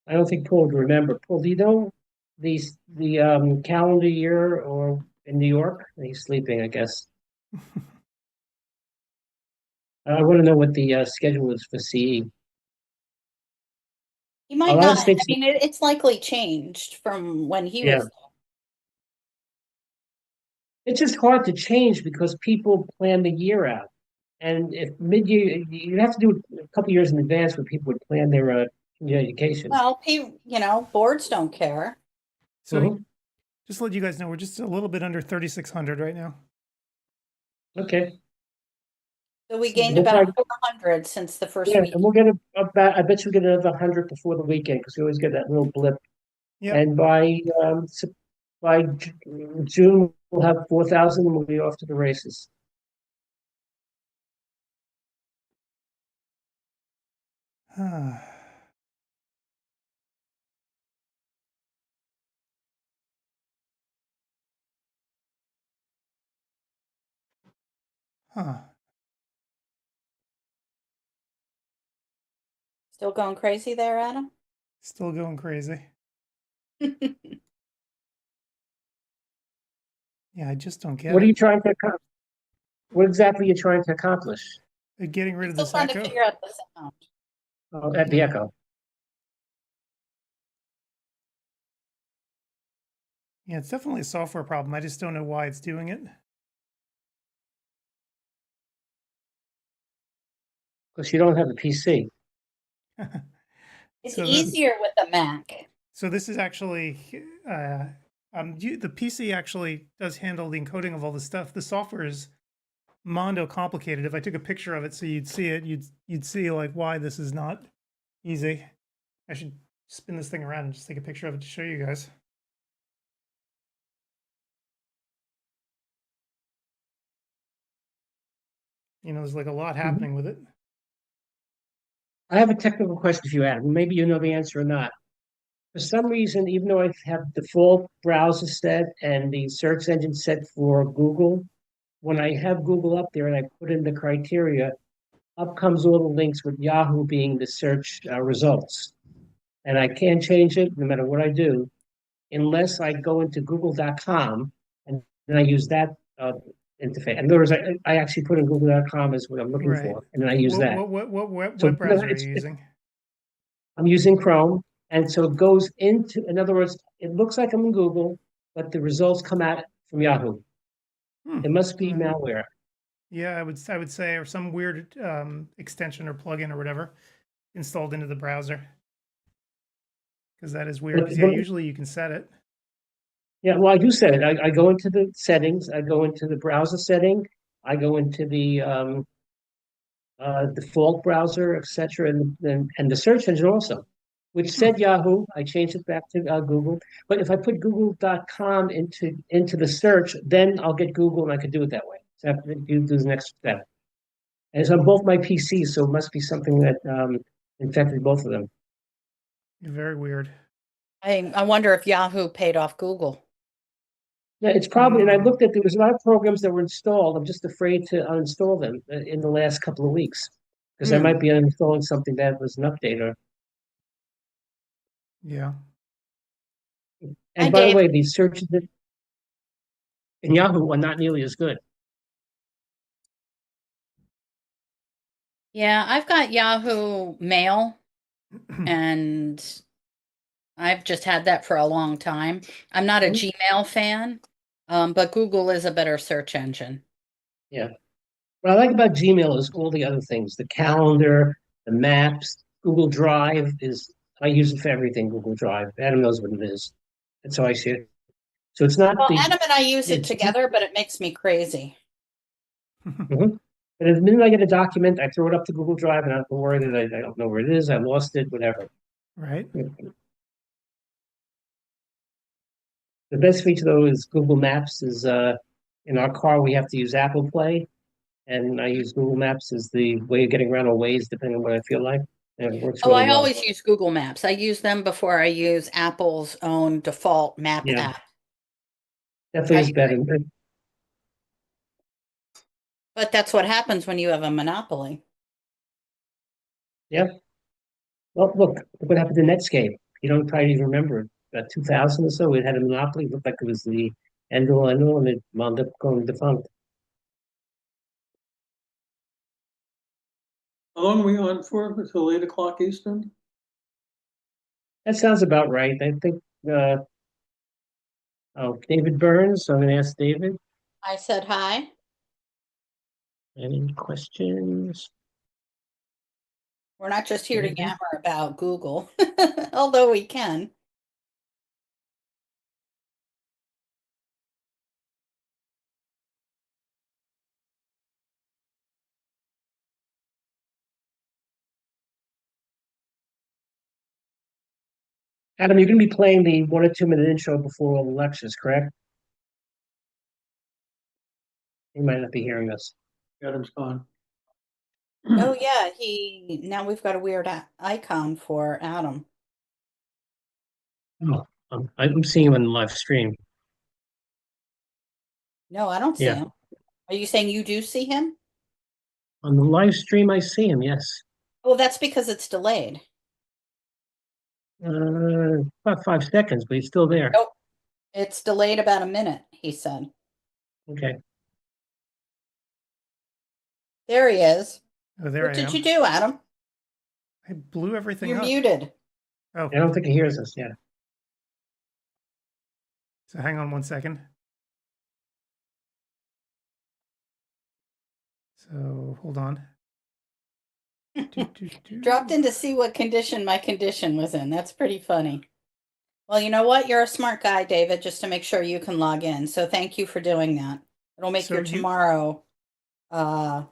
[SPEAKER 2] I don't think Paul would remember. Paul, do you know the calendar year or in New York? He's sleeping, I guess. I want to know what the schedule is for CE.
[SPEAKER 3] He might
[SPEAKER 2] lot
[SPEAKER 3] not.
[SPEAKER 2] of states-
[SPEAKER 3] I mean, it's likely changed from when he
[SPEAKER 2] Yeah.
[SPEAKER 3] was.
[SPEAKER 2] It's just hard to change because people plan the year out. And if mid-year, you have to do it a couple years in advance where people would plan their education.
[SPEAKER 3] Well, boards don't care.
[SPEAKER 1] So
[SPEAKER 2] Mhm.
[SPEAKER 1] just to let you guys know, we're just a little bit under 3,600 right now.
[SPEAKER 2] Okay.
[SPEAKER 3] So we
[SPEAKER 2] So
[SPEAKER 3] gained
[SPEAKER 2] we'll
[SPEAKER 3] about
[SPEAKER 2] probably-
[SPEAKER 3] 400 since the first
[SPEAKER 2] Yeah,
[SPEAKER 3] week.
[SPEAKER 2] and we'll get about, I bet you'll get another 100 before the weekend, because we always get that little blip.
[SPEAKER 1] Yep.
[SPEAKER 2] And by June, we'll have 4,000 and we'll be off to the races.
[SPEAKER 1] Huh.
[SPEAKER 3] Still going crazy there, Adam?
[SPEAKER 1] Still going crazy. Yeah, I just don't get
[SPEAKER 2] What are
[SPEAKER 1] it.
[SPEAKER 2] you trying to accomplish? What exactly are you trying to accomplish
[SPEAKER 1] Getting rid of
[SPEAKER 3] Still
[SPEAKER 1] this
[SPEAKER 3] trying to
[SPEAKER 1] echo.
[SPEAKER 3] figure out the sound.
[SPEAKER 2] at the Echo?
[SPEAKER 1] Yeah, it's definitely a software problem. I just don't know why it's doing it.
[SPEAKER 2] Because you don't have a PC.
[SPEAKER 3] It's
[SPEAKER 1] So
[SPEAKER 3] easier with the Mac.
[SPEAKER 1] So this is actually, the PC actually does handle the encoding of all the stuff. The software is mondo complicated. If I took a picture of it so you'd see it, you'd see like why this is not easy. I should spin this thing around and just take a picture of it to show you guys. You know, there's like a lot happening with it.
[SPEAKER 2] I have a technical question for you, Adam. Maybe you know the answer or not. For some reason, even though I have default browser set and the search engine set for Google, when I have Google up there and I put in the criteria, up comes all the links with Yahoo being the search results. And I can't change it no matter what I do, unless I go into google.com and then I use that interface. In other words, I actually put in google.com as what I'm looking
[SPEAKER 1] Right.
[SPEAKER 2] for, and then I use that.
[SPEAKER 1] What
[SPEAKER 2] So,
[SPEAKER 1] web browser are
[SPEAKER 2] it's-
[SPEAKER 1] you using?
[SPEAKER 2] I'm using Chrome, and so it goes into, in other words, it looks like I'm in Google, but the results come out from Yahoo. It must be malware.
[SPEAKER 1] Yeah, I would say, or some weird extension or plugin or whatever installed into the browser. Because that is weird. Because yeah, usually you can set it.
[SPEAKER 2] Yeah, well, I do set it. I go into the settings. I go into the browser setting. I go into the default browser, etc., and the search engine also, which said Yahoo. I changed it back to Google. But if I put google.com into the search, then I'll get Google, and I could do it that way. So I have to do the next step. And it's on both my PCs, so it must be something that infected both of them.
[SPEAKER 1] Very weird.
[SPEAKER 3] I wonder if Yahoo paid off Google.
[SPEAKER 2] Yeah, it's probably, and I
[SPEAKER 1] Hmm.
[SPEAKER 2] looked at, there was a lot of programs that were installed. I'm just afraid to uninstall them in the last couple of weeks. Because I
[SPEAKER 3] Hmm.
[SPEAKER 2] might be uninstalling something that was an update or,
[SPEAKER 1] Yeah.
[SPEAKER 2] and
[SPEAKER 3] Hi,
[SPEAKER 2] by the
[SPEAKER 3] Dave.
[SPEAKER 2] way, these searches in Yahoo are not nearly as good.
[SPEAKER 3] Yeah, I've got Yahoo Mail, and I've just had that for a long time. I'm not a
[SPEAKER 2] Mhm.
[SPEAKER 3] Gmail fan, but Google is a better search engine.
[SPEAKER 2] Yeah. What I like about Gmail is all the other things, the calendar, the maps, Google Drive is, I use it for everything, Google Drive. Adam knows what it is. That's how I see it. So it's not
[SPEAKER 3] Well,
[SPEAKER 2] the,
[SPEAKER 3] Adam and I use it
[SPEAKER 2] it's,
[SPEAKER 3] together, but it makes me crazy.
[SPEAKER 2] Mhm. But the minute I get a document, I throw it up to Google Drive and I don't worry that I don't know where it is, I lost it, whatever.
[SPEAKER 1] Right.
[SPEAKER 2] The best feature though is Google Maps is in our car we have to use Apple Play, and I use Google Maps as the way of getting around on Waze depending on what I feel like, and it works
[SPEAKER 3] Oh,
[SPEAKER 2] really
[SPEAKER 3] I
[SPEAKER 2] well.
[SPEAKER 3] always use Google Maps. I use them before I use Apple's own default map
[SPEAKER 2] Yeah,
[SPEAKER 3] app.
[SPEAKER 2] definitely
[SPEAKER 3] I
[SPEAKER 2] is better.
[SPEAKER 3] agree. But that's what happens when you have a monopoly.
[SPEAKER 2] Yeah. Well, look what happened to Netscape. You don't probably even remember it. About 2000 or so, it had a monopoly. It looked like it was the end all, and it wound up going defunct.
[SPEAKER 4] How long are we on for? Until 8 o'clock Eastern?
[SPEAKER 2] That sounds about right. I think. Oh, David Burns. I'm going to ask David.
[SPEAKER 3] I said hi.
[SPEAKER 2] Any questions?
[SPEAKER 3] We're not just here to
[SPEAKER 2] David?
[SPEAKER 3] yammer about Google, although we can.
[SPEAKER 2] Adam, you're going to be playing the 1 or 2 minute intro before all the lectures, correct? He might not be hearing us.
[SPEAKER 4] Adam's gone.
[SPEAKER 3] Oh yeah, he now we've got a weird icon for Adam.
[SPEAKER 2] Oh, I'm seeing him on the live stream.
[SPEAKER 3] No, I don't see
[SPEAKER 2] Yeah,
[SPEAKER 3] him. Are you saying you do see him?
[SPEAKER 2] on the live stream, I see him. Yes,
[SPEAKER 3] Well, that's because it's delayed.
[SPEAKER 2] about 5 seconds, but he's still there.
[SPEAKER 3] Nope. It's delayed about a minute, he said.
[SPEAKER 2] Okay.
[SPEAKER 3] There he is.
[SPEAKER 1] Oh, there
[SPEAKER 3] What
[SPEAKER 1] I
[SPEAKER 3] did
[SPEAKER 1] am.
[SPEAKER 3] you do, Adam?
[SPEAKER 1] I blew everything
[SPEAKER 3] You're
[SPEAKER 1] up.
[SPEAKER 3] muted.
[SPEAKER 1] Oh,
[SPEAKER 2] I don't think he hears us. Yeah.
[SPEAKER 1] so hang on 1 second. So hold on.
[SPEAKER 3] Dropped in to see what condition my condition was in. That's pretty funny. Well, you know what? You're a smart guy, David, just to make sure you can log in. So thank you for doing that. It'll make
[SPEAKER 1] So
[SPEAKER 3] your tomorrow a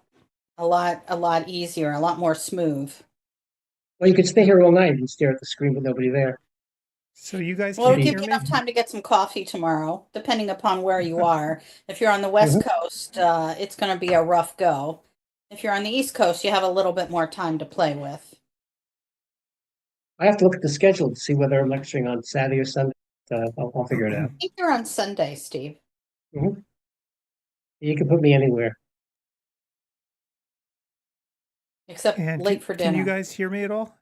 [SPEAKER 3] lot easier, a lot more smooth.
[SPEAKER 2] Well, you could stay here all night and stare at the screen with nobody there.
[SPEAKER 1] So you guys
[SPEAKER 3] Well, it'll
[SPEAKER 1] can't
[SPEAKER 3] give
[SPEAKER 1] hear
[SPEAKER 3] you
[SPEAKER 1] me?
[SPEAKER 3] enough time to get some coffee tomorrow, depending upon where you are. If you're on the West Coast, it's going to be a rough go. If you're on the East Coast, you have a little bit more time to play with.
[SPEAKER 2] I have to look at the schedule to see whether I'm lecturing on Saturday or Sunday. I'll figure it out.
[SPEAKER 3] I think you're on Sunday, Steve.
[SPEAKER 2] Mhm. You can put me anywhere.
[SPEAKER 3] Except
[SPEAKER 1] And
[SPEAKER 3] late for dinner.
[SPEAKER 1] can you guys hear me at all?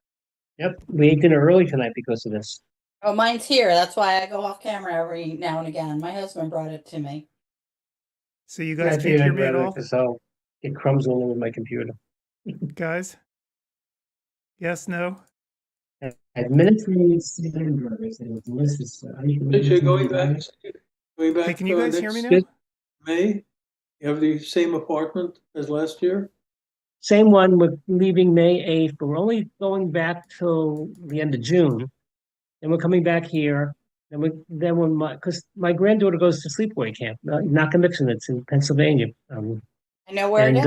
[SPEAKER 2] Yep, we ate dinner early tonight because of this.
[SPEAKER 3] Oh, mine's here. That's why I go off camera every now and again. My husband brought it to me.
[SPEAKER 1] So you
[SPEAKER 2] I
[SPEAKER 1] guys can't
[SPEAKER 2] figured
[SPEAKER 1] hear
[SPEAKER 2] I'd
[SPEAKER 1] me at
[SPEAKER 2] rather
[SPEAKER 1] all?
[SPEAKER 2] because I'll get crumbs all over my computer.
[SPEAKER 1] Guys? Yes, no?
[SPEAKER 2] At minutes we see the burgers and it's delicious.
[SPEAKER 4] You're going back, going back.
[SPEAKER 1] Hey, can you guys hear me
[SPEAKER 4] next
[SPEAKER 1] now?
[SPEAKER 4] May? You have the same apartment as last year?
[SPEAKER 2] Same one, we're leaving May 8th, but we're only going back till the end of June. And we're coming back here. And then when because my granddaughter goes to sleepaway camp, Nakamitsun, it's in Pennsylvania.
[SPEAKER 3] I know where it is.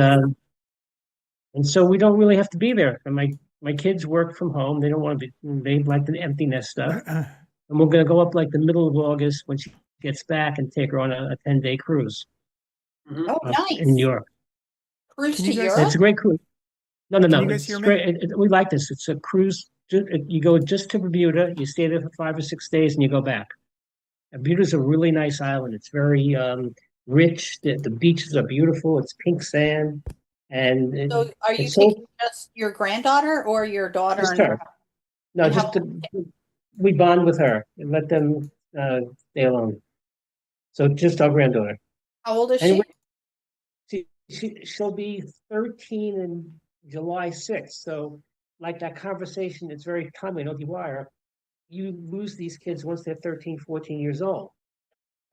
[SPEAKER 2] And so we don't really have to be there. And my kids work from home. They don't want to be, they like the empty nest stuff. And we're going to go up like the middle of August when she gets back and take her on a 10-day cruise
[SPEAKER 4] Mhm.
[SPEAKER 3] Oh,
[SPEAKER 2] up
[SPEAKER 3] nice.
[SPEAKER 2] in New York.
[SPEAKER 3] Cruise
[SPEAKER 1] Can
[SPEAKER 3] to
[SPEAKER 1] you guys-
[SPEAKER 2] And it's
[SPEAKER 3] Europe?
[SPEAKER 2] a great cruise. No, no,
[SPEAKER 1] Can
[SPEAKER 2] no.
[SPEAKER 1] you guys
[SPEAKER 2] It's
[SPEAKER 1] hear me?
[SPEAKER 2] straight. We like this. It's a cruise. You go just to Bermuda. You stay there for 5 or 6 days, and you go back. And Bermuda's a really nice island. It's very rich. The beaches are beautiful. It's pink sand, and
[SPEAKER 3] So are you
[SPEAKER 2] it's so
[SPEAKER 3] taking just your granddaughter or your daughter
[SPEAKER 2] just
[SPEAKER 3] and
[SPEAKER 2] her. No,
[SPEAKER 3] and how
[SPEAKER 2] just we bond with her and let them stay alone. So just our granddaughter.
[SPEAKER 3] how old is
[SPEAKER 2] And she'll be 13 in July 6th. So like that conversation, it's very common on ODwire. You lose these kids once they're 13, 14 years old.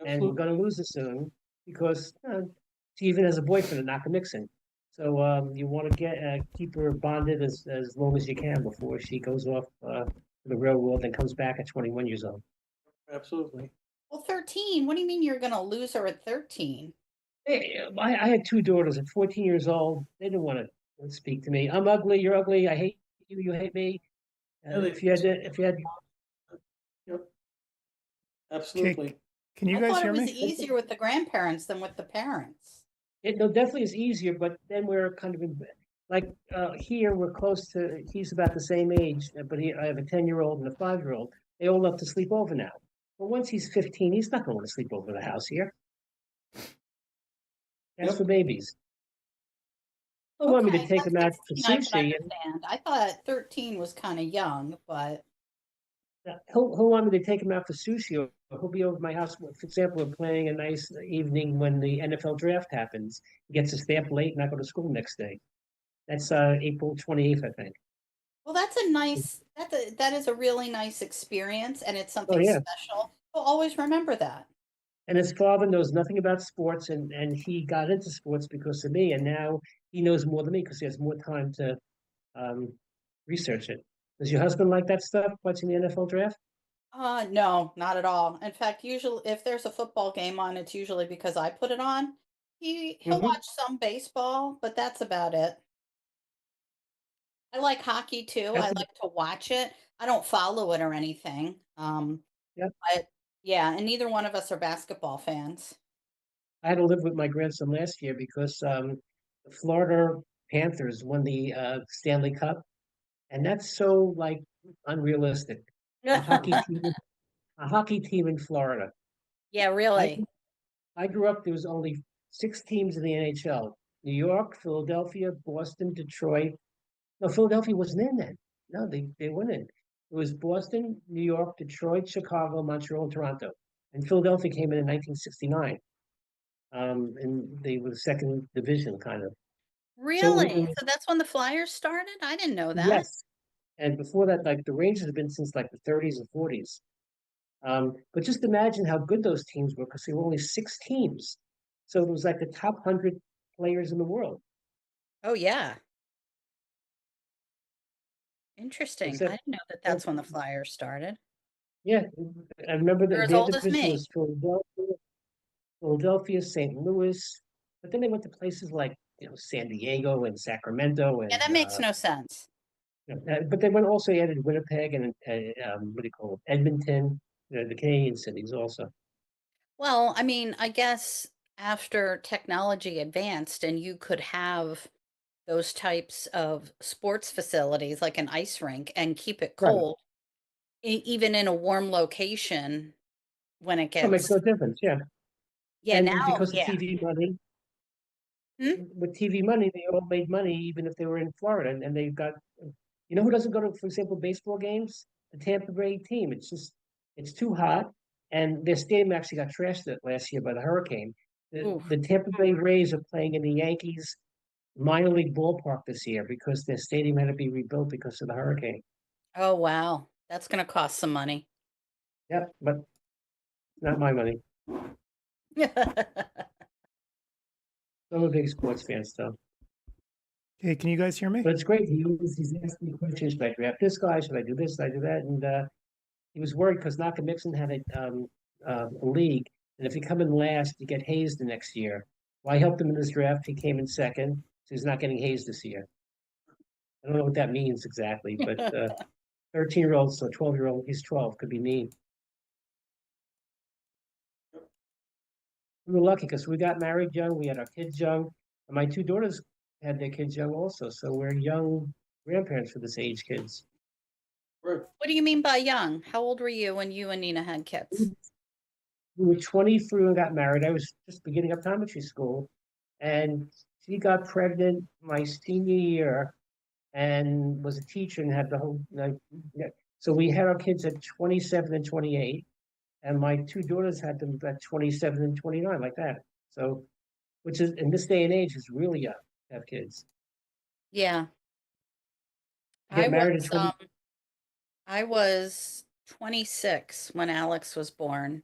[SPEAKER 2] And we're
[SPEAKER 4] Absolutely.
[SPEAKER 2] going to lose her soon because she even has a boyfriend at Naka Nixon. So you want to keep her bonded as long as you can before she goes off to the real world and comes back at 21 years old.
[SPEAKER 4] Absolutely.
[SPEAKER 3] Well, 13. What do you mean you're going to lose her at 13?
[SPEAKER 2] Hey, I had two daughters at 14 years old. They didn't want to speak to me. I'm ugly. You're ugly. I hate you. You hate me.
[SPEAKER 4] Yeah,
[SPEAKER 2] If you had,
[SPEAKER 4] Yep. Absolutely.
[SPEAKER 1] Can you
[SPEAKER 3] I
[SPEAKER 1] guys
[SPEAKER 3] thought
[SPEAKER 1] hear
[SPEAKER 3] it was
[SPEAKER 1] me?
[SPEAKER 3] easier with the grandparents than with the parents.
[SPEAKER 2] it no, definitely is easier, but then we're kind of like here we're close to. He's about the same age, but I have a 10-year-old and a 5-year-old. They all love to sleep over now. But once he's 15, he's not going to sleep over the house here. That's
[SPEAKER 4] Yep.
[SPEAKER 2] for babies. They want me to take him out for
[SPEAKER 3] 16 I can
[SPEAKER 2] sushi.
[SPEAKER 3] understand. I thought 13 was kind of young, but
[SPEAKER 2] He'll want me to take him out for sushi, or he'll be over at my house. For example, we're playing a nice evening when the NFL draft happens. He gets his stay up late and I go to school next day. That's April 28th, I think.
[SPEAKER 3] well, that is a really nice experience, and it's
[SPEAKER 2] Oh
[SPEAKER 3] something
[SPEAKER 2] yeah.
[SPEAKER 3] special. We'll always remember that.
[SPEAKER 2] And his father knows nothing about sports, and he got into sports because of me, and now he knows more than me because he has more time to um, research it. Does your husband like that stuff, watching the NFL draft?
[SPEAKER 3] No, not at all. In fact, usually if there's a football game on, it's usually because I put it on. He'll
[SPEAKER 2] Mm-hmm.
[SPEAKER 3] watch some baseball, but that's about it. I like hockey too. I
[SPEAKER 2] That's
[SPEAKER 3] like to watch it. I don't follow it or anything.
[SPEAKER 2] yeah.
[SPEAKER 3] But yeah, and neither one of us are basketball fans.
[SPEAKER 2] I had to live with my grandson last year because the Florida Panthers won the Stanley Cup, and that's so like unrealistic. A hockey team, a hockey team in Florida.
[SPEAKER 3] Yeah,
[SPEAKER 2] I
[SPEAKER 3] really.
[SPEAKER 2] I grew up. There was only 6 teams in the NHL: New York, Philadelphia, Boston, Detroit. No, Philadelphia wasn't in then. No, they weren't in. It was Boston, New York, Detroit, Chicago, Montreal, and Toronto. And Philadelphia came in 1969. And they were the second division, kind of. So it
[SPEAKER 3] Really?
[SPEAKER 2] was,
[SPEAKER 3] So that's when the Flyers started? I didn't know that.
[SPEAKER 2] yes. And before that, like the Rangers have been since like the 30s and 40s. But just imagine how good those teams were because there were only 6 teams. So it was like the top 100 players in the world.
[SPEAKER 3] Oh, yeah. Interesting. I
[SPEAKER 2] Except,
[SPEAKER 3] didn't know that
[SPEAKER 2] uh,
[SPEAKER 3] that's when the Flyers started.
[SPEAKER 2] yeah, I remember
[SPEAKER 3] They're
[SPEAKER 2] that
[SPEAKER 3] as
[SPEAKER 2] their
[SPEAKER 3] old as
[SPEAKER 2] division
[SPEAKER 3] me.
[SPEAKER 2] was Philadelphia, St. Louis. But then they went to places like San Diego and Sacramento
[SPEAKER 3] Yeah,
[SPEAKER 2] and
[SPEAKER 3] that makes no sense.
[SPEAKER 2] but they went also added Winnipeg and what do you call it, Edmonton, the Canadian cities also.
[SPEAKER 3] Well, I mean, I guess after technology advanced and you could have those types of sports facilities like an ice rink and keep it
[SPEAKER 2] Right.
[SPEAKER 3] cold, even in a warm location when it
[SPEAKER 2] So it makes
[SPEAKER 3] gets,
[SPEAKER 2] no difference, yeah.
[SPEAKER 3] yeah,
[SPEAKER 2] And
[SPEAKER 3] now,
[SPEAKER 2] because of
[SPEAKER 3] yeah.
[SPEAKER 2] TV money,
[SPEAKER 3] Hmm?
[SPEAKER 2] with TV money, they all made money even if they were in Florida. And they've got, who doesn't go to, for example, baseball games? The Tampa Bay team. It's too hot. And their stadium actually got trashed last year by the hurricane.
[SPEAKER 3] Oof.
[SPEAKER 2] The Tampa Bay Rays are playing in the Yankees minor league ballpark this year because their stadium had to be rebuilt because of the hurricane.
[SPEAKER 3] Oh, wow. That's going to cost some money.
[SPEAKER 2] Yeah, but not my money. I'm a big sports fan still.
[SPEAKER 1] Hey, can you guys hear me?
[SPEAKER 2] But it's great. He's asking me questions. Should I draft this guy? Should I do this? Should I do that? And he was worried because Naka Mixon had a league. And if you come in last, you get hazed the next year. Well, I helped him in this draft. He came in second. So he's not getting hazed this year. I don't know what that means exactly, but 13-year-old, so 12-year-old, he's 12, could be mean. We were lucky because we got married young. We had our kids young. And my two daughters had their kids young also, so we're young grandparents for this age kids.
[SPEAKER 4] Right.
[SPEAKER 3] What do you mean by young? How old were you when you and Nina had kids?
[SPEAKER 2] We were 23 and got married. I was just beginning optometry school, and she got pregnant my senior year and was a teacher and had the whole, like, yeah. So we had our kids at 27 and 28, and my two daughters had them at 27 and 29, like that. So, which is, in this day and age, is really young to have kids.
[SPEAKER 3] Yeah.
[SPEAKER 2] To get married at 20,
[SPEAKER 3] I was 26 when Alex was born,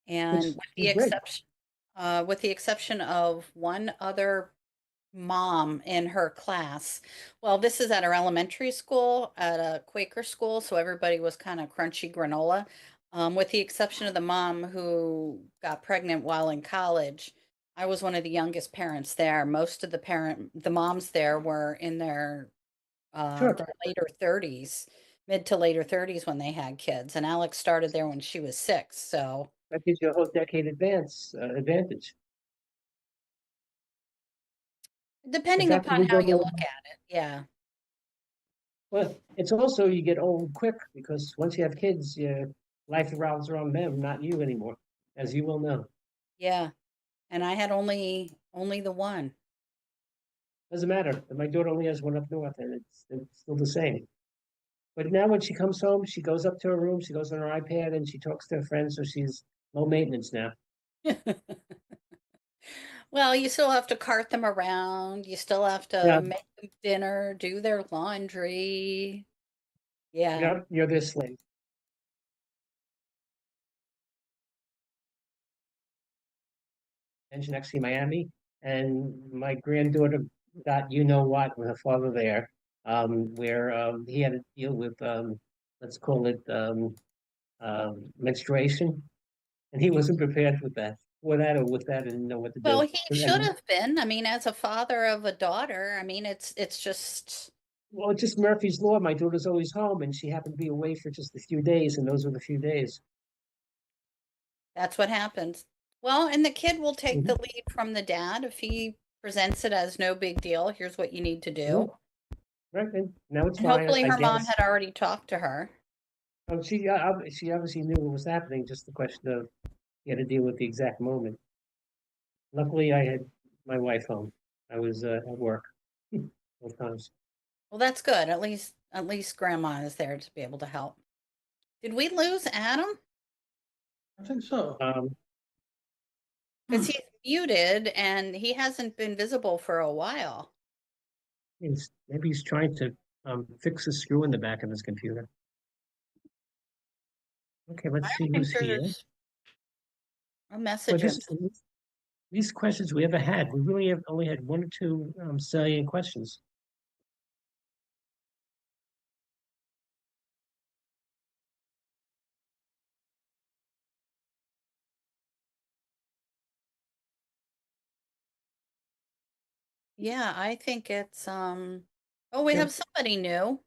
[SPEAKER 3] and
[SPEAKER 2] which is great.
[SPEAKER 3] with the exception of one other mom in her class. Well, this is at our elementary school, at a Quaker school, so everybody was kind of crunchy granola. With the exception of the mom who got pregnant while in college, I was one of the youngest parents there. Most of the moms there were in
[SPEAKER 2] Sure.
[SPEAKER 3] their later 30s, mid to later 30s when they had kids, and Alex started there when she was 6. So
[SPEAKER 2] That gives you a whole decade advantage.
[SPEAKER 3] depending
[SPEAKER 2] fact,
[SPEAKER 3] upon
[SPEAKER 2] we
[SPEAKER 3] how
[SPEAKER 2] go
[SPEAKER 3] you
[SPEAKER 2] to-
[SPEAKER 3] look at it, yeah.
[SPEAKER 2] Well, it's also you get old quick because once you have kids, your life revolves around them, not you anymore, as you will know.
[SPEAKER 3] Yeah. And I had only the one.
[SPEAKER 2] Doesn't matter. My daughter only has one up north, and it's still the same. But now when she comes home, she goes up to her room, she goes on her iPad, and she talks to her friends, so she's low maintenance now.
[SPEAKER 3] Well, you still have to cart them around. You still have to
[SPEAKER 2] Yeah.
[SPEAKER 3] make them dinner, do their laundry. Yeah.
[SPEAKER 2] You're this slave. And she's actually Miami, and my granddaughter got you know what with her father there, where he had to deal with let's call it menstruation, and he wasn't prepared with that. With that or with that, and didn't know what to
[SPEAKER 3] Well,
[SPEAKER 2] do.
[SPEAKER 3] he
[SPEAKER 2] And
[SPEAKER 3] should have been. I mean, as a father of a daughter, I mean, it's just
[SPEAKER 2] well, it's just Murphy's Law. My daughter's always home, and she happened to be away for just a few days, and those were the few days.
[SPEAKER 3] that's what happens. Well, and the kid will take
[SPEAKER 2] Mhm.
[SPEAKER 3] the lead from the dad if he presents it as no big deal. Here's what you need to do.
[SPEAKER 2] Right, and now it's
[SPEAKER 3] And
[SPEAKER 2] fine,
[SPEAKER 3] hopefully
[SPEAKER 2] I
[SPEAKER 3] her mom
[SPEAKER 2] guess.
[SPEAKER 3] had already talked to her.
[SPEAKER 2] She obviously knew what was happening. Just the question of you had to deal with the exact moment. Luckily, I had my wife home. I was at work both times.
[SPEAKER 3] Well, that's good. At least grandma is there to be able to help. Did we lose Adam?
[SPEAKER 4] I think so.
[SPEAKER 3] Because he's muted and he hasn't been visible for a while.
[SPEAKER 2] Maybe he's trying to fix a screw in the back of his computer. Okay,
[SPEAKER 3] I
[SPEAKER 2] let's see
[SPEAKER 3] don't think
[SPEAKER 2] who's here.
[SPEAKER 3] there's a
[SPEAKER 2] Well,
[SPEAKER 3] message.
[SPEAKER 2] these questions we ever had, we really have only had one or two salient questions.
[SPEAKER 3] Yeah, I think it's oh, we
[SPEAKER 2] Yeah.
[SPEAKER 3] have somebody new.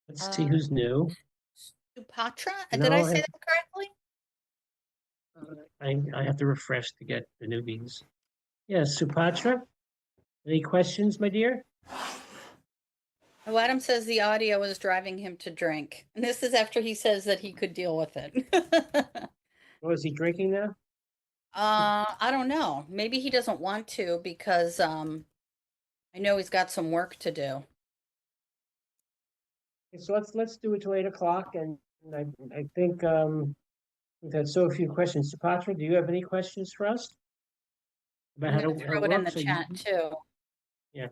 [SPEAKER 2] Let's see
[SPEAKER 3] Uh,
[SPEAKER 2] who's new.
[SPEAKER 3] Supatra? Did
[SPEAKER 2] No,
[SPEAKER 3] I say that correctly?
[SPEAKER 2] I have to refresh to get the newbies. Yes, Supatra. Any questions, my dear?
[SPEAKER 3] Oh, Adam says the audio is driving him to drink. And this is after he says that he could deal with it.
[SPEAKER 2] Or is he drinking now?
[SPEAKER 3] I don't know. Maybe he doesn't want to because I know he's got some work to do.
[SPEAKER 2] Okay, so let's do it till 8 o'clock, and I think we've had so few questions. Supatra, do you have any questions for us about
[SPEAKER 3] I'm
[SPEAKER 2] how
[SPEAKER 3] going
[SPEAKER 2] to
[SPEAKER 3] to throw it in the
[SPEAKER 2] works? Or
[SPEAKER 3] chat too.
[SPEAKER 2] Yeah.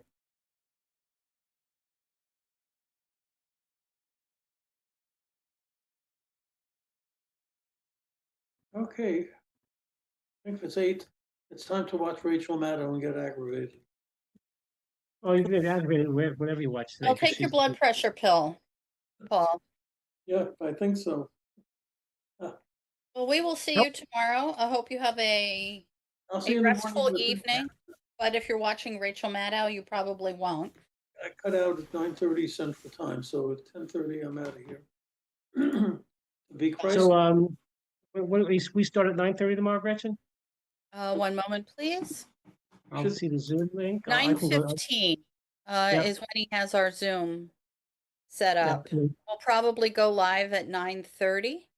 [SPEAKER 4] Okay. I think if it's 8, it's time to watch Rachel Maddow and get aggravated.
[SPEAKER 2] Oh, you can get aggravated whenever you watch today.
[SPEAKER 3] I'll
[SPEAKER 2] 'cause
[SPEAKER 3] take your
[SPEAKER 2] she's-
[SPEAKER 3] blood pressure pill, Paul.
[SPEAKER 4] Yeah, I think so.
[SPEAKER 3] Well, we will see you tomorrow. I hope you have a
[SPEAKER 4] I'll see you in the morning.
[SPEAKER 3] restful evening. But if you're watching Rachel Maddow, you probably won't.
[SPEAKER 4] I cut out at 9:30 Central Time, so at 10:30 I'm out of here. Be Christ.
[SPEAKER 2] So we start at 9:30 tomorrow, Gretchen?
[SPEAKER 3] 1 moment, please.
[SPEAKER 2] I'll
[SPEAKER 4] Should-
[SPEAKER 2] see the Zoom link. I can go.
[SPEAKER 3] 9:15
[SPEAKER 2] Yep.
[SPEAKER 3] is when he has our Zoom set up.
[SPEAKER 2] Yep.
[SPEAKER 3] We'll probably go live at 9:30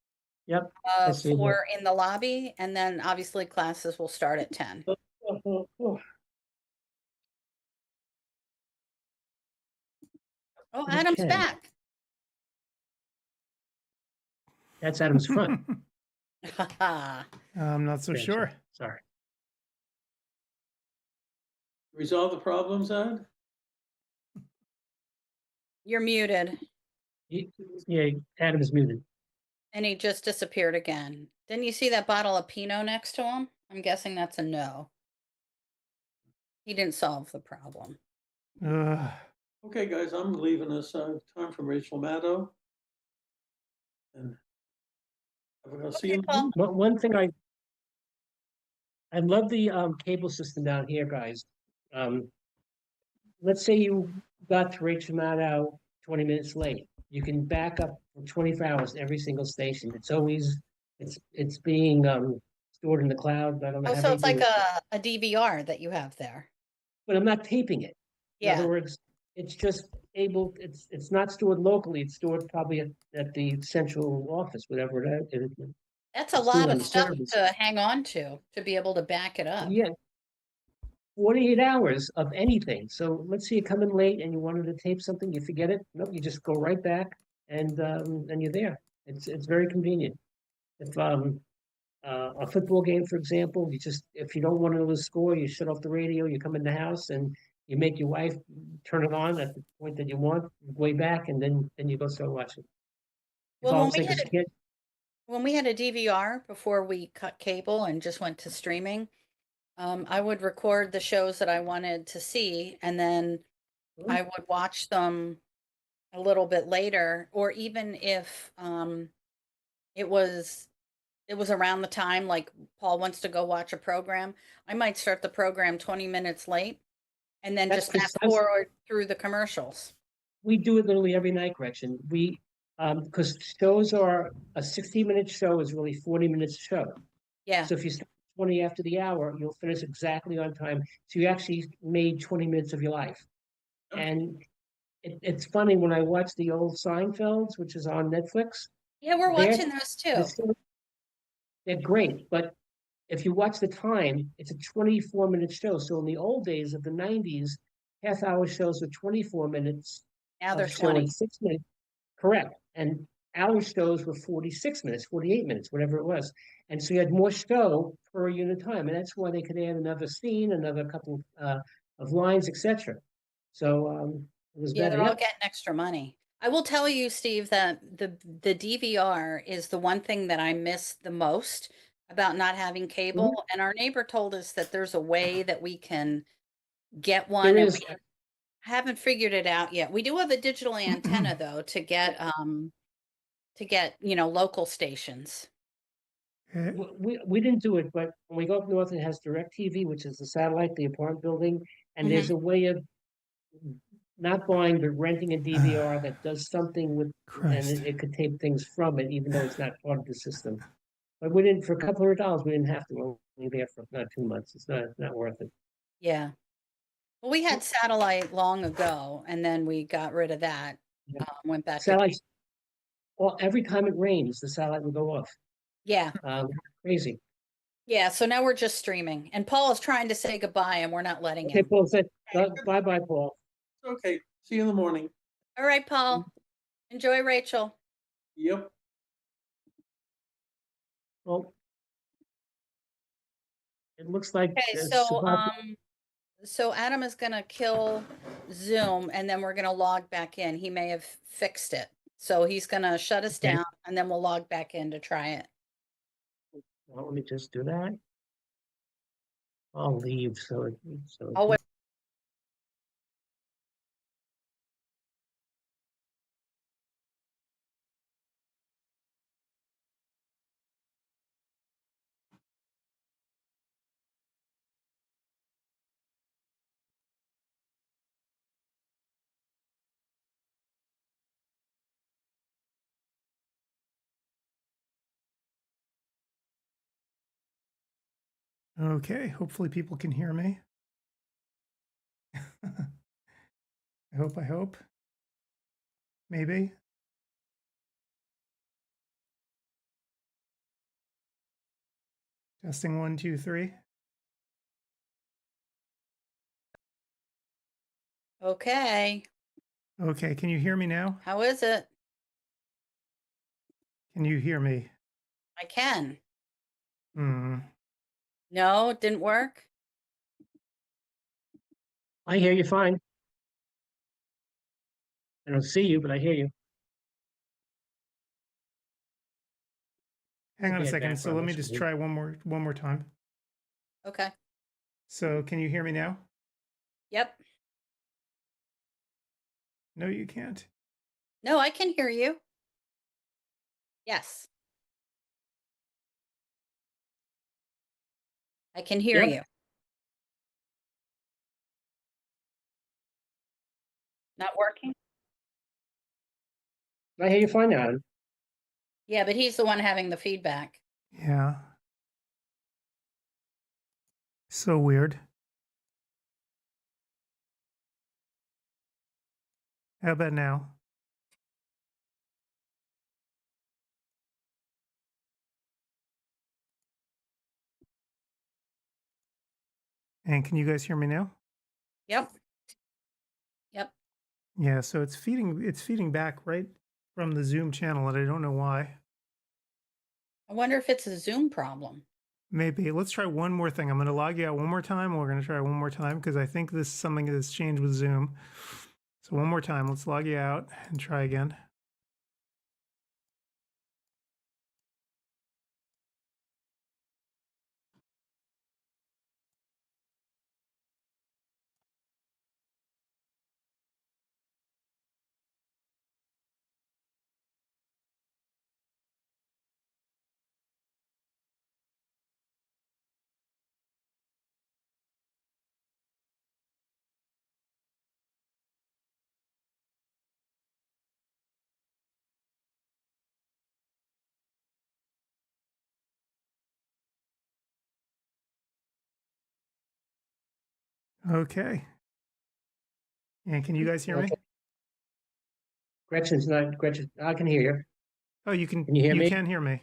[SPEAKER 2] Yep. I see that.
[SPEAKER 3] for in the lobby, and then obviously classes will start at 10. Oh, Adam's
[SPEAKER 2] Okay.
[SPEAKER 3] back.
[SPEAKER 2] That's Adam's front.
[SPEAKER 1] I'm not so
[SPEAKER 2] Yeah,
[SPEAKER 1] sure.
[SPEAKER 2] Sorry.
[SPEAKER 4] Resolve the problems, Ed?
[SPEAKER 3] You're muted.
[SPEAKER 2] Yeah, Adam is muted.
[SPEAKER 3] And he just disappeared again. Didn't you see that bottle of Pinot next to him? I'm guessing that's a no. He didn't solve the problem.
[SPEAKER 1] Ugh.
[SPEAKER 4] Okay, guys, I'm leaving us, time for Rachel Maddow. And I'll see you.
[SPEAKER 3] Okay, Paul.
[SPEAKER 2] One thing I love the cable system down here, guys. Let's say you got to Rachel Maddow 20 minutes late. You can back up for 24 hours every single station. It's always it's being stored in the cloud. I don't know
[SPEAKER 3] Oh,
[SPEAKER 2] how
[SPEAKER 3] so
[SPEAKER 2] they
[SPEAKER 3] it's
[SPEAKER 2] do
[SPEAKER 3] like
[SPEAKER 2] it,
[SPEAKER 3] a DVR that you have there.
[SPEAKER 2] but I'm not taping it. In
[SPEAKER 3] Yeah.
[SPEAKER 2] other words, it's just able. It's not stored locally. It's stored probably at the central office, whatever it is.
[SPEAKER 3] That's a
[SPEAKER 2] It's
[SPEAKER 3] lot
[SPEAKER 2] stored on
[SPEAKER 3] of
[SPEAKER 2] the
[SPEAKER 3] stuff
[SPEAKER 2] servers.
[SPEAKER 3] to hang on to be able to back it up.
[SPEAKER 2] Yeah, 48 hours of anything. So let's say you come in late and you wanted to tape something, you forget it. Nope, you just go right back and you're there. It's very convenient. If a football game, for example, if you don't want to know the score, you shut off the radio, you come in the house and you make your wife turn it on at the point that you want, way back, and then you go start watching. If
[SPEAKER 3] Well,
[SPEAKER 2] all
[SPEAKER 3] when
[SPEAKER 2] of a
[SPEAKER 3] we
[SPEAKER 2] sudden,
[SPEAKER 3] had
[SPEAKER 2] 'cause you can't-
[SPEAKER 3] When we had a DVR before we cut cable and just went to streaming, I would record the shows that I wanted to see, and then I would watch them a little bit later, or even if it was around the time like Paul wants to go watch a program, I might start the program 20 minutes late and then
[SPEAKER 2] That's
[SPEAKER 3] just fast
[SPEAKER 2] precisely-
[SPEAKER 3] forward through the commercials.
[SPEAKER 2] We do it literally every night, correction. Because shows are a 60-minute show is really 40 minutes show.
[SPEAKER 3] Yeah.
[SPEAKER 2] So if you start 20 after the hour, you'll finish exactly on time. So you actually made 20 minutes of your life. And it's funny when I watch the old Seinfelds, which is on Netflix.
[SPEAKER 3] Yeah, we're
[SPEAKER 2] They're-
[SPEAKER 3] watching those too.
[SPEAKER 2] They're great, but if you watch the time, it's a 24-minute show. So in the old days of the 90s, half-hour shows were 24 minutes.
[SPEAKER 3] Now they're
[SPEAKER 2] of show in
[SPEAKER 3] 20.
[SPEAKER 2] 6 minutes. Correct. And our shows were 46 minutes, 48 minutes, whatever it was. And so you had more show per unit time. And that's why they could add another scene, another couple of lines, etc. So it was
[SPEAKER 3] Yeah,
[SPEAKER 2] better.
[SPEAKER 3] they're all
[SPEAKER 2] Yep.
[SPEAKER 3] getting extra money. I will tell you, Steve, that the DVR is the one thing that I miss the most about not having cable. And our neighbor told us that there's a way that we can get one,
[SPEAKER 2] There
[SPEAKER 3] and
[SPEAKER 2] is.
[SPEAKER 3] we haven't figured it out yet. We do have a digital antenna though to get local stations.
[SPEAKER 1] Eh,
[SPEAKER 2] We didn't do it, but when we go up north, it has Direct TV, which is the satellite, the apartment building, and there's a way of not buying but renting a DVR that does something with, and
[SPEAKER 1] Christ.
[SPEAKER 2] it could tape things from it, even though it's not part of the system. But we didn't, for a couple $100, we didn't have to. We're only there for not 2 months. It's not worth it.
[SPEAKER 3] Yeah. Well, we had satellite long ago, and then we got rid of that.
[SPEAKER 2] Yeah.
[SPEAKER 3] Went back to
[SPEAKER 2] Satellites. Well, every time it rains, the satellite will go off.
[SPEAKER 3] yeah.
[SPEAKER 2] Crazy.
[SPEAKER 3] Yeah, so now we're just streaming. And Paul is trying to say goodbye and we're not letting
[SPEAKER 2] Okay,
[SPEAKER 3] him.
[SPEAKER 2] Paul said, bye, Paul.
[SPEAKER 4] Okay, see you in the morning.
[SPEAKER 3] All right, Paul. Enjoy Rachel.
[SPEAKER 4] Yep.
[SPEAKER 2] Well, it looks like
[SPEAKER 3] Okay, so Adam is gonna kill Zoom and then we're gonna log back in. He may have fixed it. So he's gonna shut us
[SPEAKER 2] Okay.
[SPEAKER 3] down and then we'll log back in to try it.
[SPEAKER 2] Well, let me just do that. I'll leave. So
[SPEAKER 3] I'll wait.
[SPEAKER 1] Okay, hopefully people can hear me. I hope. Maybe. Testing 1, 2, 3.
[SPEAKER 3] Okay.
[SPEAKER 1] Okay, can you hear me now?
[SPEAKER 3] How is it?
[SPEAKER 1] Can you hear me?
[SPEAKER 3] I can.
[SPEAKER 1] Hmm.
[SPEAKER 3] No, it didn't work.
[SPEAKER 2] I hear you fine. I don't see you, but I hear you.
[SPEAKER 1] Hang on a
[SPEAKER 2] Bad
[SPEAKER 1] second. So
[SPEAKER 2] background,
[SPEAKER 1] let me
[SPEAKER 2] that's
[SPEAKER 1] just
[SPEAKER 2] weird.
[SPEAKER 1] try one more time.
[SPEAKER 3] Okay.
[SPEAKER 1] So can you hear me now?
[SPEAKER 3] Yep.
[SPEAKER 1] No, you can't.
[SPEAKER 3] No, I can hear you. Yes. I can hear
[SPEAKER 2] Yep.
[SPEAKER 3] you. Not working?
[SPEAKER 2] I hear you fine now, Adam.
[SPEAKER 3] Yeah, but he's the one having the feedback.
[SPEAKER 1] Yeah. So weird. How about now? And can you guys hear me now?
[SPEAKER 3] Yep. Yep.
[SPEAKER 1] Yeah, so it's feeding back right from the Zoom channel, and I don't know why.
[SPEAKER 3] I wonder if it's a Zoom problem.
[SPEAKER 1] Maybe. Let's try one more thing. I'm going to log you out one more time. And we're going to try one more time because I think this is something that's changed with Zoom. So one more time. Let's log you out and try again. Okay. And can you guys hear me?
[SPEAKER 2] Okay. Gretchen, I can hear you.
[SPEAKER 1] Oh, you can.
[SPEAKER 2] Can you hear me?
[SPEAKER 1] can hear me.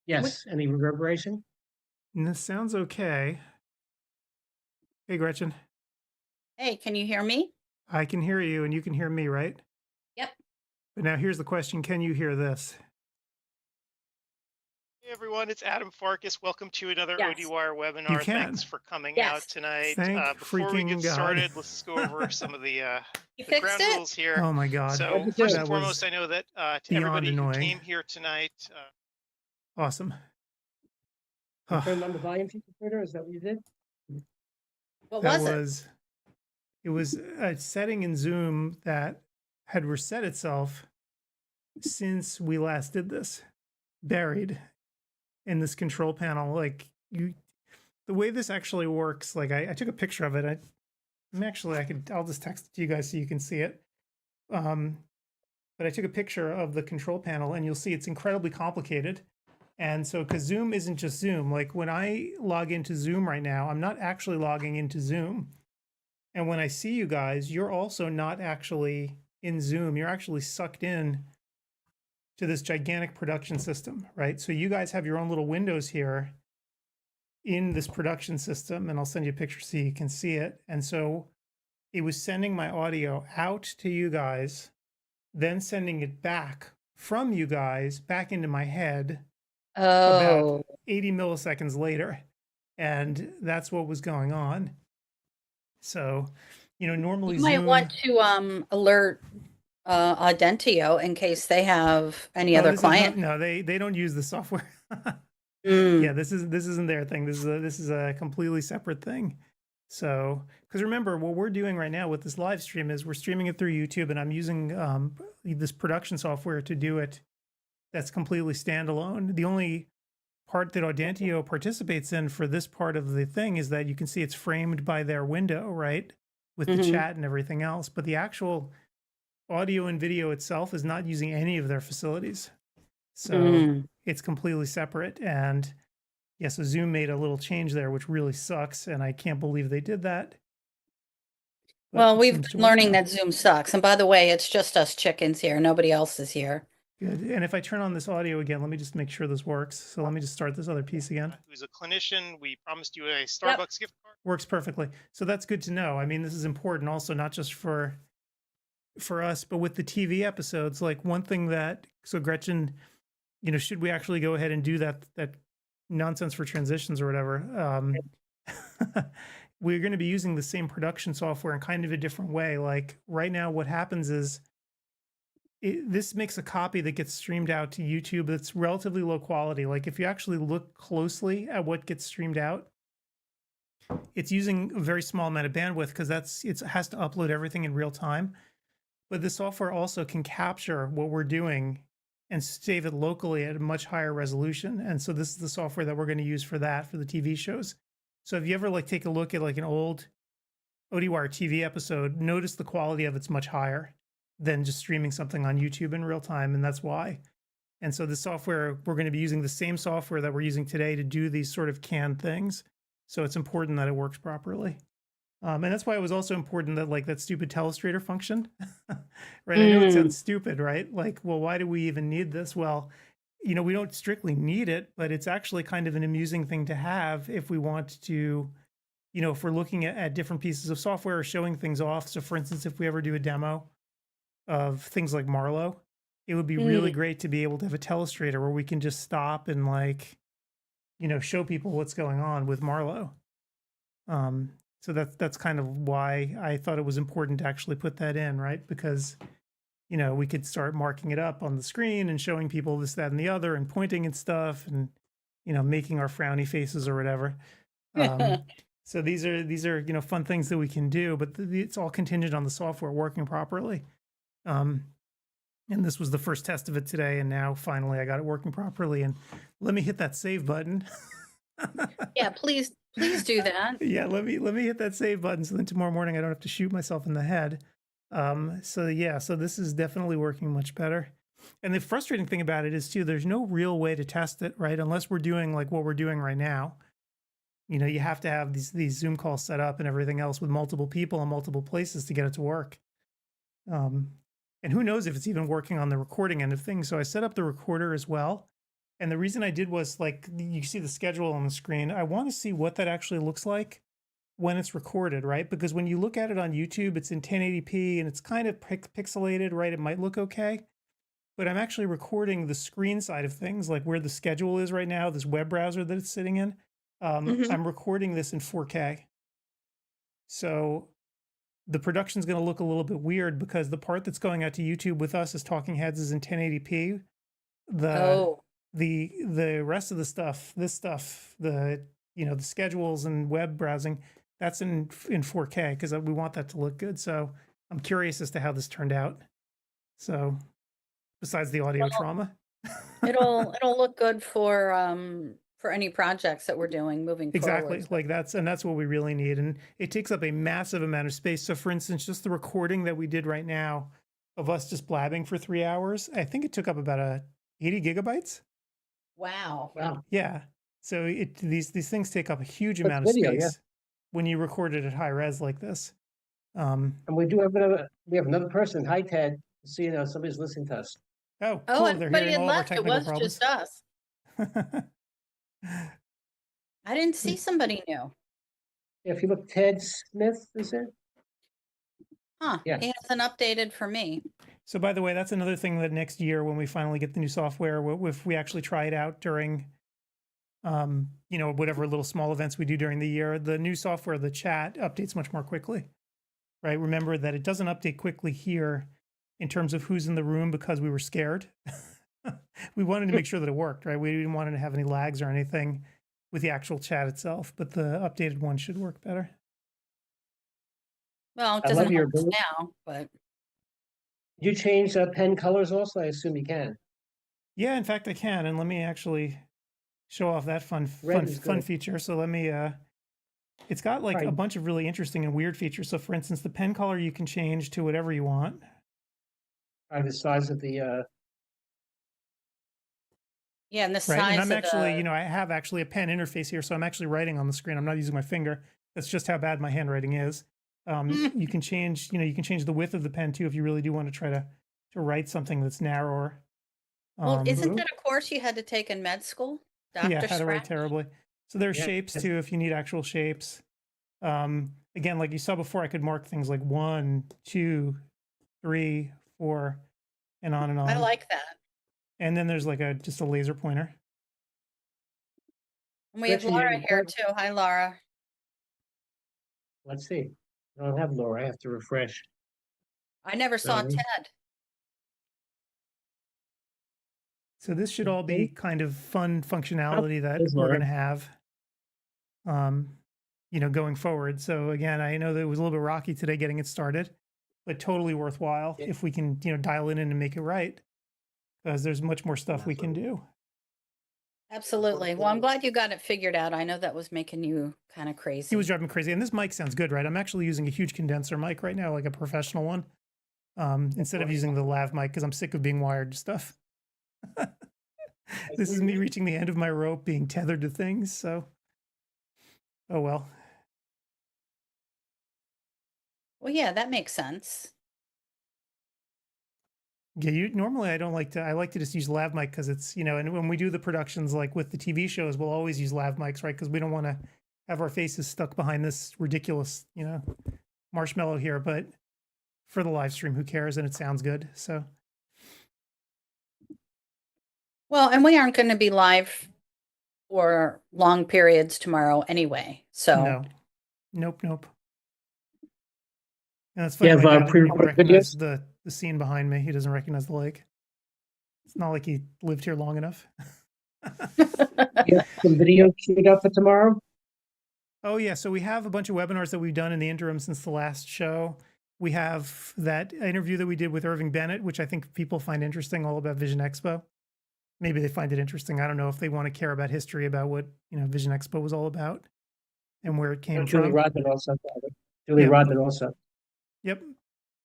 [SPEAKER 2] Yes. Any reverberation?
[SPEAKER 1] And this sounds okay. Hey, Gretchen.
[SPEAKER 3] Hey, can you hear me?
[SPEAKER 1] I can hear you, and you can hear me, right?
[SPEAKER 3] Yep.
[SPEAKER 1] But now here's the question: can you hear this?
[SPEAKER 5] Hey everyone, it's Adam Farkas. Welcome to another
[SPEAKER 3] Yes.
[SPEAKER 5] ODwire webinar.
[SPEAKER 1] You can.
[SPEAKER 5] Thanks for coming
[SPEAKER 3] Yes.
[SPEAKER 5] out tonight.
[SPEAKER 1] Thank
[SPEAKER 5] Before we
[SPEAKER 1] freaking
[SPEAKER 5] get
[SPEAKER 1] God.
[SPEAKER 5] started, let's just go over some of the
[SPEAKER 3] You
[SPEAKER 5] the
[SPEAKER 3] fixed
[SPEAKER 5] ground
[SPEAKER 3] it?
[SPEAKER 5] rules here.
[SPEAKER 1] Oh my God.
[SPEAKER 5] So
[SPEAKER 2] What'd you
[SPEAKER 5] first
[SPEAKER 2] do?
[SPEAKER 5] and
[SPEAKER 1] That
[SPEAKER 5] foremost,
[SPEAKER 1] was
[SPEAKER 5] I know that to
[SPEAKER 1] beyond
[SPEAKER 5] everybody who
[SPEAKER 1] annoying.
[SPEAKER 5] came here tonight,
[SPEAKER 1] Awesome.
[SPEAKER 2] You turned on the volume feature, Twitter? Is that what you did?
[SPEAKER 3] What
[SPEAKER 1] That
[SPEAKER 3] was it?
[SPEAKER 1] it was a setting in Zoom that had reset itself since we last did this, buried in this control panel. Like the way this actually works, like I took a picture of it. I'll just text it to you guys so you can see it. But I took a picture of the control panel and you'll see it's incredibly complicated. And so, because Zoom isn't just Zoom, like when I log into Zoom right now, I'm not actually logging into Zoom. And when I see you guys, you're also not actually in Zoom. You're actually sucked in to this gigantic production system, right? So you guys have your own little windows here in this production system, and I'll send you a picture so you can see it. And so it was sending my audio out to you guys, then sending it back from you guys back into my head about
[SPEAKER 3] Oh,
[SPEAKER 1] 80 milliseconds later. And that's what was going on. So, normally
[SPEAKER 3] you might
[SPEAKER 1] Zoom.
[SPEAKER 3] want to alert Audentio in case they have any
[SPEAKER 1] Oh,
[SPEAKER 3] other
[SPEAKER 1] this is
[SPEAKER 3] client.
[SPEAKER 1] no, they don't use the software.
[SPEAKER 3] Mm.
[SPEAKER 1] Yeah, this isn't their thing. This is a completely separate thing. So, because remember, what we're doing right now with this live stream is we're streaming it through YouTube, and I'm using this production software to do it. That's completely standalone. The only part that Audentio participates in for this part of the thing is that you can see it's framed by their window, right, with the
[SPEAKER 3] Mhm.
[SPEAKER 1] chat and everything else. But the actual audio and video itself is not using any of their facilities. So it's completely separate. And yeah, so Zoom made a little change there, which really sucks. And I can't believe they did that. but
[SPEAKER 3] Well,
[SPEAKER 1] it
[SPEAKER 3] we've
[SPEAKER 1] seems to
[SPEAKER 3] been
[SPEAKER 1] work
[SPEAKER 3] learning
[SPEAKER 1] now.
[SPEAKER 3] that Zoom sucks. And by the way, it's just us chickens here. Nobody else is here.
[SPEAKER 1] Good. And if I turn on this audio again, let me just make sure this works. So let me just start this other piece again.
[SPEAKER 5] Who's a clinician? We promised you a Starbucks gift card.
[SPEAKER 1] Works perfectly. So that's good to know. I mean, this is important also, not just for us, but with the TV episodes, like one thing that, so Gretchen, you know, should we actually go ahead and do that nonsense for transitions or whatever? We're going to be using the same production software in kind of a different way. Like right now, what happens is this makes a copy that gets streamed out to YouTube that's relatively low quality. Like if you actually look closely at what gets streamed out, it's using a very small amount of bandwidth because it has to upload everything in real time. But the software also can capture what we're doing and save it locally at a much higher resolution. And so this is the software that we're going to use for that, for the TV shows. So if you ever like take a look at like an old ODwire TV episode, notice the quality of it's much higher than just streaming something on YouTube in real time. And that's why. And so the software, we're going to be using the same software that we're using today to do these sort of canned things. So it's important that it works properly. And that's why it was also important that like that stupid telestrator function, right? I know it sounds stupid, right? Like, well, why do we even need this? Well, you know, we don't strictly need it, but it's actually kind of an amusing thing to have if we want to, you know, if we're looking at different pieces of software or showing things off. So for instance, if we ever do a demo of things like Marlowe, it would be really great to be able to have a telestrator where we can just stop and like, you know, show people what's going on with Marlowe. So that's kind of why I thought it was important to actually put that in, right? Because, you know, we could start marking it up on the screen and showing people this, that, and the other, and pointing and stuff, and you know, making our frowny faces or whatever. So these are you know, fun things that we can do, but it's all contingent on the software working properly. And this was the first test of it today, and now finally I got it working properly. And let me hit that save button.
[SPEAKER 3] Yeah, please do that.
[SPEAKER 1] Yeah, let me hit that save button so then tomorrow morning I don't have to shoot myself in the head. So yeah, so this is definitely working much better. And the frustrating thing about it is too, there's no real way to test it, right? Unless we're doing like what we're doing right now. You know, you have to have these Zoom calls set up and everything else with multiple people in multiple places to get it to work. And who knows if it's even working on the recording end of things. So I set up the recorder as well. And the reason I did was like, you see the schedule on the screen. I want to see what that actually looks like when it's recorded, right? Because when you look at it on YouTube, it's in 1080p and it's kind of pixelated, right? It might look okay, but I'm actually recording the screen side of things, like where the schedule is right now, this web browser that it's sitting in. I'm recording this in 4K. So the production's going to look a little bit weird because the part that's going out to YouTube with us as talking heads is in 1080p. The rest of the stuff, the you know, the schedules and web browsing, that's in 4K because we want that to look good. So I'm curious as to how this turned out. So besides the audio trauma,
[SPEAKER 3] it'll look good for any projects that we're doing moving
[SPEAKER 1] exactly
[SPEAKER 3] forward.
[SPEAKER 1] like that's what we really need, and it takes up a massive amount of space. So for instance, just the recording that we did right now of us just blabbing for 3 hours, I think it took up about 80 gigabytes.
[SPEAKER 3] Wow.
[SPEAKER 1] Yeah. So these things take up a huge amount of space when you record it at high res like this.
[SPEAKER 2] And we do have another person. Hi, Ted. So you know somebody's listening to us.
[SPEAKER 1] Oh, cool. They're
[SPEAKER 3] everybody
[SPEAKER 1] hearing
[SPEAKER 3] had
[SPEAKER 1] all of our
[SPEAKER 3] left. It
[SPEAKER 1] technical
[SPEAKER 3] was
[SPEAKER 1] problems.
[SPEAKER 3] just us. I didn't see somebody new.
[SPEAKER 2] If you look, Ted Smith, is it?
[SPEAKER 3] Huh.
[SPEAKER 2] Yeah.
[SPEAKER 3] He hasn't updated for me.
[SPEAKER 1] So by the way, that's another thing that next year when we finally get the new software, if we actually try it out during, you know, whatever little small events we do during the year, the new software, the chat updates much more quickly, right? Remember that it doesn't update quickly here in terms of who's in the room because we were scared. We wanted to make sure that it worked, right? We didn't want it to have any lags or anything with the actual chat itself, but the updated one should work better.
[SPEAKER 3] Well, it
[SPEAKER 2] I love
[SPEAKER 3] doesn't
[SPEAKER 2] your
[SPEAKER 3] help us
[SPEAKER 2] ability.
[SPEAKER 3] now, but
[SPEAKER 2] Did you change pen colors also? I assume you can.
[SPEAKER 1] Yeah, in fact, I can. And let me actually show off that fun feature. So let me, it's got like a bunch of really interesting and weird features. So for instance, the pen color you can change to whatever you want.
[SPEAKER 2] The size of the
[SPEAKER 3] yeah, and the
[SPEAKER 1] Right.
[SPEAKER 3] size
[SPEAKER 1] And I'm
[SPEAKER 3] of
[SPEAKER 1] actually,
[SPEAKER 3] the,
[SPEAKER 1] you know, I have actually a pen interface here. So I'm actually writing on the screen. I'm not using my finger. That's just how bad my handwriting is. You can change, you can change the width of the pen too if you really do want to try to write something that's narrower.
[SPEAKER 3] Well, isn't
[SPEAKER 2] Mhm.
[SPEAKER 3] that a course you had to take in med school? Dr.
[SPEAKER 1] Yeah, how to write
[SPEAKER 3] Scratch?
[SPEAKER 1] terribly. So there's
[SPEAKER 2] Yeah.
[SPEAKER 1] shapes too if you need actual shapes. Again, like you saw before, I could mark things like 1, 2, 3, 4, and on and on.
[SPEAKER 3] I like that.
[SPEAKER 1] And then there's like just a laser pointer.
[SPEAKER 3] And we have
[SPEAKER 2] Gretchen,
[SPEAKER 3] Laura
[SPEAKER 2] you
[SPEAKER 3] here
[SPEAKER 2] got-
[SPEAKER 3] too. Hi, Laura.
[SPEAKER 2] Let's see. I don't have Laura. I have to refresh.
[SPEAKER 3] I never saw
[SPEAKER 2] Mhm.
[SPEAKER 3] Ted.
[SPEAKER 1] So this should all be
[SPEAKER 2] Okay.
[SPEAKER 1] kind of fun functionality that
[SPEAKER 2] there's
[SPEAKER 1] we're
[SPEAKER 2] Laura.
[SPEAKER 1] going to have, going forward. So again, I know that it was a little bit rocky today getting it started, but totally worthwhile
[SPEAKER 2] Yeah.
[SPEAKER 1] if we can, dial it in and make it right, because there's much more stuff we can do.
[SPEAKER 3] Absolutely. Well, I'm glad you got it figured out. I know that was making you kind of crazy.
[SPEAKER 1] He was driving me crazy. And this mic sounds good, right? I'm actually using a huge condenser mic right now, like a professional one, instead of using the lav mic because I'm sick of being wired to stuff. This is me reaching the end of my rope, being tethered to things. So, oh well.
[SPEAKER 3] Well, yeah, that makes sense.
[SPEAKER 1] Yeah, normally I don't like to. I like to just use lav mic because it's and when we do the productions like with the TV shows, we'll always use lav mics, right? Because we don't want to have our faces stuck behind this ridiculous marshmallow here. But for the live stream, who cares? And it sounds good. So
[SPEAKER 3] Well, and we aren't going to be live for long periods tomorrow anyway. So
[SPEAKER 1] nope. And that's
[SPEAKER 2] You
[SPEAKER 1] funny.
[SPEAKER 2] have
[SPEAKER 1] My dad didn't even
[SPEAKER 2] pre-recorded
[SPEAKER 1] recognize
[SPEAKER 2] videos?
[SPEAKER 1] the scene behind me. He doesn't recognize the lake. It's not like he lived here long enough.
[SPEAKER 2] You have some video queued up for tomorrow?
[SPEAKER 1] Oh yeah, so we have a bunch of webinars that we've done in the interim since the last show. We have that interview that we did with Irving Bennett, which I think people find interesting, all about Vision Expo. Maybe they find it interesting. I don't know if they want to care about history about what Vision Expo was all about and where it came
[SPEAKER 2] Julie
[SPEAKER 1] from.
[SPEAKER 2] Rodman also. Julie
[SPEAKER 1] Yeah.
[SPEAKER 2] Rodman also.
[SPEAKER 1] Yep.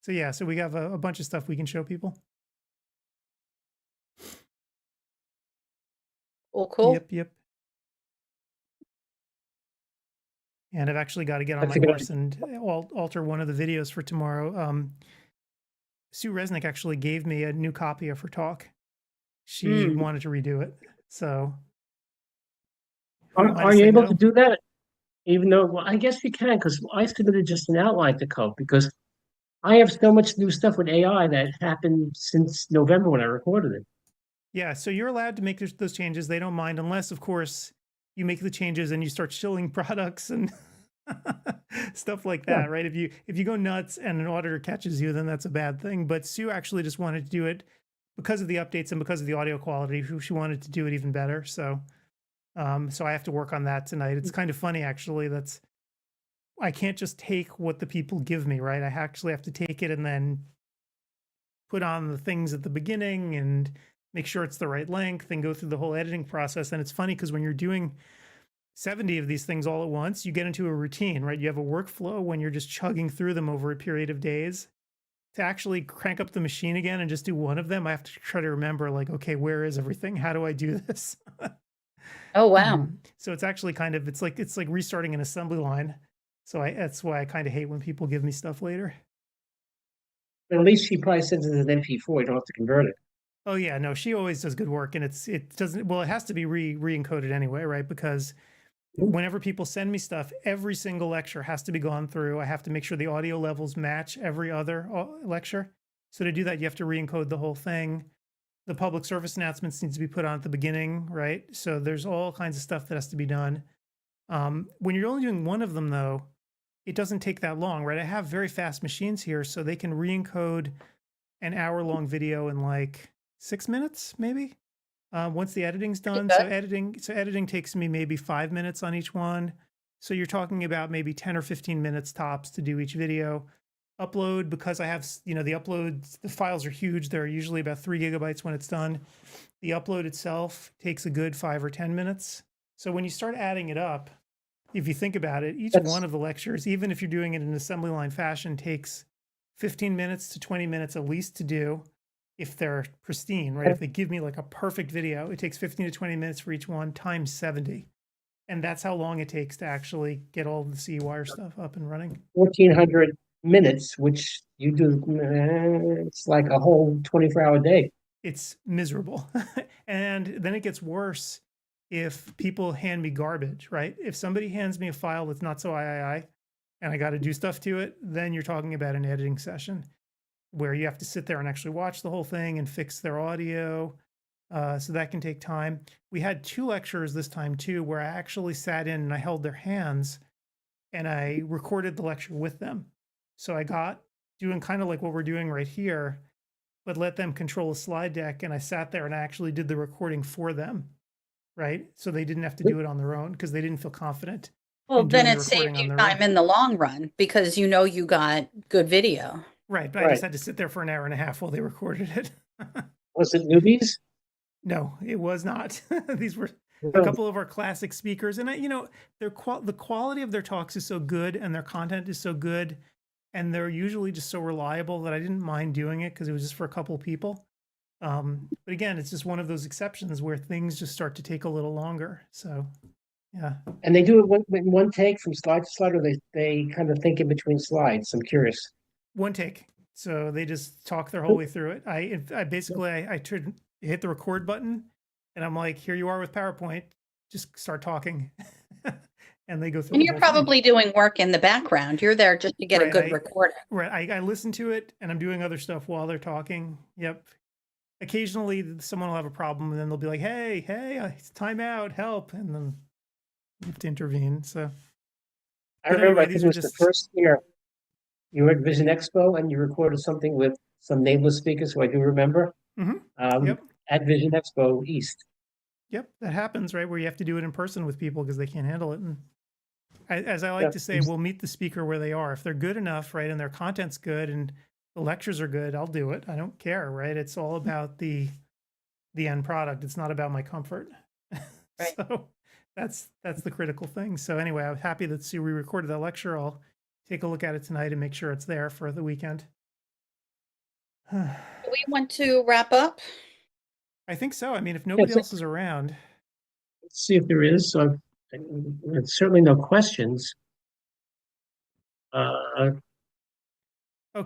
[SPEAKER 1] So yeah, so we have a bunch of stuff we can show people.
[SPEAKER 3] cool.
[SPEAKER 1] Yep. And I've actually got to get on
[SPEAKER 2] That's
[SPEAKER 1] my
[SPEAKER 2] a good
[SPEAKER 1] horse and alter one of the videos for tomorrow. Sue Resnick actually gave me a new copy of her talk. She wanted to redo it. So
[SPEAKER 2] Are you able to do that? Even though, well, I guess you can, because I submitted just an outline to COPE, because I have so much new stuff with AI that happened since November when I recorded it.
[SPEAKER 1] Yeah, so you're allowed to make those changes. They don't mind, unless, of course, you make the changes and you start shilling products and stuff like that, right? If you go nuts and an auditor catches you, then that's a bad thing. But Sue actually just wanted to do it because of the updates and because of the audio quality. She wanted to do it even better. So, so I have to work on that tonight. It's kind of funny, actually. I can't just take what the people give me, right? I actually have to take it and then put on the things at the beginning and make sure it's the right length and go through the whole editing process. And it's funny because when you're doing 70 of these things all at once, you get into a routine, right? You have a workflow when you're just chugging through them over a period of days. To actually crank up the machine again and just do one of them, I have to try to remember, like, okay, where is everything? How do I do this?
[SPEAKER 3] Oh, wow.
[SPEAKER 1] So it's actually kind of, it's like restarting an assembly line. So that's why I kind of hate when people give me stuff later.
[SPEAKER 2] But at least she probably sends it as an MP4. You don't have to convert it.
[SPEAKER 1] Oh yeah, no, she always does good work, and it doesn't. Well, it has to be re-encoded anyway, right? Because whenever people send me stuff, every single lecture has to be gone through. I have to make sure the audio levels match every other lecture. So to do that, you have to re-encode the whole thing. The public service announcements needs to be put on at the beginning, right? So there's all kinds of stuff that has to be done. When you're only doing one of them, though, it doesn't take that long, right? I have very fast machines here, so they can re-encode an hour-long video in like 6 minutes, maybe. Once the editing's done. So editing takes me maybe 5 minutes on each one. So you're talking about maybe 10 or 15 minutes tops to do each video. Upload, because I have, the files are huge. They're usually about 3 gigabytes when it's done. The upload itself takes a good 5 or 10 minutes. So when you start adding it up, if you think about it, each one of the lectures, even if you're doing it in assembly line fashion, takes 15 minutes to 20 minutes at least to do. If they're pristine, right? If they give me like a perfect video, it takes 15 to 20 minutes for each one, times 70. And that's how long it takes to actually get all the CEwire stuff up and running.
[SPEAKER 2] 1,400 minutes, which you do, it's like a whole 24-hour day.
[SPEAKER 1] It's miserable. And then it gets worse if people hand me garbage, right? If somebody hands me a file that's not so and I got to do stuff to it, then you're talking about an editing session where you have to sit there and actually watch the whole thing and fix their audio. So that can take time. We had 2 lecturers this time too, where I actually sat in and I held their hands and I recorded the lecture with them. So I got doing kind of like what we're doing right here, but let them control a slide deck. And I sat there and I actually did the recording for them, right? So they didn't have to do it on their own because they didn't feel confident.
[SPEAKER 3] Well,
[SPEAKER 1] in
[SPEAKER 3] then
[SPEAKER 1] doing the
[SPEAKER 3] it saved
[SPEAKER 1] recording on
[SPEAKER 3] you
[SPEAKER 1] their
[SPEAKER 3] time
[SPEAKER 1] own.
[SPEAKER 3] in the long run because you know you got good video.
[SPEAKER 1] Right, but I just had to sit there for an hour and a half while they recorded it.
[SPEAKER 2] Was it newbies?
[SPEAKER 1] No, it was not. These were a
[SPEAKER 2] No.
[SPEAKER 1] couple of our classic speakers, and the quality of their talks is so good, and their content is so good, and they're usually just so reliable that I didn't mind doing it because it was just for a couple of people. But again, it's just one of those exceptions where things just start to take a little longer. So, yeah.
[SPEAKER 2] And they do it in one take from slide to slide, or they kind of think in between slides. I'm curious.
[SPEAKER 1] One take. So they just talk their whole way through it. I basically hit the record button and I'm like, here you are with PowerPoint, just start talking. And they go through.
[SPEAKER 3] And
[SPEAKER 1] the
[SPEAKER 3] you're
[SPEAKER 1] whole thing.
[SPEAKER 3] probably doing work in the background. You're there just to get a
[SPEAKER 1] Right,
[SPEAKER 3] good recording.
[SPEAKER 1] Right. I listen to it and I'm doing other stuff while they're talking. Yep. Occasionally someone will have a problem and then they'll be like, hey, it's time out, help. And then you have to intervene. So
[SPEAKER 2] I
[SPEAKER 1] But
[SPEAKER 2] remember,
[SPEAKER 1] anyway,
[SPEAKER 2] I think
[SPEAKER 1] these
[SPEAKER 2] it
[SPEAKER 1] are
[SPEAKER 2] was the
[SPEAKER 1] just-
[SPEAKER 2] first year you were at Vision Expo and you recorded something with some nameless speakers who I do remember.
[SPEAKER 1] Yep.
[SPEAKER 2] At Vision Expo East.
[SPEAKER 1] Yep, that happens, right? Where you have to do it in person with people because they can't handle it. And as I like to say, we'll meet the speaker where they are. If they're good enough, right, and their content's good and the lectures are good, I'll do it. I don't care, right? It's all about the end product. It's not about my comfort.
[SPEAKER 3] Right.
[SPEAKER 1] So that's the critical thing. So anyway, I'm happy that we recorded that lecture. I'll take a look at it tonight and make sure it's there for the weekend.
[SPEAKER 3] We want to wrap up.
[SPEAKER 1] I think so. I mean, if nobody else is around.
[SPEAKER 2] Let's see if there is. Certainly no questions.
[SPEAKER 1] Oh,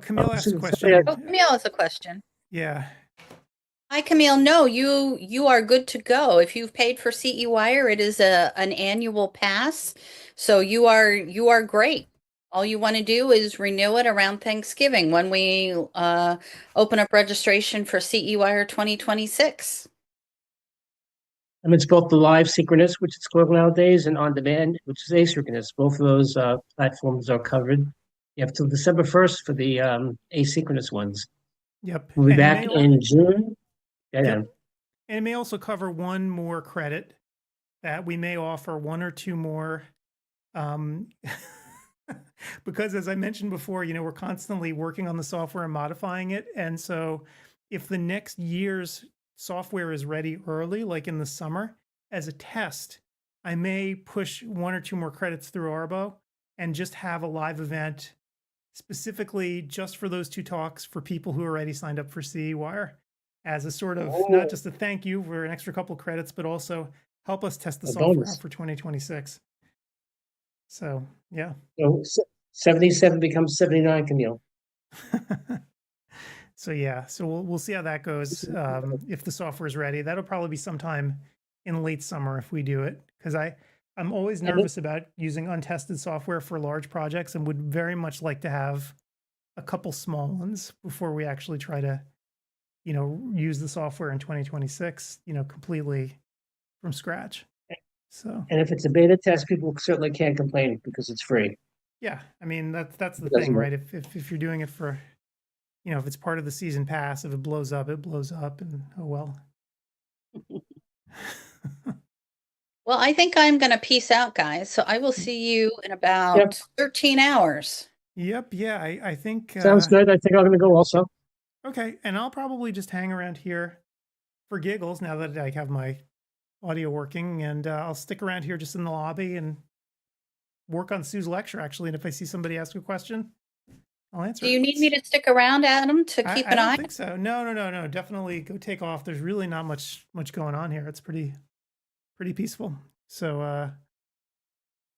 [SPEAKER 1] Camille asked a question.
[SPEAKER 3] Oh, Camille has a question.
[SPEAKER 1] Yeah.
[SPEAKER 3] Hi, Camille. No, you are good to go. If you've paid for CEwire, it is an annual pass. So you are great. All you want to do is renew it around Thanksgiving when we open up registration for CEwire 2026.
[SPEAKER 2] And it's both the live synchronous, which it's called nowadays, and on demand, which is asynchronous. Both of those platforms are covered. You have till December 1st for the asynchronous ones.
[SPEAKER 1] Yep.
[SPEAKER 2] We'll be
[SPEAKER 1] And it
[SPEAKER 2] back
[SPEAKER 1] may-
[SPEAKER 2] in June. Yeah,
[SPEAKER 1] Yep. And it may also cover one more credit that we may offer, one or two more. Because as I mentioned before, we're constantly working on the software and modifying it. And so if the next year's software is ready early, like in the summer, as a test, I may push one or two more credits through Arbo and just have a live event specifically just for those 2 talks for people who already signed up for CEwire, as a sort of not just a thank you for an extra couple credits, but also help us test the software
[SPEAKER 2] bonus.
[SPEAKER 1] out for 2026. So, yeah.
[SPEAKER 2] So 77 becomes 79, Camille.
[SPEAKER 1] So yeah, so we'll see how that goes. If the software is ready, that'll probably be sometime in late summer if we do it, because I'm always nervous about using untested software for large projects and would very much like to have a couple small ones before we actually try to, use the software in 2026, completely from scratch. So
[SPEAKER 2] And if it's a beta test, people certainly can't complain because it's free.
[SPEAKER 1] yeah, I mean that's the
[SPEAKER 2] It doesn't
[SPEAKER 1] thing,
[SPEAKER 2] work.
[SPEAKER 1] right? If you're doing it for, if it's part of the season pass, if it blows up, and oh well.
[SPEAKER 3] Well, I think I'm going to peace out, guys. So I will see you in about 13 hours.
[SPEAKER 1] Yep. Yeah. I think.
[SPEAKER 2] Sounds good. I think I'm going to go also.
[SPEAKER 1] Okay. And I'll probably just hang around here for giggles now that I have my audio working, and I'll stick around here just in the lobby and work on Sue's lecture, actually. And if I see somebody ask a question, I'll answer.
[SPEAKER 3] Do you need me to stick around, Adam, to keep an eye?
[SPEAKER 1] I don't think so. No. Definitely go take off. There's really not much going on here. It's pretty peaceful. So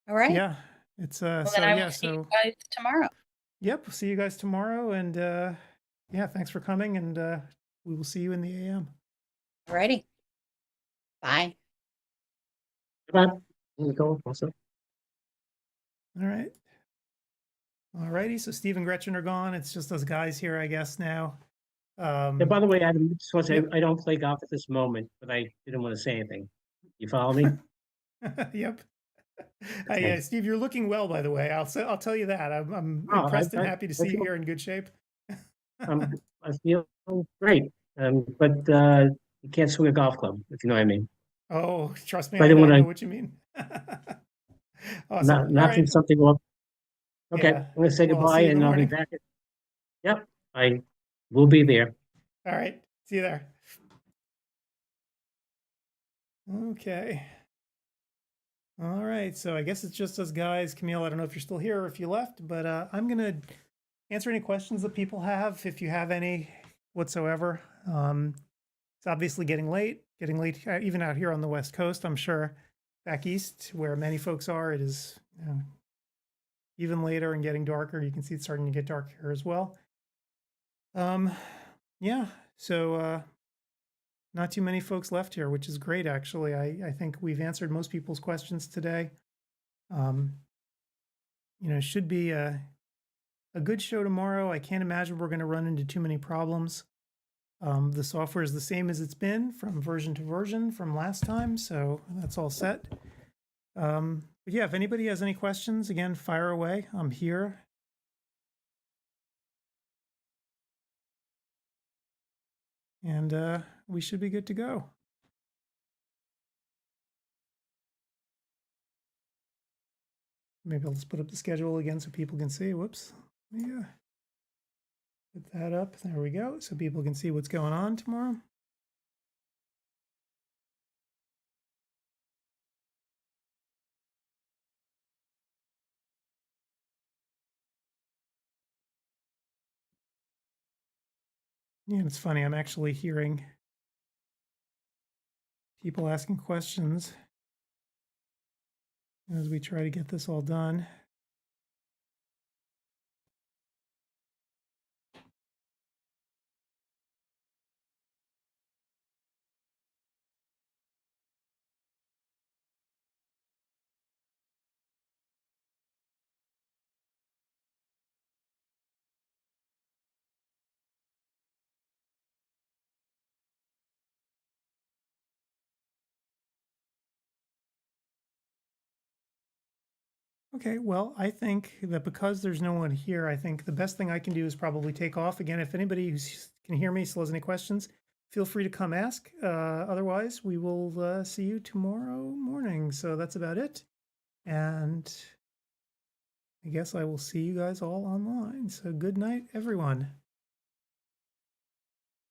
[SPEAKER 3] All right.
[SPEAKER 1] Yeah, it's
[SPEAKER 3] Well,
[SPEAKER 1] so
[SPEAKER 3] then I will
[SPEAKER 1] yeah,
[SPEAKER 3] see you
[SPEAKER 1] so
[SPEAKER 3] guys tomorrow.
[SPEAKER 1] yep, we'll see you guys tomorrow, and yeah, thanks for coming, and we will see you in the AM.
[SPEAKER 3] All righty. Bye.
[SPEAKER 2] Goodbye. Nicole, also.
[SPEAKER 1] All right. All righty, so Steve and Gretchen are gone. It's just us guys here, I guess, now.
[SPEAKER 2] And by the way, Adam, just want to say,
[SPEAKER 1] Yep.
[SPEAKER 2] I don't play golf at this moment, but I didn't want to say anything. You follow me?
[SPEAKER 1] Yep.
[SPEAKER 2] Okay.
[SPEAKER 1] Yeah, Steve, you're looking well, by the way. I'll tell you that. I'm
[SPEAKER 2] Oh,
[SPEAKER 1] impressed and
[SPEAKER 2] I
[SPEAKER 1] happy to see you
[SPEAKER 2] feel-
[SPEAKER 1] here in good shape.
[SPEAKER 2] I feel great. But you can't swing a golf club, if you know what I mean.
[SPEAKER 1] Oh, trust me,
[SPEAKER 2] But I
[SPEAKER 1] I
[SPEAKER 2] didn't
[SPEAKER 1] know
[SPEAKER 2] want
[SPEAKER 1] what you mean.
[SPEAKER 2] to
[SPEAKER 1] Awesome. All
[SPEAKER 2] knocking
[SPEAKER 1] right.
[SPEAKER 2] something off. Okay,
[SPEAKER 1] Yeah.
[SPEAKER 2] I'm gonna say
[SPEAKER 1] Well, I'll
[SPEAKER 2] goodbye
[SPEAKER 1] see you in
[SPEAKER 2] and
[SPEAKER 1] the
[SPEAKER 2] I'll be
[SPEAKER 1] morning.
[SPEAKER 2] back. Yep, I will be there.
[SPEAKER 1] All right. See you there. Okay. All right. So I guess it's just us guys. Camille, I don't know if you're still here or if you left, but I'm going to answer any questions that people have, if you have any whatsoever. It's obviously getting late even out here on the West Coast. I'm sure back east where many folks are, it is even later and getting darker. You can see it's starting to get dark here as well. Yeah. So not too many folks left here, which is great, actually. I think we've answered most people's questions today. Should be a good show tomorrow. I can't imagine we're going to run into too many problems. The software is the same as it's been from version to version from last time, so that's all set. But yeah, if anybody has any questions, again, fire away. I'm here. And we should be good to go. Maybe I'll just put up the schedule again so people can see. Whoops. Yeah. Put that up. There we go. So people can see what's going on tomorrow. Yeah, it's funny. I'm actually hearing people asking questions as we try to get this all done. Okay, well, I think that because there's no one here, I think the best thing I can do is probably take off. Again, if anybody who can hear me still has any questions, feel free to come ask. Otherwise, we will see you tomorrow morning. So that's about it. And I guess I will see you guys all online. So good night, everyone.